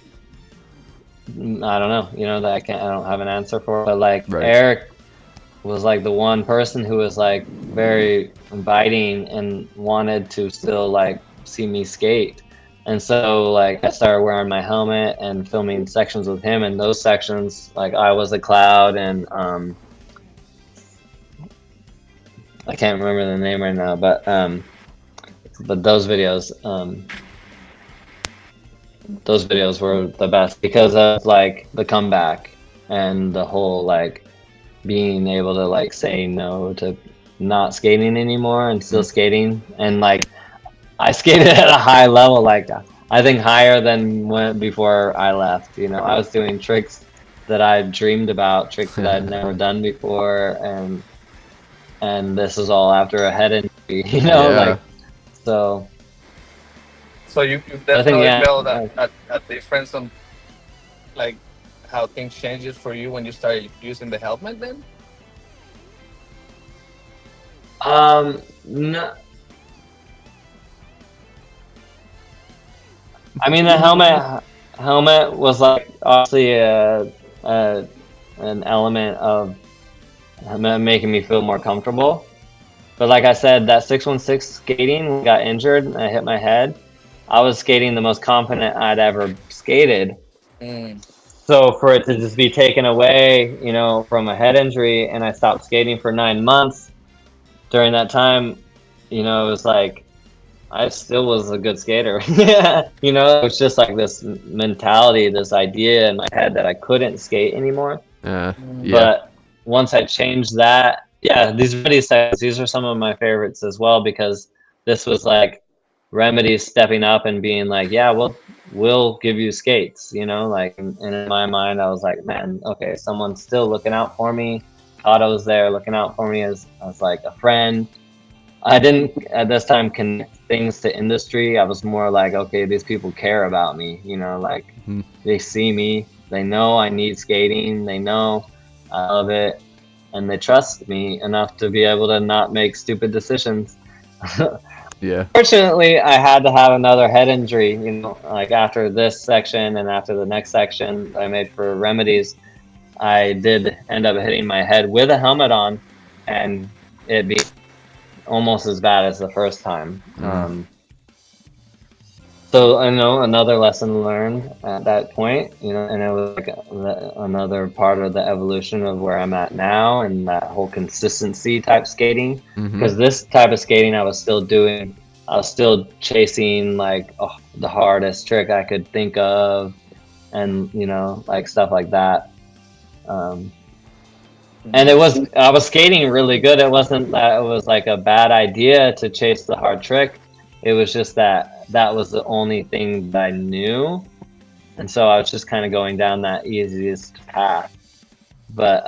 I don't know, you know, that I don't have an answer for. But like Right. Eric was like the one person who was like very inviting and wanted to still like see me skate. And so like I started wearing my helmet and filming sections with him, and those sections, like I was a cloud, and I can't remember the name right now, but those videos were the best because of like the comeback and the whole like being able to like say no to not skating anymore and still skating, and like I skated at a high level, like I think higher than when before I left. You know, I was doing tricks that I dreamed about, tricks that I'd never done before, and this is all after a head injury. You know, Yeah. like, so So you I think, definitely yeah. felt a difference on like how things changes for you when you started using the helmet then? No, I mean the helmet was like obviously a an element of making me feel more comfortable. But like I said, that 616 skating, when I got injured and I hit my head, I was skating the most confident I'd ever skated. Mm. So for it to just be taken away, you know, from a head injury, and I stopped skating for 9 months during that time, you know, it was like I still was a good skater. Yeah, you know, it was just like this mentality, this idea in my head that I couldn't skate anymore. Yeah. But once I changed that, yeah, these Remedy sections, these are some of my favorites as well, because this was like Remedy stepping up and being like, yeah, we'll give you skates, you know, like, and in my mind, I was like, man, okay, someone's still looking out for me. Otto's there looking out for me as like a friend. I didn't at this time connect things to industry. I was more like, okay, these people care about me, you know, like they see me, they know I need skating, they know I love it, and they trust me enough to be able to not make stupid decisions. Yeah. Fortunately, I had to have another head injury, you know, like after this section and after the next section I made for Remedies, I did end up hitting my head with a helmet on, and it being almost as bad as the first time. So I know another lesson learned at that point, you know, and it was like another part of the evolution of where I'm at now, and that whole consistency type skating. Because this type of skating I was still doing, I was still chasing like the hardest trick I could think of, and you know, like stuff like that. And I was skating really good. It wasn't that it was like a bad idea to chase the hard trick. It was just that that was the only thing that I knew. And so I was just kind of going down that easiest path. But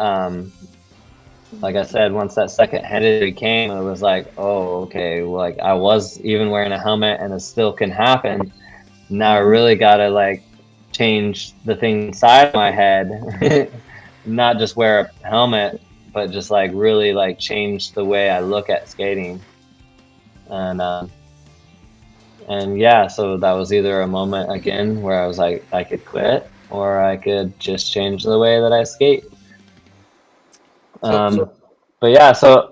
like I said, once that second head injury came, it was like, oh, okay, like I was even wearing a helmet and it still can happen. Now I really gotta like change the thing inside my head, not just wear a helmet, but just like really like change the way I look at skating. And yeah, so that was either a moment again where I was like, I could quit, or I could just change the way that I skate. So so But yeah, so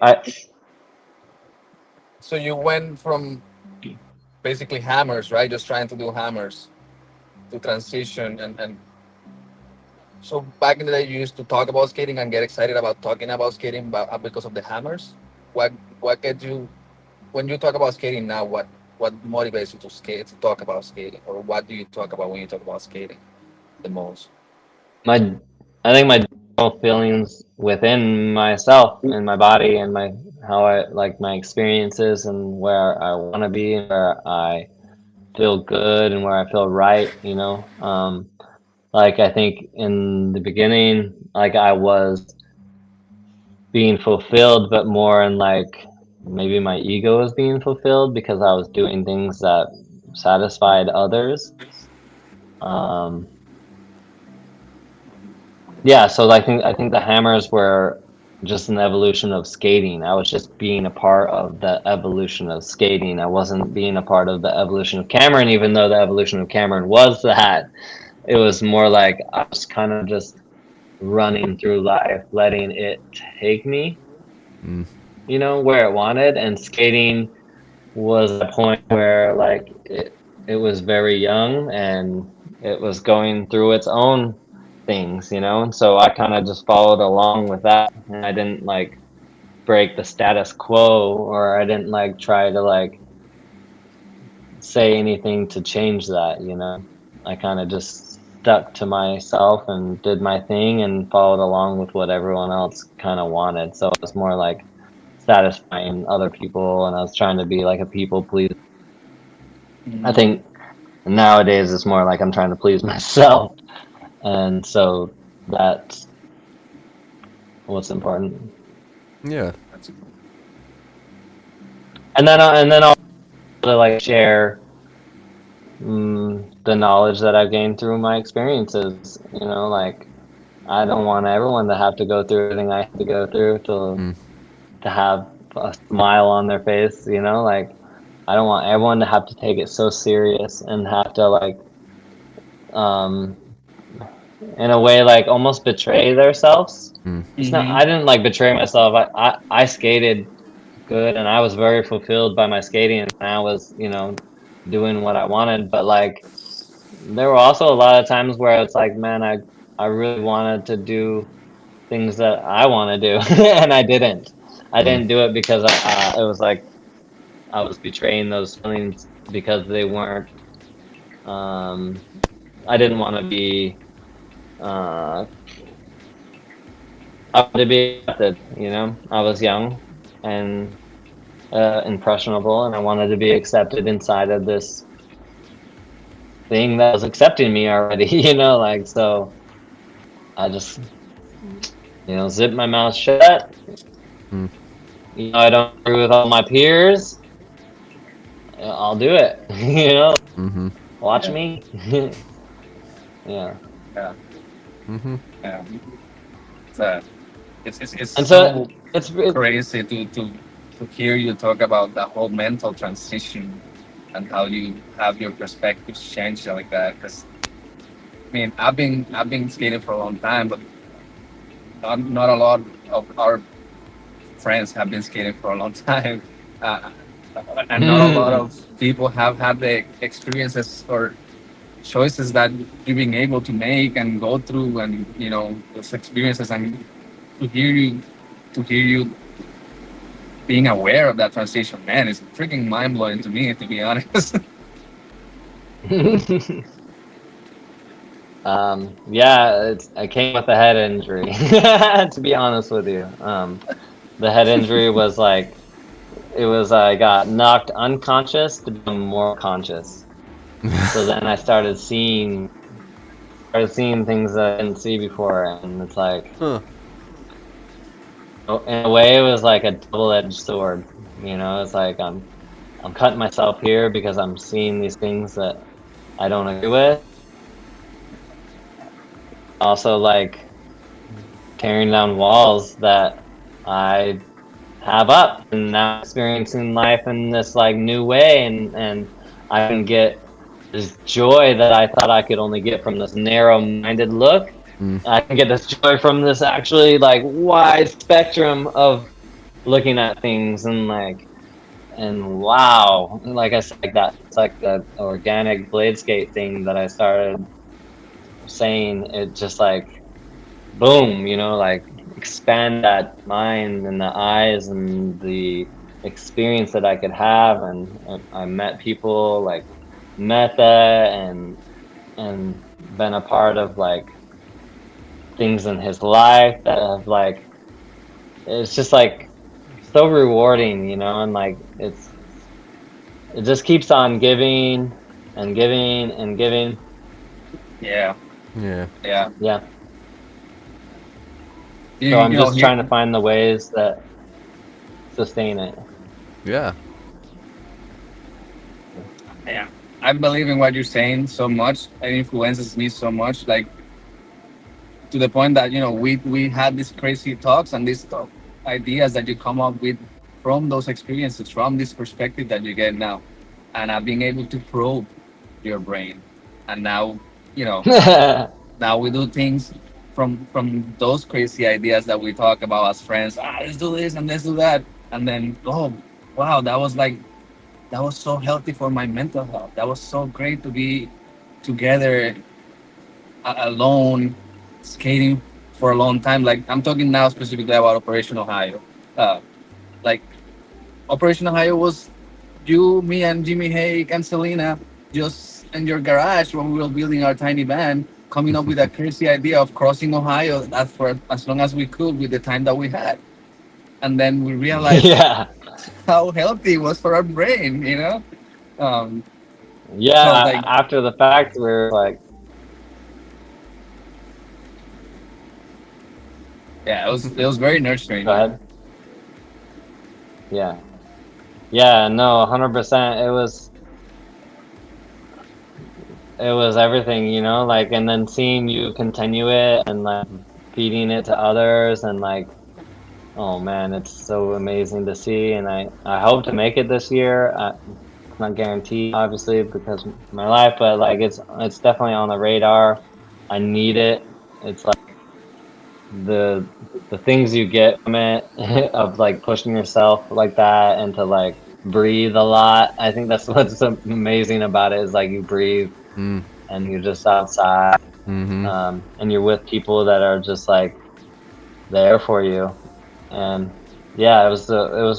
so you went from basically hammers, right? Just trying to do hammers to transition and so back in the day you used to talk about skating and get excited about talking about skating because of the hammers. What gets you when you talk about skating now? What motivates you to skate to talk about skating, or what do you talk about when you talk about skating the most? my I think my general feelings within myself and my body and my how I like my experiences and where I want to be and where I feel good and where I feel right, you know. Like I think in the beginning, like I was being fulfilled, but more in like maybe my ego was being fulfilled because I was doing things that satisfied others. Um, yeah, so I think the hammers were just an evolution of skating. I was just being a part of the evolution of skating. I wasn't being a part of the evolution of Cameron, even though the evolution of Cameron was that. It was more like I was kind of just running through life, letting it take me, you know, where it wanted. And skating was a point where like it was very young and it was going through its own things, you know. And so I kind of just followed along with that, and I didn't like break the status quo, or I didn't like try to like say anything to change that, you know. I kind of just stuck to myself and did my thing and followed along with what everyone else kind of wanted. So it was more like satisfying other people, and I was trying to be like a people pleaser. I think nowadays it's more like I'm trying to please myself, and so that's what's important. Yeah. And then I'll like share the knowledge that I've gained through my experiences. You know, like I don't want everyone to have to go through everything I have to go through to have a smile on their face. You know, like I don't want everyone to have to take it so serious and have to like um in a way like almost betray themselves. It's not I didn't like betray myself. I skated good and I was very fulfilled by my skating and I was, you know, doing what I wanted. But like there were also a lot of times where it's like, man, I really wanted to do things that I want to do and I didn't. I didn't do it because it was like I was betraying those feelings because they weren't. I didn't want to be. Uh, I wanted to be accepted. You know, I was young and impressionable, and I wanted to be accepted inside of this thing that was accepting me already. You know, like so. I just zip my mouth shut. You know, I don't agree with all my peers. I'll do it. You know, watch Yeah. me. Yeah. Yeah. Mm-hmm. Yeah. So it's And so so it, crazy to hear you talk about the whole mental transition and how you have your perspectives change like that. Because I mean, I've been skating for a long time, but not a lot of our friends have been skating for a long time, uh, and not a lot of people have had the experiences or choices that you've been able to make and go through, and those experiences, and to hear you to hear you being aware of that transition, man, it's freaking mind blowing to me, to be honest. Yeah, I came with a head injury, to be honest with you. The head injury was like, it was, I got knocked unconscious to become more conscious. So then I started seeing things that I didn't see before, and it's like, Huh. in a way, it was like a double-edged sword. You know, it's like I'm cutting myself here because I'm seeing these things that I don't agree with. Also, like tearing down walls that I have up, and now experiencing life in this like new way, and I can get this joy that I thought I could only get from this narrow-minded look. Mm. I can get this joy from this actually like wide spectrum of looking at things, and wow, like I said, like that, it's like the organic blade skate thing that I started saying. It just like boom, you know, like expand that mind and the eyes and the experience that I could have. And I met people like Meta, and been a part of like things in his life that have like, it's just like so rewarding, you know, and like it just keeps on giving and giving and giving. Yeah, Yeah. yeah. Yeah. You, So I'm you know, just trying to find the ways that sustain it. Yeah. yeah. I believe in what you're saying so much. It influences me so much, like to the point that we had these crazy talks and these ideas that you come up with from those experiences, from this perspective that you get now, and I've been able to probe your brain, and now you know now we do things from those crazy ideas that we talk about as friends. Let's do this and let's do that, and then oh wow, that was so healthy for my mental health. That was so great to be together, alone, skating for a long time. Like I'm talking now specifically about Operation Ohio. Uh, like Operation Ohio was you, me, and Jimmy Hake and Selena just in your garage when we were building our tiny band, coming up with a crazy idea of crossing Ohio for as long as we could with the time that we had. And then we realized Yeah. how healthy it was for our brain, you know? Um, so Yeah. like, After the fact, we're like, yeah, it was very nurturing. go ahead. Yeah. Yeah. No, 100%. It was everything, you know, like, and then seeing you continue it and like feeding it to others, and like, oh man, it's so amazing to see. And I hope to make it this year. It's not guaranteed, obviously, because of my life, but like it's definitely on the radar. I need it. It's like the the things you get from it of like pushing yourself like that, and to like breathe a lot. I think that's what's so amazing about it, is like you breathe Mm. and you're just outside, Mm-hmm. and you're with people that are just like there for you. And yeah, it was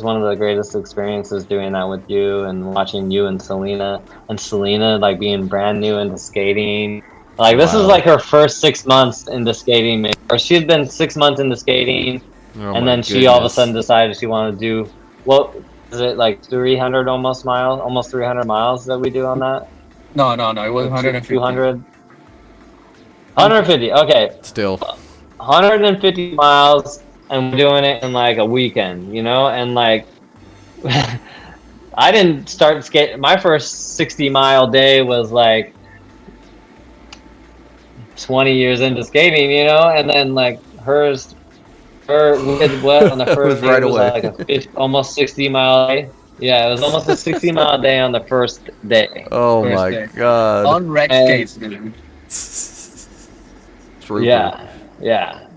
one of the greatest experiences doing that with you, and watching you and Selena like being brand new into skating. Like this is Wow. like her first 6 months into skating, maybe. Or she had been 6 months into skating, Oh and my then she all of a sudden goodness. decided she wanted to do, what is it, like 300 almost 300 miles that we do on that, no, it was or 150. 200, 150. 150. Okay, Still. 150 miles, and we're doing it in like a weekend, you know? And like, I didn't start skate. My first 60-mile day was like 20 years into skating, you know? And then like we did what on the It was first day right was away. like almost 60-mile day. Yeah, it was almost a 60-mile day on the first day. Oh First my day god. on rec And skates, dude. Trooper. yeah, yeah.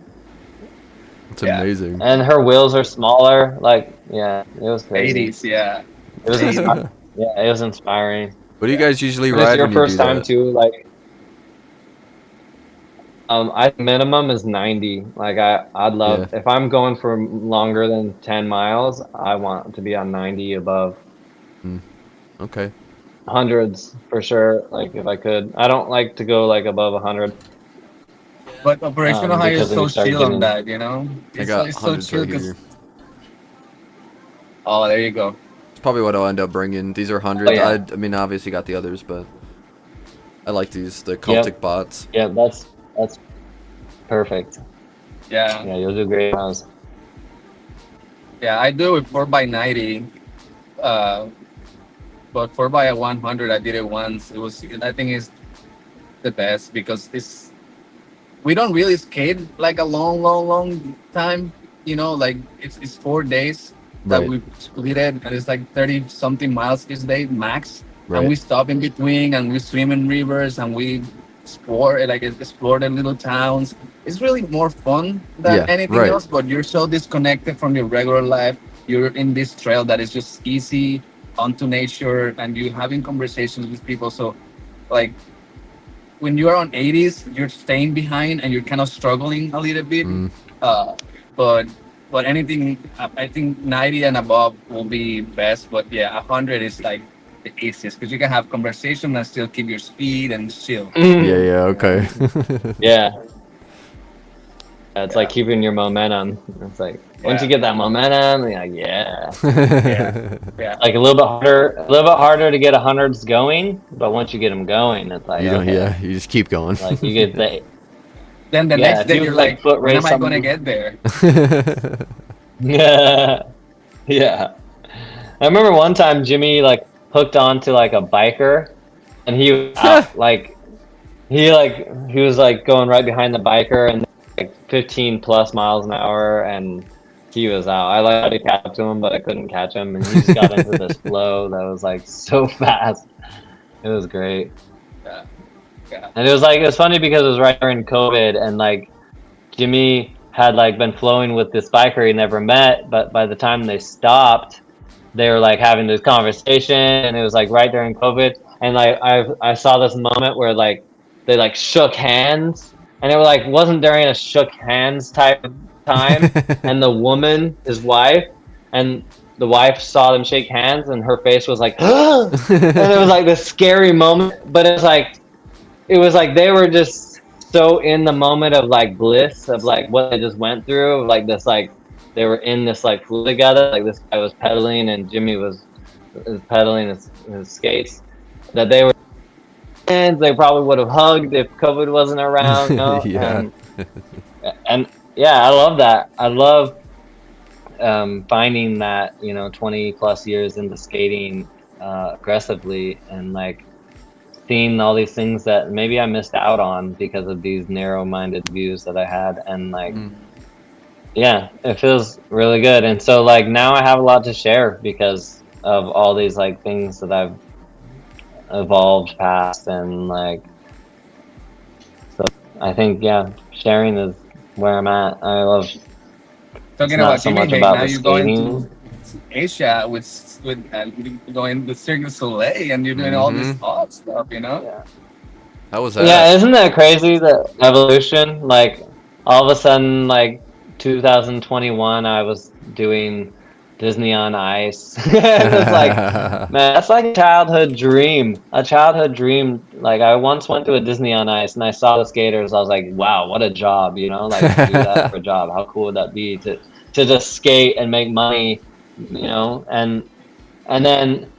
It's Yeah, amazing. And her wheels are smaller. Like, yeah, it was crazy. 80s. Yeah, It was 80s. inspiring. Yeah, it was inspiring. What do you Yeah. guys usually But it's ride your when you do first time that? too, like, I minimum is 90. Like I'd Yeah. love, if I'm going for longer than 10 miles, I want to be on 90 above. Mm. Okay. Hundreds for sure. Like if I could. I don't like to go like above 100. But operational high is because then so we started chill on getting. that, you know. I got It's so hundreds chill right because here. oh, there you go. It's probably what I'll end up bringing. These are Oh hundreds. yeah. I mean, obviously got the others, but I like these, the cultic Yep. bots. Yep. That's perfect. Yeah, Yeah, you'll do great on those. yeah. I do it 4x90, uh, but 4x100. I did it once. It was. I think it's the best because it's we don't really skate like a long time. You know, like it's 4 days that Right, we split it, and it's like 30 something miles each day max. And right. we stop in between, and we swim in rivers, and we explore the little towns. It's really more fun than Yeah, anything right. else. But you're so disconnected from your regular life. You're in this trail that is just easy onto nature, and you having conversations with people. So, like when you are on 80s, you're staying behind and you're kind of struggling a little bit. Mm. Uh, but anything, I think 90 and above will be best. But yeah, 100 is like the easiest because you can have conversation and still keep your speed and chill. Yeah, yeah, You know? okay. Yeah. It's like Yeah, keeping your momentum. It's like once you yeah, get that momentum, you're like, yeah. yeah, yeah, Like a little bit harder to get a hundreds going, but once you get them going, it's like You don't, okay, yeah, you just keep going. like you get the then the yeah. next If day you you're like like, foot when am race I going to something, get there? yeah, yeah. I remember one time Jimmy like hooked onto like a biker, and he was out he was like going right behind the biker and like 15 plus miles an hour, and he was out. I like tried to catch up to him, but I couldn't catch him, and he just got into this flow that was like so fast. It was great. Yeah, yeah. And it was funny because it was right during COVID, and like Jimmy had like been flowing with this biker he never met, but by the time they stopped, they were like having this conversation, and it was like right during COVID, and like I saw this moment where like they like shook hands, and it was like wasn't during a shook hands type of time, and the woman, his wife, and the wife saw them shake hands, and her face was like, and it was like this scary moment, but it was like they were just so in the moment of like bliss of like what they just went through, like this like they were in this like flow together. Like this guy was pedaling and Jimmy was pedaling his skates. That they were friends. They probably would have hugged if COVID wasn't around, you know. Yeah. And yeah, I love that. I love finding that 20 plus years into skating aggressively and like seeing all these things that maybe I missed out on because of these narrow-minded views that I had, and like Mm. yeah, it feels really good. And so like now I have a lot to share because of all these like things that I've evolved past, and like so I think yeah, sharing is where I'm at. I love it's Talking not about so Jimmy much Hake, about now the you're going skating. to Asia with going to Cirque du Soleil and you're doing all this Mhm. odd stuff, you know? Yeah. How was Yeah, that? isn't that crazy the evolution? Like all of a sudden, like 2021, I was doing Disney on Ice. And it's like, man, that's like a childhood dream. A childhood dream. Like I once went to a Disney on Ice and I saw the skaters. I was like, wow, what a job, like to do that for a job. How cool would that be to just skate and make money, and then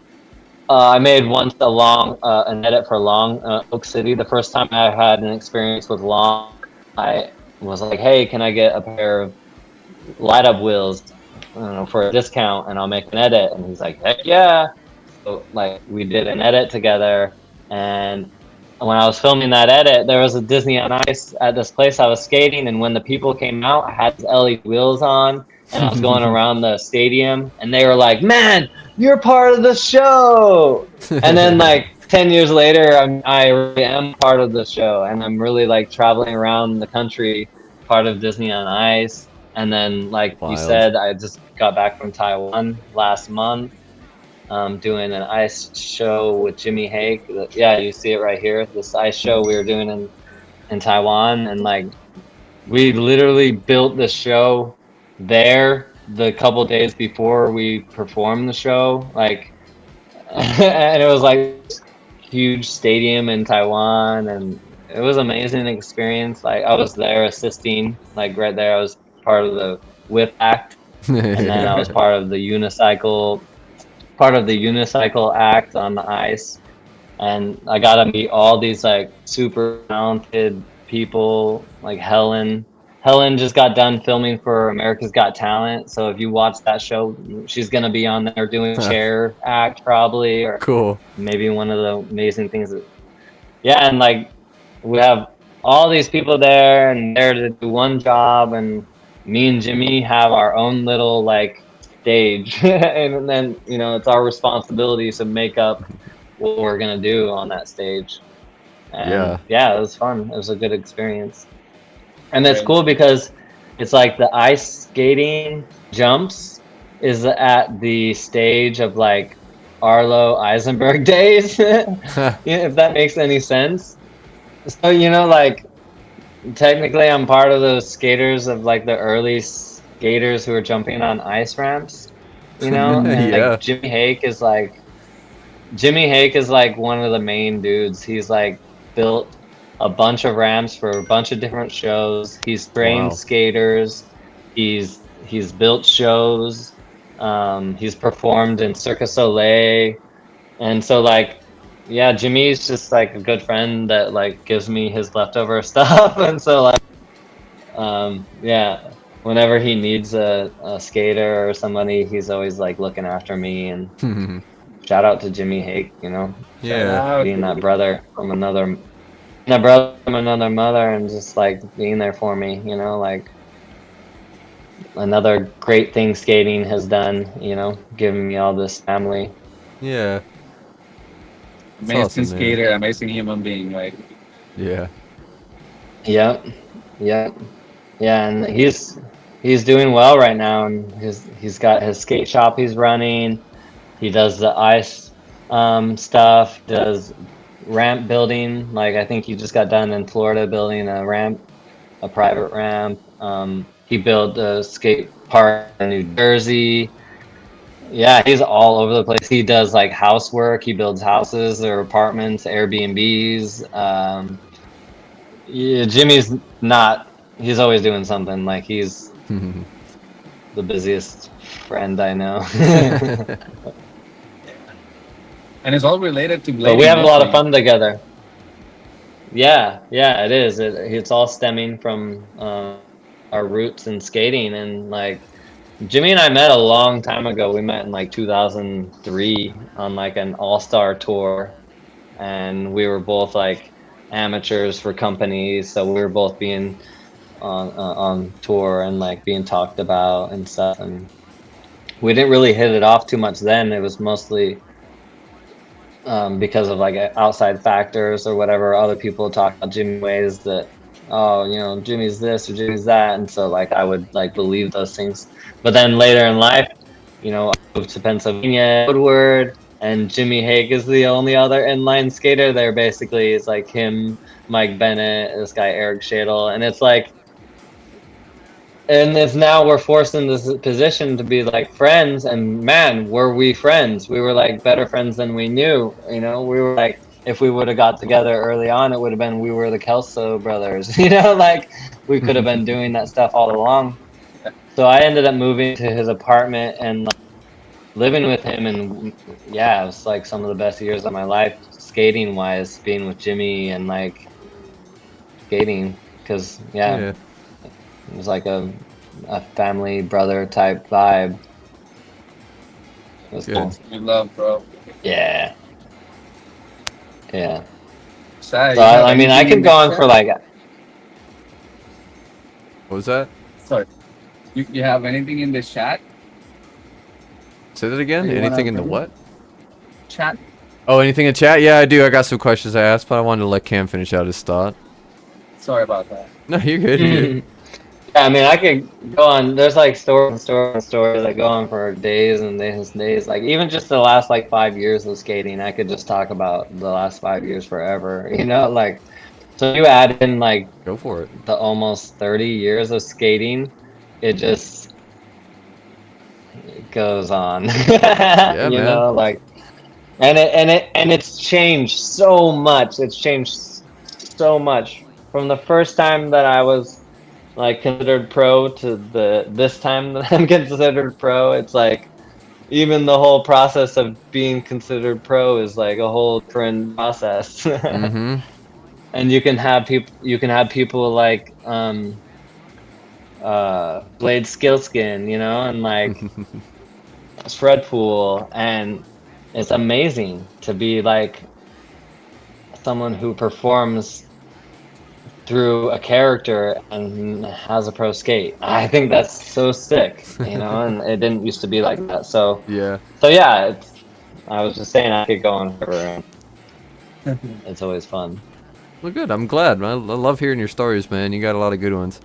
I made once an edit for Long Oak City. The first time I had an experience with Long, I was like, "Hey, can I get a pair of light up wheels, for a discount, and I'll make an edit?" And he's like, "Heck yeah!" So like we did an edit together, and when I was filming that edit, there was a Disney on Ice at this place I was skating, and when the people came out, I had LED wheels on, and I was going around the stadium, and they were like, "Man, you're part of the show!" And then like 10 years later, I really am part of the show, and I'm really like traveling around the country, part of Disney on Ice. And then, like you Wild. said, I just got back from Taiwan last month, doing an ice show with Jimmy Hake. Yeah, you see it right here. This ice show we were doing in Taiwan, and like we literally built the show there the couple days before we performed the show. Like, and it was like huge stadium in Taiwan, and it was amazing experience. Like I was there assisting, like right there. I was part of the whip act, and then I was part of the unicycle act on the ice, and I got to meet all these like super talented people, like Helen. Helen just got done filming for America's Got Talent, so if you watch that show, she's gonna be on there doing chair act probably, or Cool. maybe one of the amazing things that, yeah, and like we have all these people there and there to do one job, and me and Jimmy have our own little like stage, and then it's our responsibility to make up what we're gonna do on that stage. And Yeah. yeah, it was fun. It was a good experience, and it's Great. cool because it's like the ice skating jumps is at the stage of like Arlo Eisenberg days, if that makes any sense. So like technically, I'm part of those skaters of like the early skaters who are jumping on ice ramps, and Yeah. like Jimmy Hake is like one of the main dudes. He's like built a bunch of ramps for a bunch of different shows. He's trained Wow. skaters. He's built shows. He's performed in Cirque du Soleil, and so like, yeah, Jimmy's just like a good friend that like gives me his leftover stuff, and so like, yeah, whenever he needs a skater or somebody, he's always like looking after me. And shout out to Jimmy Hake, Shout Yeah. out. being that brother from another mother, and just like being there for me, like another great thing skating has done, giving me all this family. Yeah. It's Amazing awesome, man. skater, amazing human being, right? Yeah. Yep, yep, yeah, and he's doing well right now, and he's got his skate shop he's running. He does the ice stuff, does ramp building. Like I think he just got done in Florida building a ramp, a private ramp. He built a skate park in New Jersey. Yeah, he's all over the place. He does like housework. He builds houses or apartments, Airbnbs. Yeah, Jimmy's not. He's always doing something. Like he's the busiest friend I know. And it's all related to But we blading have a lot of mostly. fun together. Yeah, yeah, it is. It's all stemming from our roots in skating, and like Jimmy and I met a long time ago. We met in like 2003 on like an all-star tour, and we were both like amateurs for companies, so we were both being on tour and like being talked about and stuff. And we didn't really hit it off too much then. It was mostly because of like outside factors or whatever. Other people talk about Jimmy ways that, oh, Jimmy's this or Jimmy's that, and so like I would like believe those things. But then later in life, I moved to Pennsylvania, Woodward, and Jimmy Hake is the only other inline skater there. Basically, it's like him, Mike Bennett, this guy Eric Shadle, and it's like. And it's now we're forced in this position to be like friends, and man, were we friends? We were like better friends than we knew. We were like, if we would have got together early on, it would have been we were the Kelso brothers. Like we could have been doing that stuff all along. So I ended up moving to his apartment and like, living with him, and yeah, it was like some of the best years of my life, skating wise, being with Jimmy and like skating, because Yeah. it was like a family brother type vibe. It was Good. cool. You love, bro. Yeah. Yeah. Sai, So you have I mean, I anything in could go the on chat? for like, What was that? Sorry. You have anything in the chat? Say that again? Do you wanna Anything in the bring- what? Chat? Oh, anything in chat? Yeah, I do. I got some questions I asked, but I wanted to let Cam finish out his thought. Sorry about that. No, you're good. You're good. yeah, I mean, I could go on. There's like stories and stories and stories that go on for days and days and days. Like even just the last like 5 years of skating, I could just talk about the last 5 years forever. Like so you add in like Go for it. the almost 30 years of skating, it just it goes on. Yeah, man. Like and it's changed so much. It's changed so much from the first time that I was like considered pro to this time that I'm considered pro. It's like even the whole process of being considered pro is like a whole different process. Mm-hmm. And you can have people like Blade Skillskin, and like Shredpool, and it's amazing to be like someone who performs through a character and has a pro skate. I think that's so sick, and it didn't used to be like that. So Yeah. so yeah, I was just saying I could go on forever. It's always fun. Well, good. I'm glad. I love hearing your stories, man. You got a lot of good ones.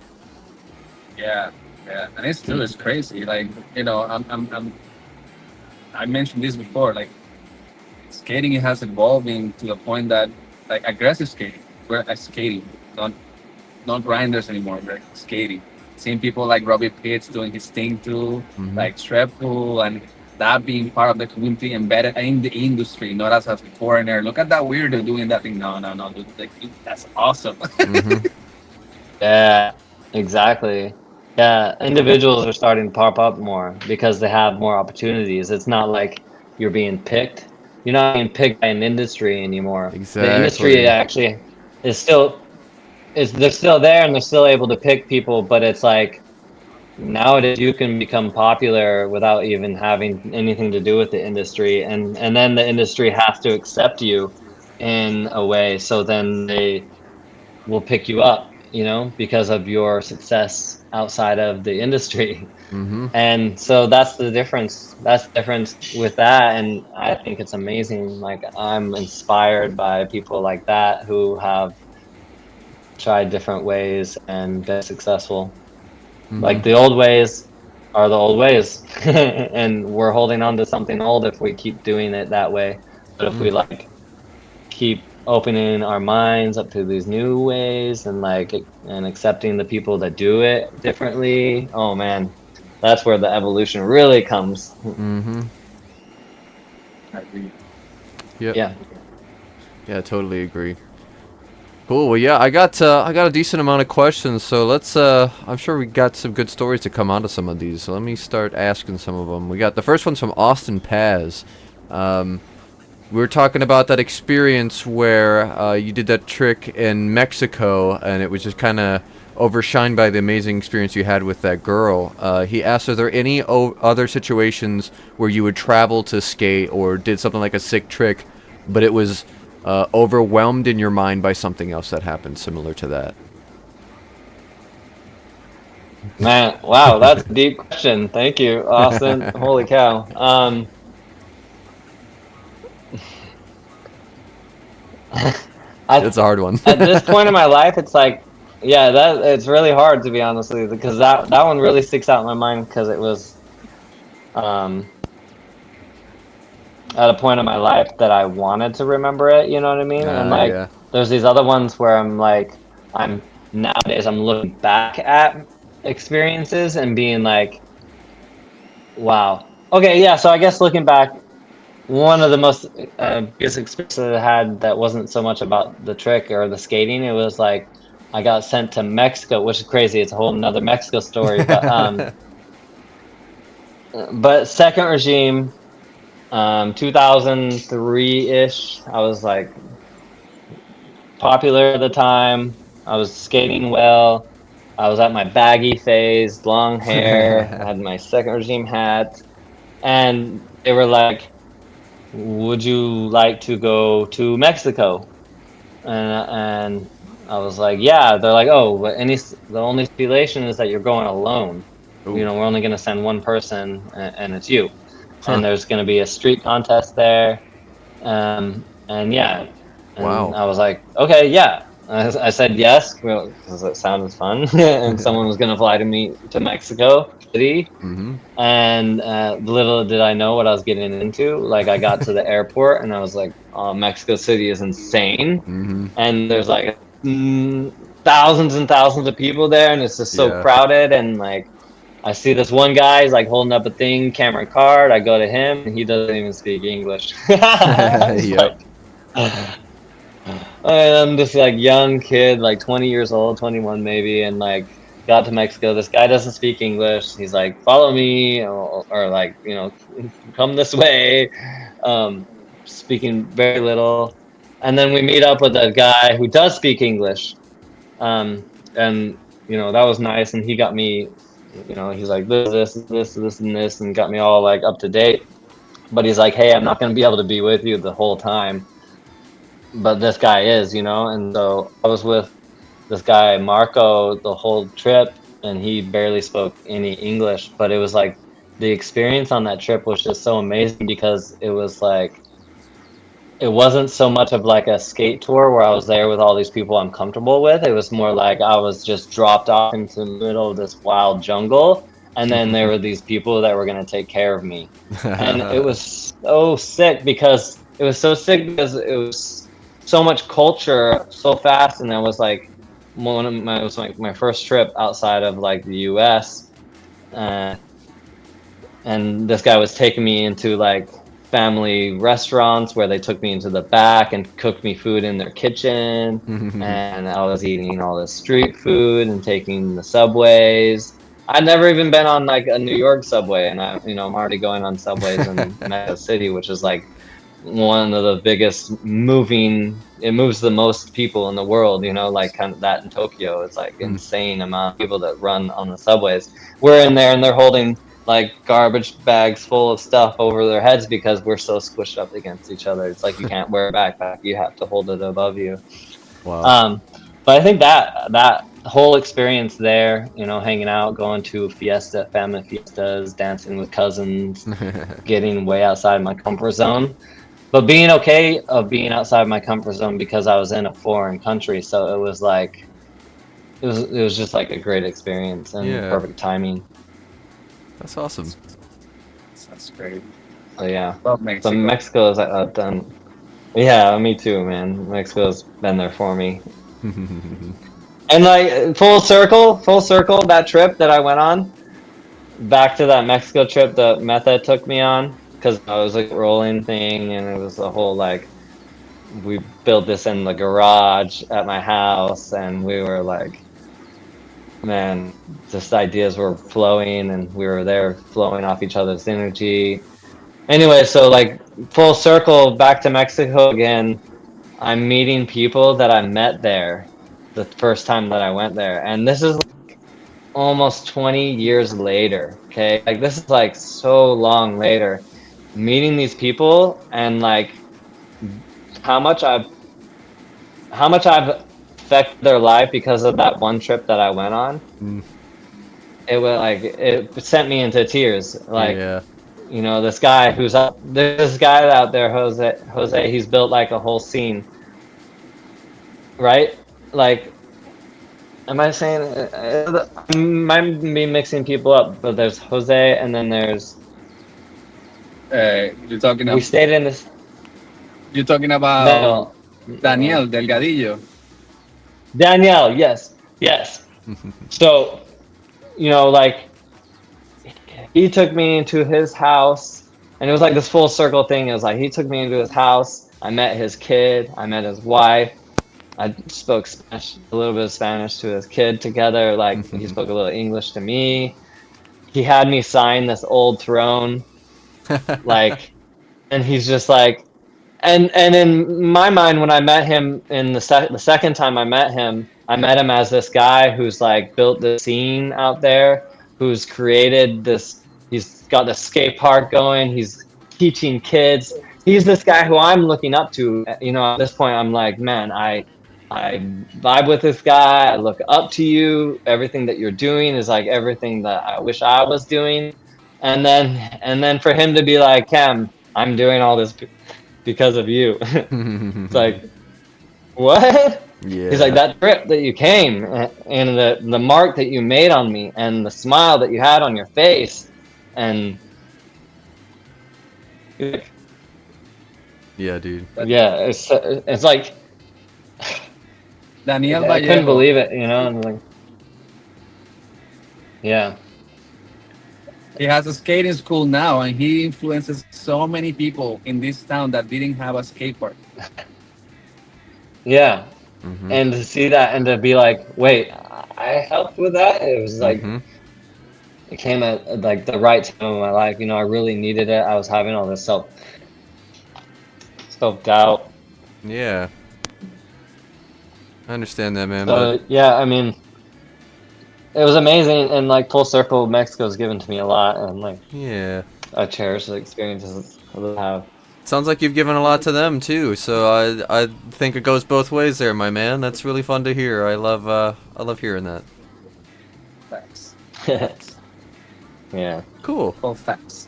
Yeah, yeah, and it's crazy. Like I mentioned this before. Like skating has evolving to the point that like aggressive skating, we're skating, not grinders anymore. We're skating. Seeing people like Robbie Pitts doing his thing too, Mhm. like Shrepool, and that being part of the community, embedded in the industry, not as a foreigner. Look at that weirdo doing that thing. No, no, no, dude, like, that's awesome. Mhm. Yeah, exactly. Yeah, individuals are starting to pop up more because they have more opportunities. It's not like you're being picked. You're not being picked by an industry anymore. The industry Exactly. actually is still they're still there and they're still able to pick people, but it's like nowadays you can become popular without even having anything to do with the industry, and then the industry has to accept you in a way, so then they will pick you up, because of your success outside of the industry. Mhm. And so that's the difference. That's the difference with that. And I think it's amazing. Like I'm inspired by people like that who have tried different ways and been successful. Like Mhm. the old ways are the old ways. And we're holding on to something old if we keep doing it that way. But if we Mm. like keep opening our minds up to these new ways and accepting the people that do it differently, oh man, that's where the evolution really comes. Mhm. I agree. Yep. Yeah. Yeah, I totally agree. Cool. Well, yeah, I got a decent amount of questions, so let's. I'm sure we got some good stories to come onto some of these. So let me start asking some of them. We got the first one's from Austin Paz. We were talking about that experience where you did that trick in Mexico, and it was just kind of overshined by the amazing experience you had with that girl. He asked, are there any other situations where you would travel to skate or did something like a sick trick, but it was overwhelmed in your mind by something else that happened similar to that? Man, wow, that's a deep question. Thank you, Austin. Holy cow. I It's a hard one. At this point in my life, it's like, yeah, that it's really hard to be honest with you, because that one really sticks out in my mind because it was um at a point in my life that I wanted to remember it, you know what I mean? And like Yeah. there's these other ones where I'm nowadays I'm looking back at experiences and being like, wow. Okay, yeah, so I guess looking back, one of the most biggest experiences I had that wasn't so much about the trick or the skating. It was like I got sent to Mexico, which is crazy. It's a whole another Mexico story. But second regime, 2003-ish. I was like popular at the time. I was skating well. I was at my baggy phase, long hair. I had my second regime hat, and they were like, would you like to go to Mexico? And I was like, yeah. They're like, oh, but the only stipulation is that you're going alone. Ooh. We're only going to send one person, and it's you. Huh. And there's going to be a street contest there. And yeah, and Wow. I was like, okay, yeah. I said yes because it sounded fun, and someone was going to fly me to Mexico City. Mhm. And little did I know what I was getting into. Like I got to the airport and I was like, oh, Mexico City is insane. Mhm. And there's like thousands and thousands of people there, and it's just so Yeah. crowded. And like I see this one guy, he's like holding up a thing, camera card. I go to him and he doesn't even speak English. It's Yep. like, I'm just like young kid, like 20 years old, 21 maybe, and like got to Mexico. This guy doesn't speak English. He's like, follow me, or like, come this way. Um, Speaking very little. And then we meet up with a guy who does speak English. And that was nice. And he got me, he's like, this, and this, and got me all like up to date. But he's like, hey, I'm not going to be able to be with you the whole time, but this guy is, and so I was with this guy Marco the whole trip, and he barely spoke any English, but it was like the experience on that trip was just so amazing because it was like it wasn't so much of like a skate tour where I was there with all these people I'm comfortable with. It was more like I was just dropped off into the middle of this wild jungle, and then there were these people that were going to take care of me. And it was so sick because it was so much culture so fast, and it was like it was like my first trip outside of like the US. And this guy was taking me into like family restaurants where they took me into the back and cooked me food in their kitchen. And I was eating all this street food and taking the subways. I'd never even been on like a New York subway, and I'm already going on subways in Mexico City, which is like one of the biggest it moves the most people in the world, like kind of that in Tokyo. It's like insane amount of people that run on the subways. We're in there and they're holding like garbage bags full of stuff over their heads because we're so squished up against each other. It's like you can't wear a backpack, you have to hold it above you. Wow. But I think that whole experience there, hanging out, going to family fiestas, dancing with cousins, getting way outside my comfort zone, but being okay of being outside my comfort zone because I was in a foreign country. So it was like, it was just like a great experience and Yeah. perfect timing. That's awesome. That's great. So yeah, Love so Mexico. Mexico is done. Yeah, me too, man. Mexico's been there for me. And like full circle, that trip that I went on, back to that Mexico trip that Metha took me on, because I was like rolling thing, and it was a whole like we built this in the garage at my house, and we were like, man, just ideas were flowing, and we were there flowing off each other's energy. Anyway, so like full circle back to Mexico again. I'm meeting people that I met there the first time that I went there, and this is like almost 20 years later. Okay, like this is like so long later, meeting these people and like how much I've affected their life because of that one trip that I went on. It was like it sent me into tears. Like, Yeah. this guy this guy out there, Jose, he's built like a whole scene, right? Like, am I saying I might be mixing people up, but there's Jose, and then there's You're talking we stayed in this. about No, Daniel Delgadillo. Danielle, yes. So, like he took me into his house, and it was like this full circle thing. It was like he took me into his house. I met his kid. I met his wife. I spoke Spanish, a little bit of Spanish to his kid together. Like he spoke a little English to me. He had me sign this old throne, like, and he's just like, and in my mind, when I met him in the second time I met him as this guy who's like built this scene out there, who's created this. He's got the skate park going. He's teaching kids. He's this guy who I'm looking up to. At this point, I'm like, man, I vibe with this guy. I look up to you. Everything that you're doing is like everything that I wish I was doing. And then for him to be like, Cam, I'm doing all this because of you. It's like, what? Yeah. He's like, that trip that you came, and the mark that you made on me, and the smile that you had on your face, and Yeah, dude. yeah, it's like Daniel I couldn't Vallejo. believe it, and like, yeah. He has a skating school now, and he influences so many people in this town that didn't have a skate park. Yeah, Mm-hmm. and to see that and to be like, wait, I helped with that. It was like Mm-hmm. it came at like the right time in my life. You know, I really needed it. I was having all this self doubt. Yeah. I understand that, man. But So yeah, I mean, it was amazing, and like full circle, Mexico's given to me a lot, and like yeah. I cherish the experiences that I have. Sounds like you've given a lot to them too, so I think it goes both ways there, my man. That's really fun to hear. I love hearing that. Facts. Facts. Yeah. Cool. All facts.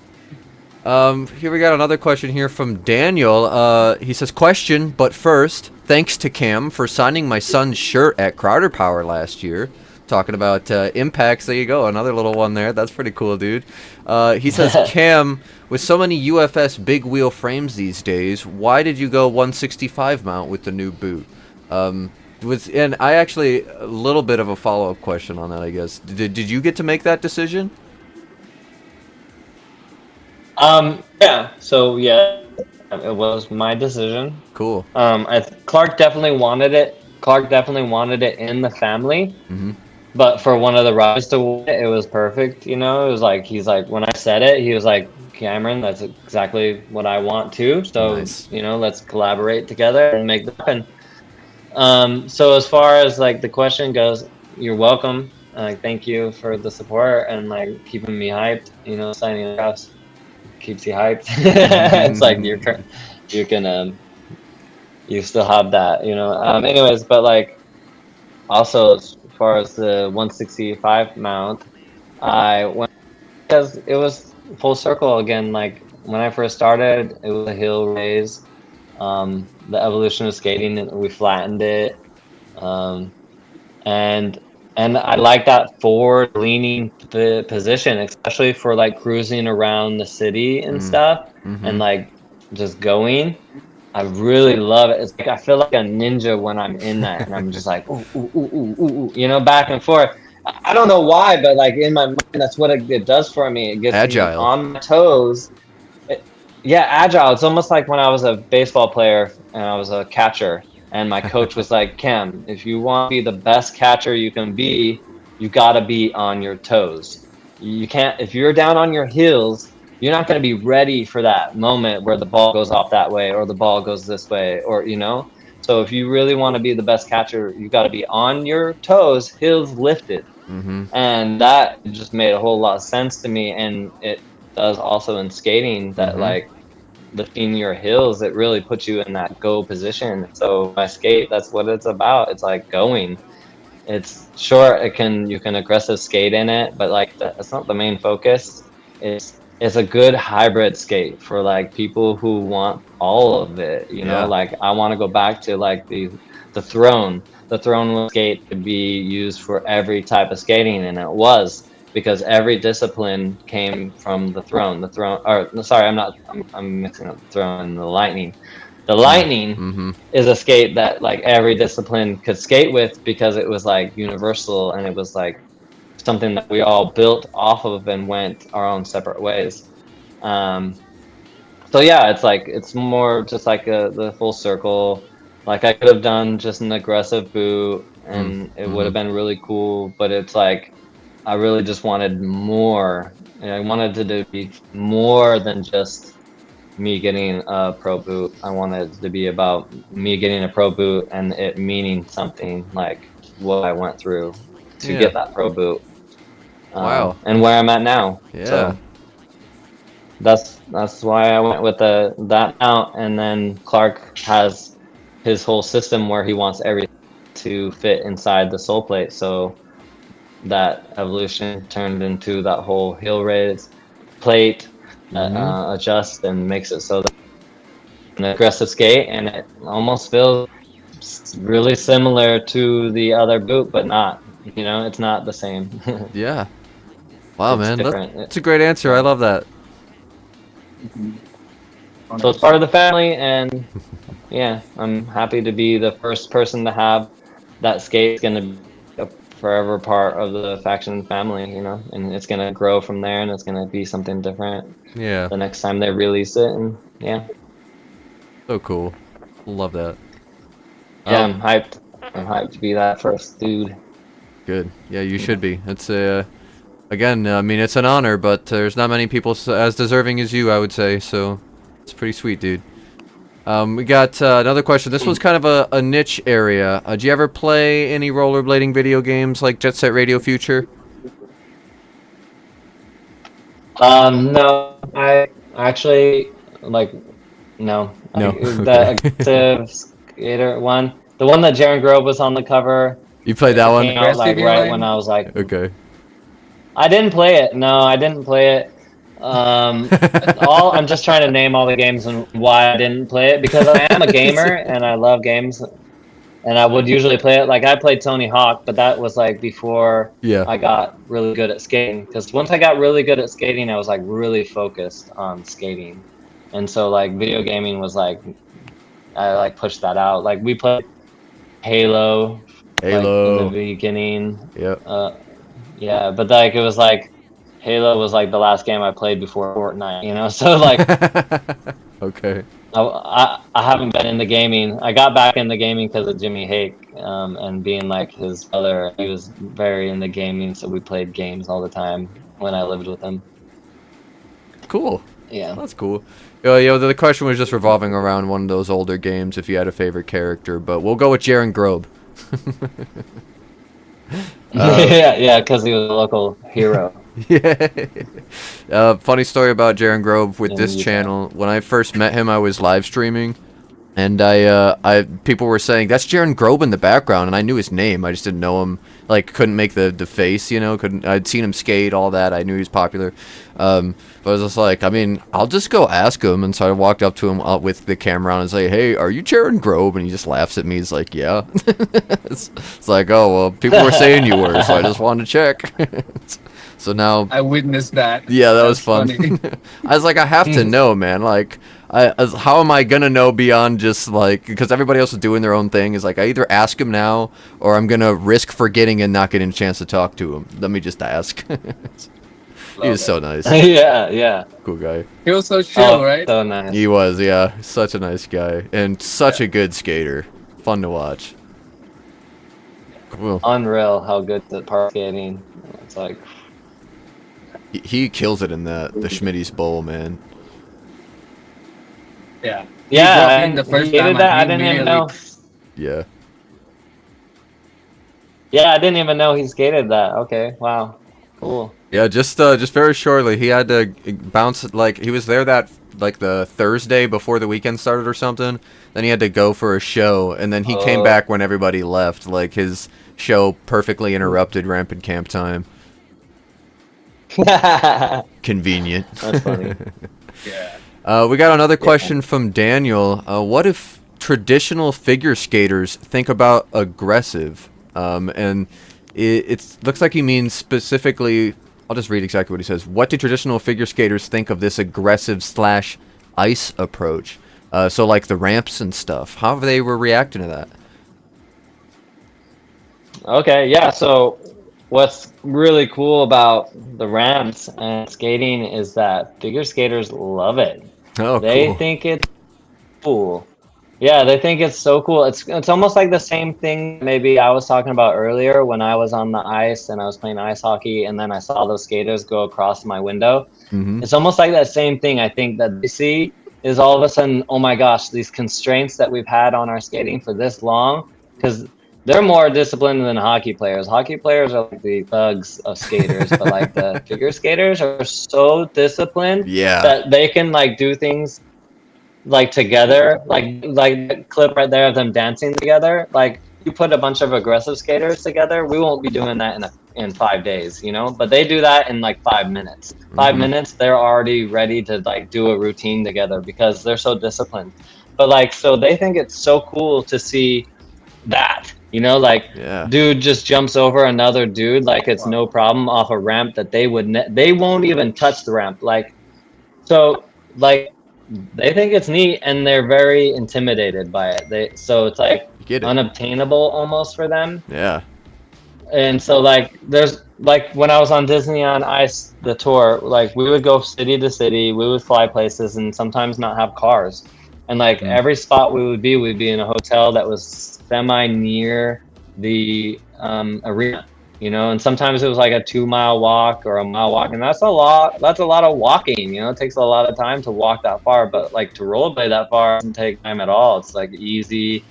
Here we got another question here from Daniel. He says, question, but first, thanks to Cam for signing my son's shirt at Crowder Power last year. Talking about impacts. There you go. Another little one there. That's pretty cool, dude. He says, Cam, with so many UFS big wheel frames these days, why did you go 165 mount with the new boot? And I actually, a little bit of a follow-up question on that, I guess. Did you get to make that decision? Yeah. So yeah, it was my decision. Cool. Clark definitely wanted it. Clark definitely wanted it in the family. Mm-hmm. But for one of the riders to win it, it was perfect. You know, it was like he's like when I said it, he was like, Cameron, that's exactly what I want too. So Nice. you know, let's collaborate together and make that happen. So as far as like the question goes, you're welcome. Like thank you for the support and like keeping me hyped. You know, signing the drafts keeps you hyped. It's like you can you still have that. You know. Anyways, but like also as far as the 165 mount, I went because it was full circle again. Like when I first started, it was a hill raise. The evolution of skating, we flattened it, um, and I like that forward leaning position, especially for like cruising around the city and stuff, Mm-hmm. and like just going. I really love it. It's like I feel like a ninja when I'm in that, and I'm just like ooh ooh ooh ooh ooh, ooh, you know, back and forth. I don't know why, but like in my mind, that's what it does for me. It gets me Agile. on my toes. Yeah, agile. It's almost like when I was a baseball player and I was a catcher, and my coach was like, "Cam, if you want to be the best catcher you can be, you got to be on your toes. You can't if you're down on your heels." You're not going to be ready for that moment where the ball goes off that way or the ball goes this way or you know. So if you really want to be the best catcher, you got to be on your toes, heels lifted. Mm-hmm. And that just made a whole lot of sense to me, and it does also in skating that Mm-hmm. like lifting your heels, it really puts you in that go position. So my skate, that's what it's about. It's like going. It's sure it can you can aggressive skate in it, but like that's not the main focus. It's a good hybrid skate for like people who want all of it. You know, Yeah. like I want to go back to like the throne. The throne was skate to be used for every type of skating, and it was because every discipline came from the throne. The throne, or no, sorry, I'm mixing up the throne and the lightning. The lightning Mm-hmm. is a skate that like every discipline could skate with because it was like universal and it was like something that we all built off of and went our own separate ways. Um, so yeah, it's like it's more just like the full circle. Like I could have done just an aggressive boot and it would Mm-hmm. have been really cool, but it's like I really just wanted more. And I wanted it to be more than just me getting a pro boot. I wanted it to be about me getting a pro boot and it meaning something like what I went through to Yeah. get that pro boot, Wow. and where I'm at now. Yeah. So that's why I went with the that mount. And then Clark has his whole system where he wants everything to fit inside the sole plate. So that evolution turned into that whole heel raise plate that Mm-hmm. adjusts and makes it so that an aggressive skate, and it almost feels really similar to the other boot, but not. You know, it's not the same. Yeah. Wow, It's man. different. That's a great answer. I love that. So it's part of the family, and yeah, I'm happy to be the first person to have that skate. It's gonna be a forever part of the faction family, you know, and it's gonna grow from there, and it's gonna be something different Yeah. the next time they release it, and yeah. So cool. Love that. Yeah, I'm hyped. I'm hyped to be that first dude. Good. Yeah, you should be. It's again, I mean, it's an honor, but there's not many people as deserving as you, I would say. So it's pretty sweet, dude. We got another question. This one's kind of a niche area. Do you ever play any rollerblading video games like Jet Set Radio Future? No, I actually like no. No. The aggressive skater one, the one that Jaren Grove was on the cover. You played that one? Came out like Aggressive right Inline? when I was like, Okay. I didn't play it. No, I didn't play it. I'm just trying to name all the games and why I didn't play it because I am a gamer and I love games and I would usually play it. Like I played Tony Hawk, but that was like before Yeah. I got really good at skating. Because once I got really good at skating, I was like really focused on skating, and so like video gaming was like I like pushed that out. Like we played Halo, Halo. like, in the beginning. Yep. Yeah, but like it was like Halo was like the last game I played before Fortnite, you know. So like Okay. I haven't been in the gaming. I got back in the gaming because of Jimmy Hake and being like his brother. He was very into gaming, so we played games all the time when I lived with him. Cool. Yeah. That's cool. The question was just revolving around one of those older games if you had a favorite character, but we'll go with Jaren Grobe. Yeah, because he was a local hero. Yeah. Funny story about Jaren Grove with In this Utah. channel. When I first met him, I was live streaming, and people were saying that's Jaren Grove in the background, and I knew his name. I just didn't know him. Like, couldn't make the face, you know. Couldn't. I'd seen him skate, all that. I knew he was popular. But I was just like, I mean, I'll just go ask him. And so I walked up to him with the camera on and say, "Hey, are you Jaren Grove?" And he just laughs at me. He's like, "Yeah." it's like, oh well, people were saying you were, so I just wanted to check. So now I witnessed that. yeah, that was That's fun. funny. I was like, I have to know, man. Like, how am I gonna know beyond just like because everybody else is doing their own thing? Is like I either ask him now or I'm gonna risk forgetting and not getting a chance to talk to him. Let me just ask. He was so nice, yeah. cool guy. He was so chill, right? So nice. He was, yeah, such a nice guy and such a good skater. Fun to watch. Cool. Unreal how good the park skating. It's like He kills it in the Schmitty's Bowl, man. Yeah. yeah, dropped in and the first he time did that. I and he didn't even immediately- know. Yeah. Yeah, I didn't even know he skated that. Okay, wow, cool. Yeah, just very shortly. He had to bounce like he was there that like the Thursday before the weekend started or something. Then he had to go for a show, and then he came Oh. back when everybody left. Like his show perfectly interrupted rampant camp time. That's Convenient. funny. Yeah. We got another question from Daniel. What if traditional figure skaters think about aggressive? And it looks like he means specifically. I'll just read exactly what he says. What do traditional figure skaters think of this aggressive / ice approach? So like the ramps and stuff. How they were reacting to that? Okay, yeah. So, what's really cool about the ramps and skating is that figure skaters love it. Oh, They cool. think it's cool. Yeah, they think it's so cool. It's almost like the same thing maybe I was talking about earlier when I was on the ice and I was playing ice hockey and then I saw those skaters go across my window. Mhm. It's almost like that same thing I think that they see is all of a sudden, oh my gosh, these constraints that we've had on our skating for this long, because they're more disciplined than hockey players. Hockey players are like the thugs of skaters, but like the figure skaters are so disciplined Yeah. that they can like do things like together, like the clip right there of them dancing together. Like you put a bunch of aggressive skaters together, we won't be doing that in 5 days, you know. But they do that in like 5 minutes. 5 Mhm. minutes, they're already ready to like do a routine together because they're so disciplined. But like, so they think it's so cool to see that, you know, like Yeah. dude just jumps over another dude like it's no problem off a ramp that they would they won't even touch the ramp. Like, so like they think it's neat and they're very intimidated by it. So it's like You get it. unobtainable almost for them. Yeah. And so like there's like when I was on Disney on Ice the tour, like we would go city to city, we would fly places and sometimes not have cars. and like Mm. every spot we'd be in a hotel that was semi near the arena, you know. And sometimes it was like a 2 mile walk or a mile walk, and that's a lot. That's a lot of walking, you know. It takes a lot of time to walk that far, but like to rollerblade that far doesn't take time at all. It's like easy.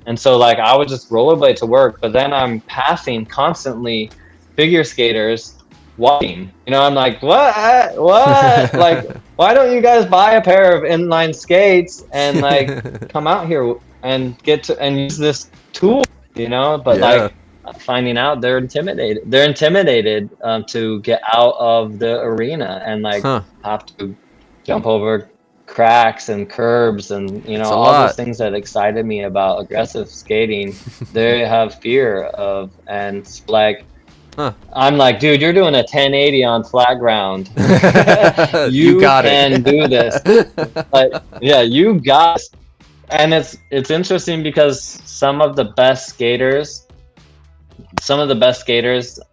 And so like I would just rollerblade to work, but then I'm passing constantly figure skaters walking. You know, I'm like, what? Like, why don't you guys buy a pair of inline skates and like come out here and get to and use this tool? You know, but Yeah. like finding out they're intimidated. They're intimidated to get out of the arena and like Huh. have to jump over cracks and curbs and you know It's a all those lot. things that excited me about aggressive skating they have fear of. And like Huh. I'm like, dude, you're doing a 1080 on flat ground. You You got can do this. it. Like, yeah, you got this. And it's interesting because some of the best skaters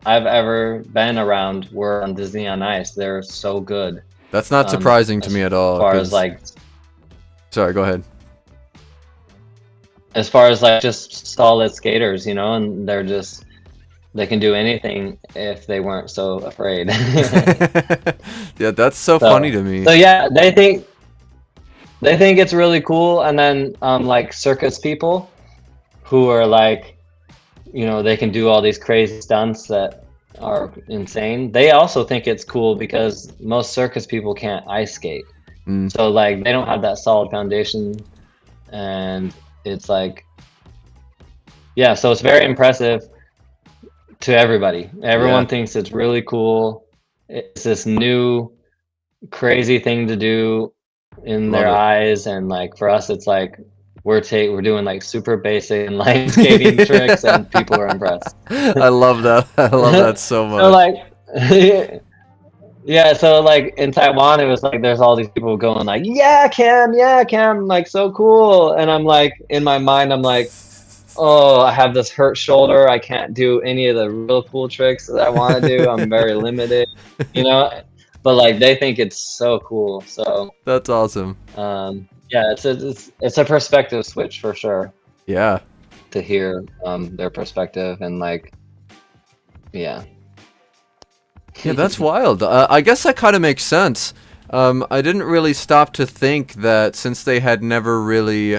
I've ever been around were on Disney on Ice. They're so good. That's not surprising to me at all. As far as 'cause- like Sorry, go ahead. as far as like just solid skaters, you know, and they can do anything if they weren't so afraid. Yeah, that's so funny to me. So yeah, they think it's really cool. And then like circus people who are like, you know, they can do all these crazy stunts that are insane. They also think it's cool because most circus people can't ice skate. Mm. So like they don't have that solid foundation, and it's like, yeah, so it's very impressive to everybody. Everyone Yeah. thinks it's really cool. It's this new crazy thing to do in Love their it. eyes, and like for us it's like we're doing like super basic and light skating tricks and people are impressed. I love that. I love that so much. So like yeah, so like in Taiwan it was like there's all these people going like, yeah Cam, like so cool. And I'm like, in my mind I'm like, oh, I have this hurt shoulder, I can't do any of the real cool tricks that I want to do, I'm very limited, you know. But like they think it's so cool. So That's awesome. yeah, it's a perspective switch for sure Yeah. to hear their perspective. And like, yeah. Yeah, that's wild. I guess that kind of makes sense. I didn't really stop to think that since they had never really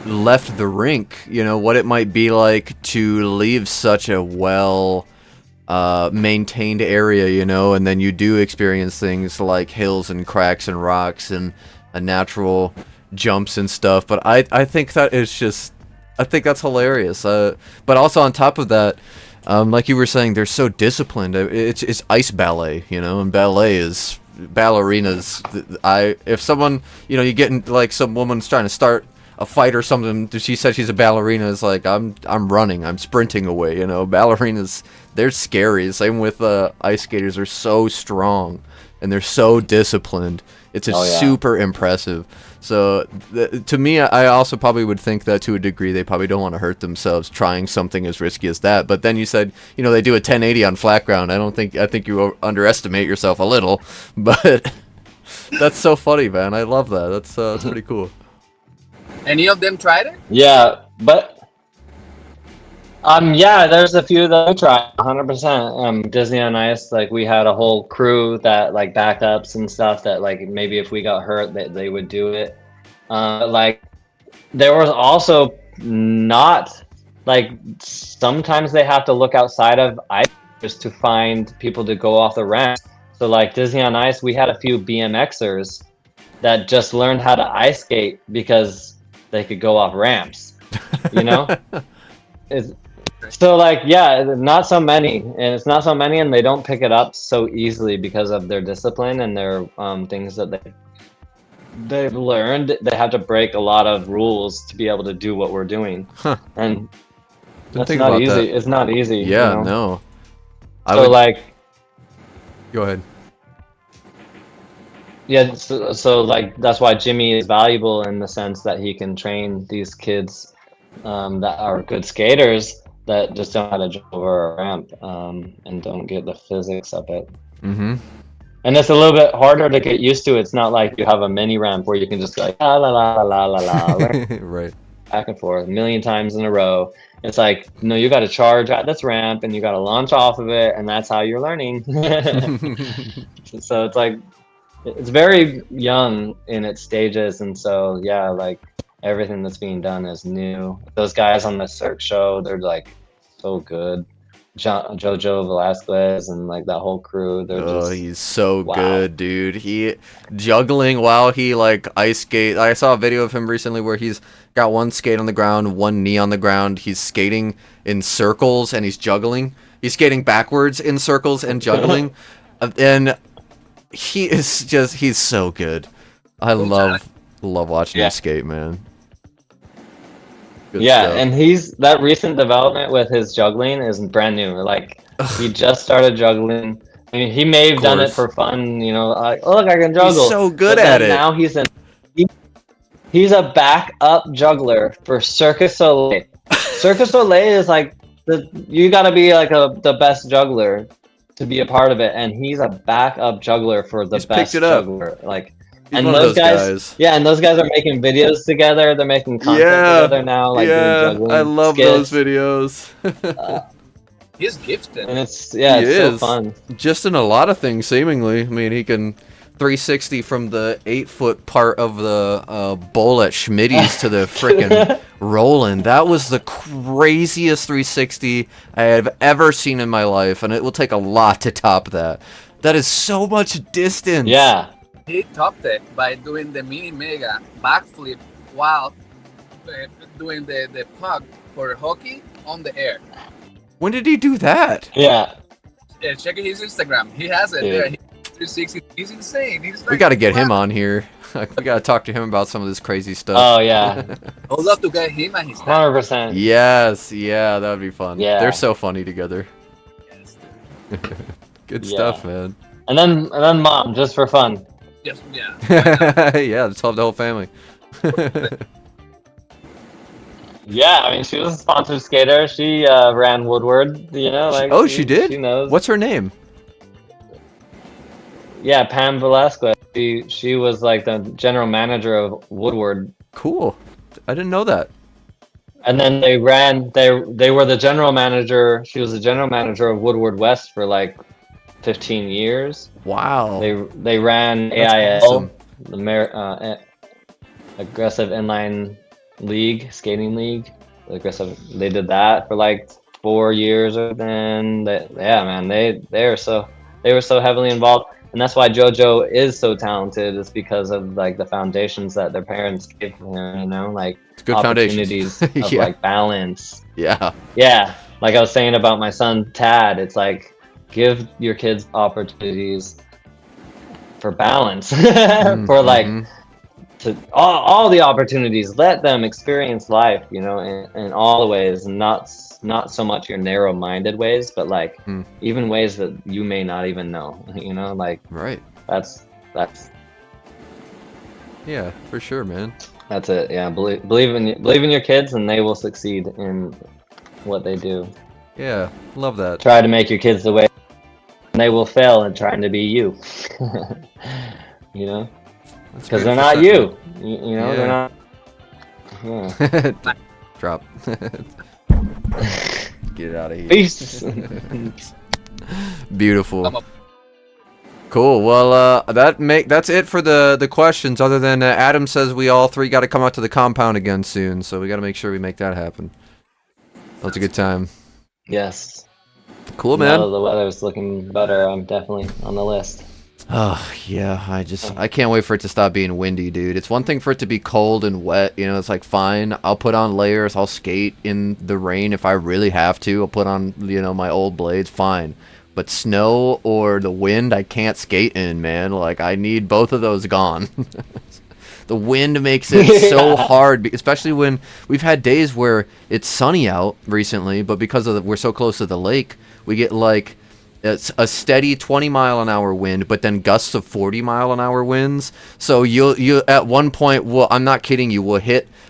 left the rink, you know, what it might be like to leave such a well maintained area, you know, and then you do experience things like hills and cracks and rocks and natural jumps and stuff. But I think that is just, I think that's hilarious. But also on top of that, like you were saying, they're so disciplined. It's ice ballet, you know, and ballet is ballerinas. If someone, you know, you get in, like some woman's trying to start a fight or something, she said she's a ballerina, it's like I'm running, I'm sprinting away, you know. Ballerinas, they're scary. Same with ice skaters, are so strong and they're so disciplined. It's super impressive. So to me, I also probably would think that to a degree they probably don't want to hurt themselves trying something as risky as that. But then you said, you know, they do a 1080 on flat ground. I think you underestimate yourself a little, but that's so funny, man. I love that. That's pretty cool. Any of them tried it? Yeah, but yeah, there's a few that I tried 100%. Disney on Ice, like we had a whole crew that like backups and stuff that like maybe if we got hurt they would do it. Like there was also not, like sometimes they have to look outside of ice just to find people to go off the ramp. So like Disney on Ice, we had a few BMXers that just learned how to ice skate because they could go off ramps, you know. So like, yeah, not so many, and it's not so many, and they don't pick it up so easily because of their discipline and their things that they've learned. They have to break a lot of rules to be able to do what we're doing, and that's not easy. It's not easy. Yeah, you know? no. So like, go ahead. Yeah, so like that's why Jimmy is valuable in the sense that he can train these kids that are good skaters that just don't know how to jump over a ramp and don't get the physics of it. Mm-hmm. And it's a little bit harder to get used to. It's not like you have a mini ramp where you can just go like la la la la la la la Right. back and forth a million times in a row. It's like, no, you got to charge at this ramp and you got to launch off of it, and that's how you're learning. So it's like, it's very young in its stages, and so yeah, like everything that's being done is new. Those guys on the Cirque show, they're like so good. Jojo Velasquez and like that whole crew, they're Oh, just he's so wow. good, dude. He juggling while he like ice skate. I saw a video of him recently where he's got one skate on the ground, one knee on the ground. He's skating in circles and he's juggling. He's skating backwards in circles and juggling. And he's so good. I love watching Yeah. him skate, man. Good Yeah, stuff. and he's that recent development with his juggling is brand new. Like he just started juggling. I mean, he may have done it course. for fun, you know, like, oh, look, I can juggle. He's so good But at then it. now he's a backup juggler for Circus Soleil. Circus Soleil is like you got to be like the best juggler to be a part of it, and he's a backup juggler for the He's best picked it up. juggler. Like, He's and one of those guys. yeah, and those guys are making videos together. They're making content Yeah, together now, like doing yeah, juggling. I love skits. those videos. He's gifted. And it's it's He so is. fun. Just in a lot of things, seemingly. I mean, he can 360 from the 8-foot part of the bowl at Schmitty's to the frickin' Roland. That was the craziest 360 I have ever seen in my life, and it will take a lot to top that. That is so much distance. Yeah. He topped it by doing the mini mega backflip while doing the puck for hockey on the air. When did he do that? Yeah. Check his Instagram. He has it Yeah. there. 360. He's insane. He's like, We got to get him wow. on here. We got to talk to him about some of this crazy stuff. Oh yeah. I would love to get him and his dad. 100%. Yes, yeah, that would be fun. Yeah. They're so funny together. Yes. Good Yeah. stuff, man. And then mom, just for fun. Just, yeah. Yeah, let's help the whole family. Yeah, I mean, she was a sponsored skater. She ran Woodward, you know, like. Oh, she did? She knows. What's her name? Yeah, Pam Velasquez. She was like the general manager of Woodward, Cool. I didn't know that. and then they ran. They were the general manager. She was the general manager of Woodward West for like 15 years. Wow. They ran That's AIL, awesome. the aggressive inline league, skating league. They did that for like 4 years, and then yeah, man, they were so heavily involved, and that's why JoJo is so talented. Is because of like the foundations that their parents gave him, you know, like It's good opportunities foundations. of Yeah. like balance. Yeah. Yeah, like I was saying about my son Tad, it's like give your kids opportunities for balance, for like Mhm. to all the opportunities. Let them experience life, you know, in all the ways, and not so much your narrow-minded ways, but like Hmm. even ways that you may not even know, you know, like Right. that's Yeah, for sure, man. it. Yeah, believe in your kids, and they will succeed in what they do. Yeah, love that. Try to make your kids the way, and they will fail in trying to be you. You know, That's because a they're beautiful not you. You know, Yeah. they're not. Yeah. sentiment. Drop. Get out of here. Peace. Beautiful. I'm a- Cool. Well, that's it for the questions. Other than Adam says we all three got to come out to the compound again soon, so we got to make sure we make that happen. That's a good time. Yes. Cool, Now that man. the weather's looking better, I'm definitely on the list. Oh yeah, I can't wait for it to stop being windy, dude. It's one thing for it to be cold and wet, you know. It's like fine, I'll put on layers, I'll skate in the rain if I really have to. I'll put on, you know, my old blades, fine. But snow or the wind, I can't skate in, man. Like I need both of those gone. The wind makes it so hard, especially when we've had days where it's sunny out recently, but because we're so close to the lake, we get like it's a steady 20-mile-an-hour wind, but then gusts of 40-mile-an-hour winds. So you at one point, well, I'm not kidding you,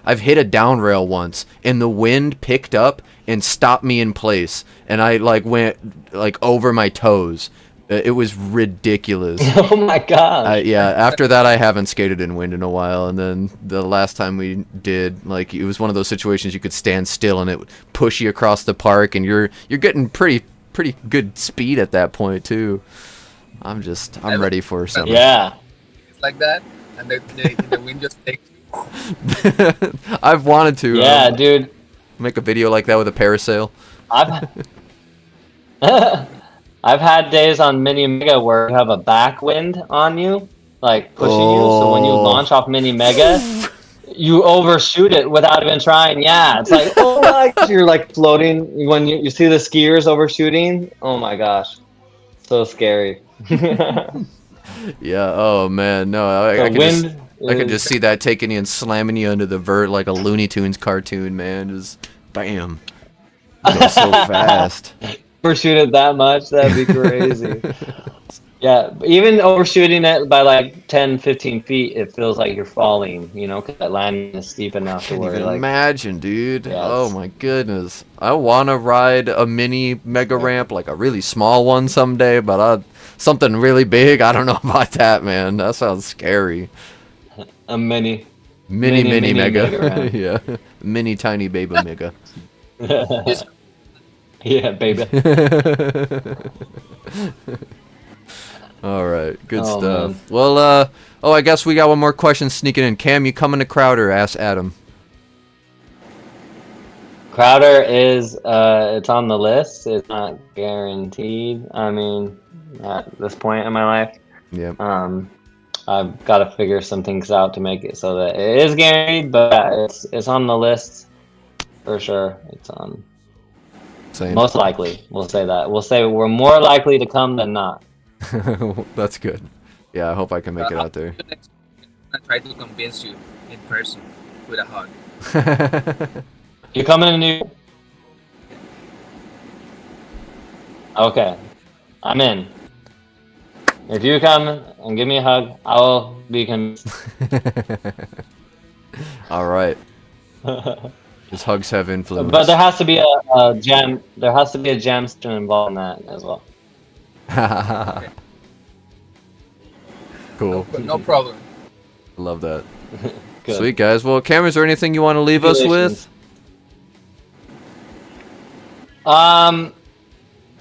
I've hit a down rail once, and the wind picked up and stopped me in place, and I like went like over my toes. It was ridiculous. Oh my gosh. Yeah, after that I haven't skated in wind in a while, and then the last time we did, like, it was one of those situations you could stand still and it would push you across the park, and you're getting pretty good speed at that point too. I'm ready for summer. Yeah. It's like that, and the wind just takes you. I've wanted to. Yeah, dude. Make a video like that with a parasail. I've I've had days on Mini Mega where you have a backwind on you, like pushing you. So when you launch off Mini Mega, you overshoot it without even trying. Yeah, it's like, oh my gosh, you're like floating when you see the skiers overshooting. Oh my gosh, so scary. Yeah. Oh man. No. I can just see that taking you and slamming you under the vert like a Looney Tunes cartoon, man. Just bam. Go so fast. Overshoot it that much, that'd be crazy. Yeah, even overshooting it by like 10, 15 feet, it feels like you're falling, you know, because that landing is steep enough to Can't where even like imagine, dude. Yeah, Oh my goodness. I want to ride a mini mega ramp, like a really small one someday, but something really big, I don't know about that, man. That sounds scary. a mini Mega. ramp. Yeah. Mini tiny baby mega. Yeah, baby. All right, good Oh, stuff. man. Well, I guess we got one more question sneaking in. Cam, you coming to Crowder? Ask Adam. Crowder is it's on the list. It's not guaranteed. I mean, at this point in my life, Yeah. I've got to figure some things out to make it so that it is guaranteed. But it's on the list for sure. It's on. Same. Most likely, we'll say that. We'll say we're more likely to come than not. That's good. Yeah, I hope I can make it out there. I try to convince you in person with a hug. You coming to New? Okay, I'm in. If you come and give me a hug, I will be convinced. All right. His hugs have influence. But there has to be a jam. There has to be a jam session involved in that as well. Cool. No problem. Love that. Good. Sweet, guys. Well, Cam, is there anything you want to leave us with?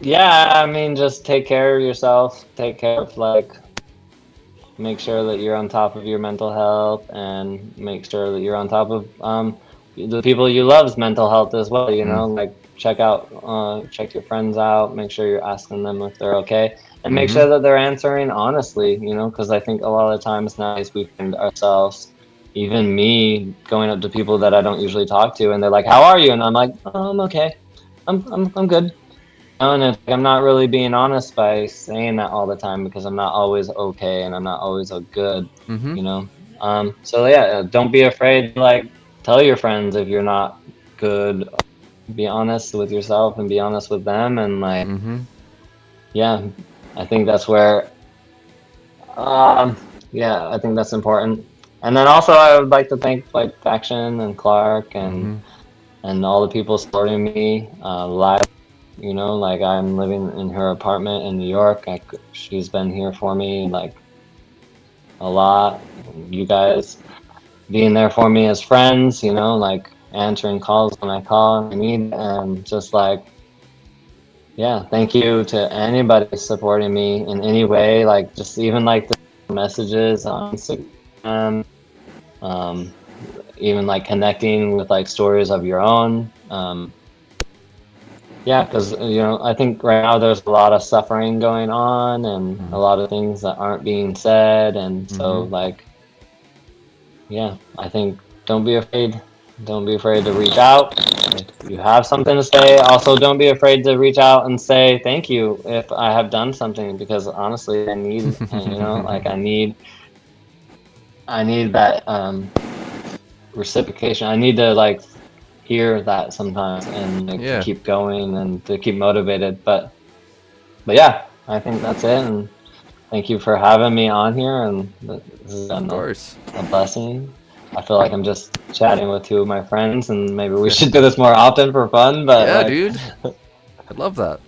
Yeah, I mean, just take care of yourself. Take care of, like, make sure that you're on top of your mental health, and make sure that you're on top of the people you love's mental health as well. You know, like check your friends out. Make sure you're asking them if they're okay, and make sure that they're answering honestly. You know, because I think a lot of the times nowadays we find ourselves, even me, going up to people that I don't usually talk to, and they're like, "How are you?" And I'm like, "Oh, I'm okay. I'm good." And it's, I'm not really being honest by saying that all the time, because I'm not always okay and I'm not always good, you know? So yeah, don't be afraid to, like, tell your friends if you're not good. Be honest with yourself and be honest with them. And like, yeah, I think that's where, yeah, I think that's important. And then also I would like to thank like Faction and Clark and all the people supporting me live. You know, like I'm living in her apartment in New York. She's been here for me like a lot. You guys being there for me as friends, you know, like answering calls when I call and I need, and just like, yeah, thank you to anybody supporting me in any way, like just even like the messages on Instagram, even like connecting with like stories of your own. Yeah, because, you know, I think right now there's a lot of suffering going on and a lot of things that aren't being said. And so, like, yeah, I think don't be afraid. Don't be afraid to reach out. If you have something to say, also don't be afraid to reach out and say thank you if I have done something, because honestly, I need, you know, like I need that reciprocation. I need to, like, hear that sometimes and like, to keep going and to keep motivated. But yeah, I think that's it. And thank you for having me on here. And this is of course a blessing. I feel like I'm just chatting with two of my friends, and maybe we should do this more often for fun. But yeah, like, dude, I love that.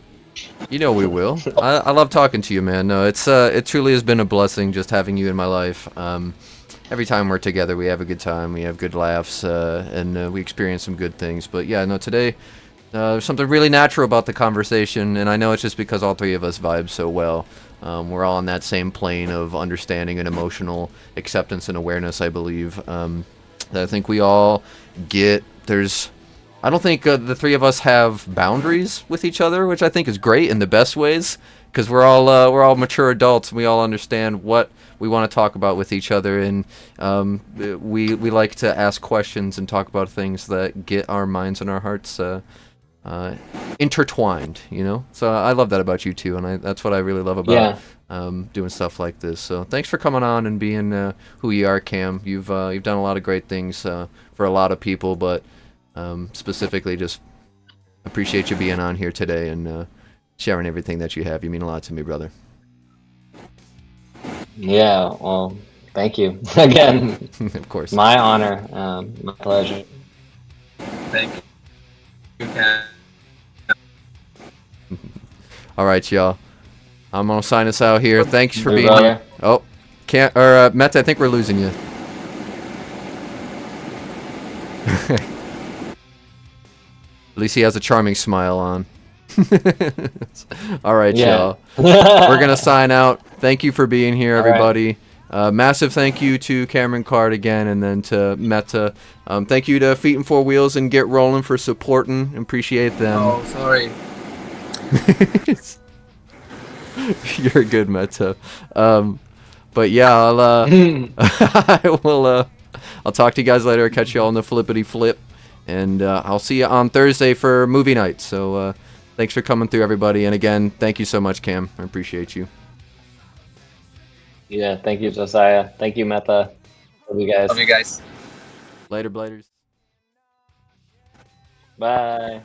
You know we will. I love talking to you, man. No, it truly has been a blessing just having you in my life. Every time we're together, we have a good time. We have good laughs, and we experience some good things. But yeah, no, today there's something really natural about the conversation, and I know it's just because all three of us vibe so well. We're all on that same plane of understanding and emotional acceptance and awareness, I believe. That I think we all get. I don't think the three of us have boundaries with each other, which I think is great in the best ways, because we're all mature adults and we all understand what we want to talk about with each other, and we like to ask questions and talk about things that get our minds and our hearts intertwined, you know. So I love that about you too, and that's what I really love about doing stuff like this. So thanks for coming on and being who you are, Cam. You've done a lot of great things for a lot of people, but specifically just appreciate you being on here today and sharing everything that you have. You mean a lot to me, brother. Yeah, well, thank you again. Of course. My honor, my pleasure. Thank you, Cam. All right, y'all. I'm gonna sign us out here. Thanks for Hey, being brother. here. Oh, can't or Mets, I think we're losing you. At least he has a charming smile on. All right, Yeah. y'all. We're gonna sign out. Thank you for being here, All right. everybody. Massive thank you to Cameron Card again, and then to Meta. Thank you to Feet and Four Wheels and Get Rolling for supporting. Appreciate them. Oh, sorry. You're a good Meta. But yeah, I'll talk to you guys later. Catch you all in the flippity flip, and I'll see you on Thursday for movie night. So thanks for coming through, everybody, and again, thank you so much, Cam. I appreciate you. Yeah, thank you, Josiah. Thank you, Metha. Love you guys. Love you guys. Later, bladers. Bye.